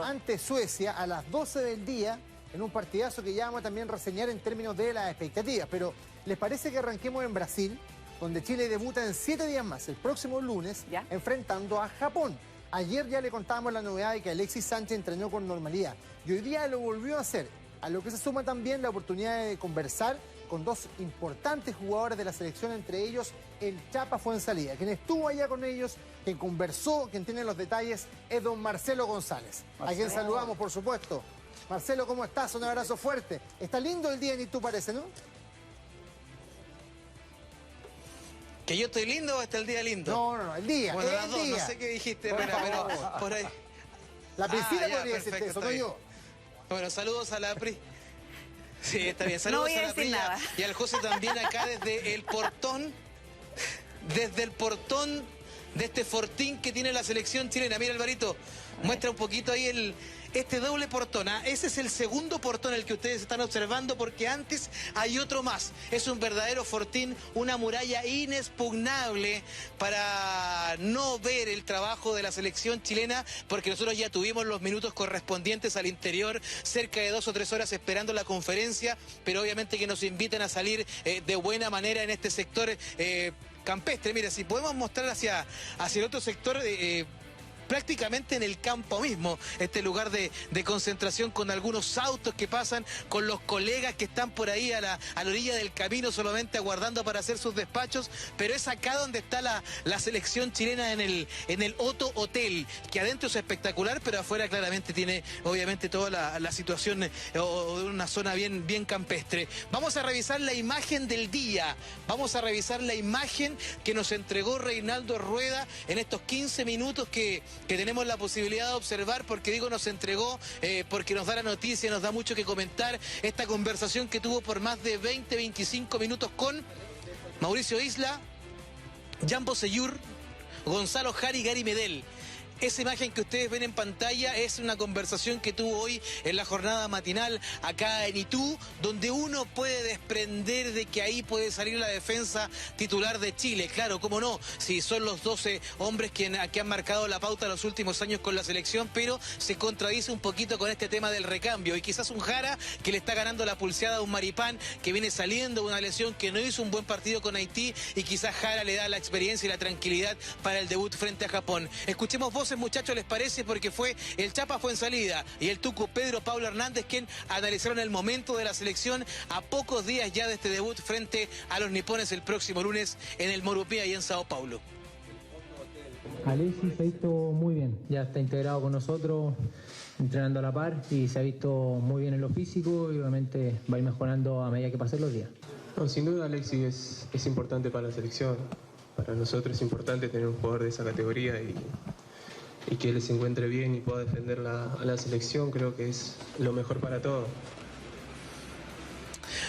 ante Suecia a las 12 del día en un partidazo que ya vamos a también reseñar en términos de las expectativas. Pero ¿les parece que arranquemos en Brasil, donde Chile debuta en 7 días más, el próximo lunes, enfrentando a Japón? Ayer ya le contábamos la novedad de que Alexis Sánchez entrenó con normalidad y hoy día lo volvió a hacer. A lo que se suma también la oportunidad de conversar con dos importantes jugadores de la selección, entre ellos el Chapa Fuenzalida. Quien estuvo allá con ellos, quien conversó, quien tiene los detalles, es don Marcelo González, a quien saludamos, por supuesto. Marcelo, ¿cómo estás? Un abrazo fuerte. Está lindo el día en Itu, parece, ¿no? ¿Que yo estoy lindo o está el día lindo? No, el día. Bueno, el las dos, día. no sé qué dijiste, pero por ahí. La Priscila ya, podría decirte eso, no yo. Bueno, saludos a la Pri. Sí, está bien. Saludos no voy a la decir Pri nada. Y al José también acá desde el portón de este fortín que tiene la selección chilena. Mira, Alvarito, muestra un poquito ahí este doble portón. Ese es el segundo portón el que ustedes están observando, porque antes hay otro más. Es un verdadero fortín, una muralla inexpugnable para no ver el trabajo de la selección chilena, porque nosotros ya tuvimos los minutos correspondientes al interior, cerca de 2 o 3 horas esperando la conferencia, pero obviamente que nos inviten a salir de buena manera en este sector campestre. Mira, si podemos mostrar hacia el otro sector, prácticamente en el campo mismo, este lugar de concentración, con algunos autos que pasan, con los colegas que están por ahí a la orilla del camino solamente aguardando para hacer sus despachos, pero es acá donde está la selección chilena en el Otto Hotel, que adentro es espectacular, pero afuera claramente tiene obviamente toda la situación o de una zona bien campestre. Vamos a revisar la imagen del día, vamos a revisar la imagen que nos entregó Reinaldo Rueda en estos 15 minutos que tenemos la posibilidad de observar, porque digo nos entregó, porque nos da la noticia, nos da mucho que comentar, esta conversación que tuvo por más de 20-25 minutos con Mauricio Isla, Jambo Seyur, Gonzalo Jari y Gary Medel. Esa imagen que ustedes ven en pantalla es una conversación que tuvo hoy en la jornada matinal acá en Itu, donde uno puede desprender de que ahí puede salir la defensa titular de Chile. Claro, cómo no, si son los 12 hombres que han marcado la pauta los últimos años con la selección, pero se contradice un poquito con este tema del recambio. Y quizás un Jara que le está ganando la pulseada a un Maripán que viene saliendo de una lesión, que no hizo un buen partido con Haití, y quizás Jara le da la experiencia y la tranquilidad para el debut frente a Japón. Escuchemos voces, muchachos, ¿les parece? Porque fue el Chapa Fuenzalida y el Tucu Pedro Pablo Hernández quien analizaron el momento de la selección a pocos días ya de este debut frente a los nipones el próximo lunes en el Morupía y en Sao Paulo. Alexis se ha visto muy bien, ya está integrado con nosotros, entrenando a la par, y se ha visto muy bien en lo físico y obviamente va a ir mejorando a medida que pasen los días. No, sin duda Alexis es importante para la selección. Para nosotros es importante tener un jugador de esa categoría y que él se encuentre bien y pueda defender a la selección. Creo que es lo mejor para todos.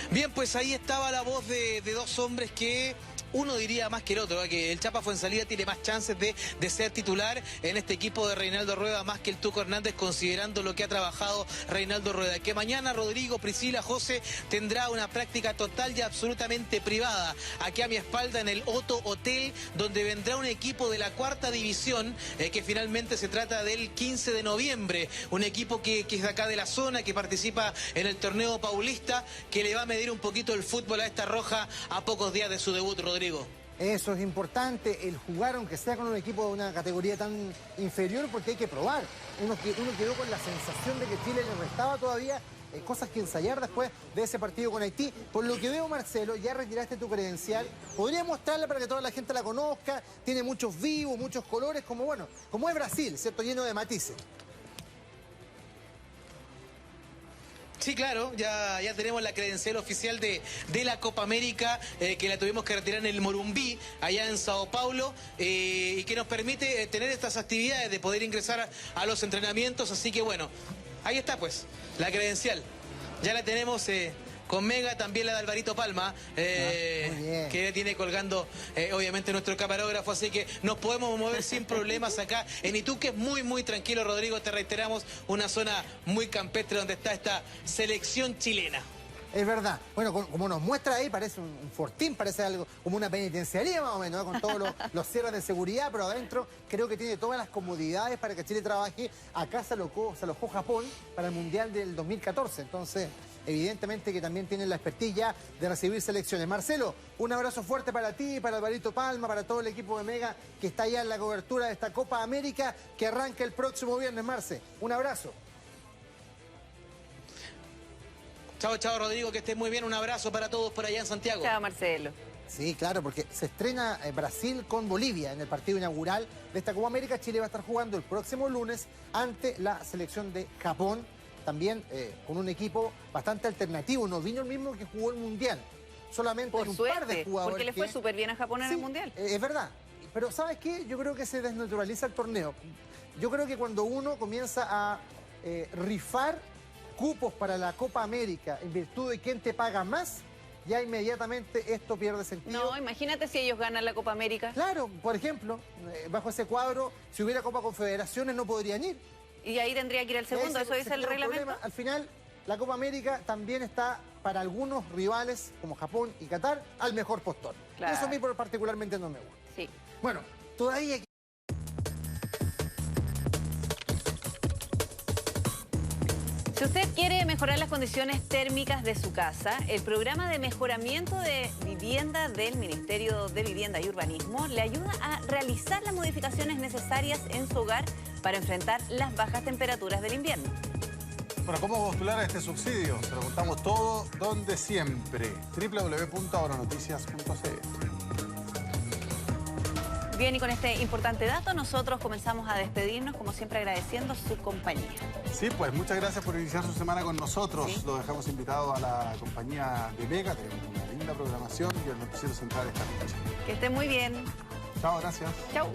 Bien, pues ahí estaba la voz de dos hombres que uno diría más que el otro, que el Chapa Fuenzalida tiene más chances de ser titular en este equipo de Reinaldo Rueda más que el Tuco Hernández, considerando lo que ha trabajado Reinaldo Rueda. Que mañana Rodrigo, Priscila, José tendrá una práctica total y absolutamente privada aquí a mi espalda en el Otto Hotel, donde vendrá un equipo de la 4ª división, que finalmente se trata del 15 de noviembre, un equipo que es de acá de la zona, que participa en el torneo paulista, que le va a medir un poquito el fútbol a esta roja a pocos días de su debut, Rodrigo. Eso es importante, el jugar aunque sea con un equipo de una categoría tan inferior, porque hay que probar. Uno quedó con la sensación de que Chile le restaba todavía cosas que ensayar después de ese partido con Haití. Por lo que veo, Marcelo, ya retiraste tu credencial. Podría mostrarla para que toda la gente la conozca. Tiene muchos vivos, muchos colores, como es Brasil, ¿cierto? Lleno de matices. Sí, claro, ya tenemos la credencial oficial de la Copa América, que la tuvimos que retirar en el Morumbí, allá en Sao Paulo, y que nos permite tener estas actividades de poder ingresar a los entrenamientos. Así que bueno, ahí está pues, la credencial. Ya la tenemos con Mega, también la de Alvarito Palma, que tiene colgando obviamente nuestro camarógrafo, así que nos podemos mover sin problemas acá en Iquique. Es muy tranquilo, Rodrigo, te reiteramos, una zona muy campestre donde está esta selección chilena. Es verdad. Bueno, como nos muestra ahí, parece un fortín, parece algo como una penitenciaría más o menos, ¿no? Con todos los cierres de seguridad, pero adentro creo que tiene todas las comodidades para que Chile trabaje. Acá se alojó Japón para el Mundial del 2014, entonces evidentemente que también tienen la expertilla de recibir selecciones. Marcelo, un abrazo fuerte para ti, para Alvarito Palma, para todo el equipo de Mega que está allá en la cobertura de esta Copa América que arranca el próximo viernes, Marce. Un abrazo. Chao, Rodrigo, que estés muy bien. Un abrazo para todos por allá en Santiago. Chao, Marcelo. Sí, claro, porque se estrena Brasil con Bolivia en el partido inaugural de esta Copa América. Chile va a estar jugando el próximo lunes ante la selección de Japón, también con un equipo bastante alternativo. No vino el mismo que jugó el Mundial, solamente por un suerte, par de jugadores. porque le fue súper bien a Japón en el Mundial. Es verdad, pero ¿sabes qué? Yo creo que se desnaturaliza el torneo. Yo creo que cuando uno comienza a rifar cupos para la Copa América en virtud de quién te paga más, ya inmediatamente esto pierde sentido. No, imagínate si ellos ganan la Copa América. Claro, por ejemplo, bajo ese cuadro, si hubiera Copa Confederaciones no podrían ir. Y ahí tendría que ir el segundo, eso dice el reglamento. Al final, la Copa América también está para algunos rivales, como Japón y Qatar, al mejor postor. Claro. Eso a mí particularmente no me gusta. Sí. Bueno, todavía... Si usted quiere mejorar las condiciones térmicas de su casa, el programa de mejoramiento de vivienda del Ministerio de Vivienda y Urbanismo le ayuda a realizar las modificaciones necesarias en su hogar para enfrentar las bajas temperaturas del invierno. Bueno, ¿cómo postular a este subsidio? Se lo contamos todo, donde siempre. www.ahora-noticias.cl. Bien, y con este importante dato nosotros comenzamos a despedirnos, como siempre agradeciendo su compañía. Sí, pues muchas gracias por iniciar su semana con nosotros. ¿Sí? Lo dejamos invitado a la compañía de Mega. Tenemos una linda programación y el noticiero central esta noche. Que esté muy bien. Chao, gracias. Chao.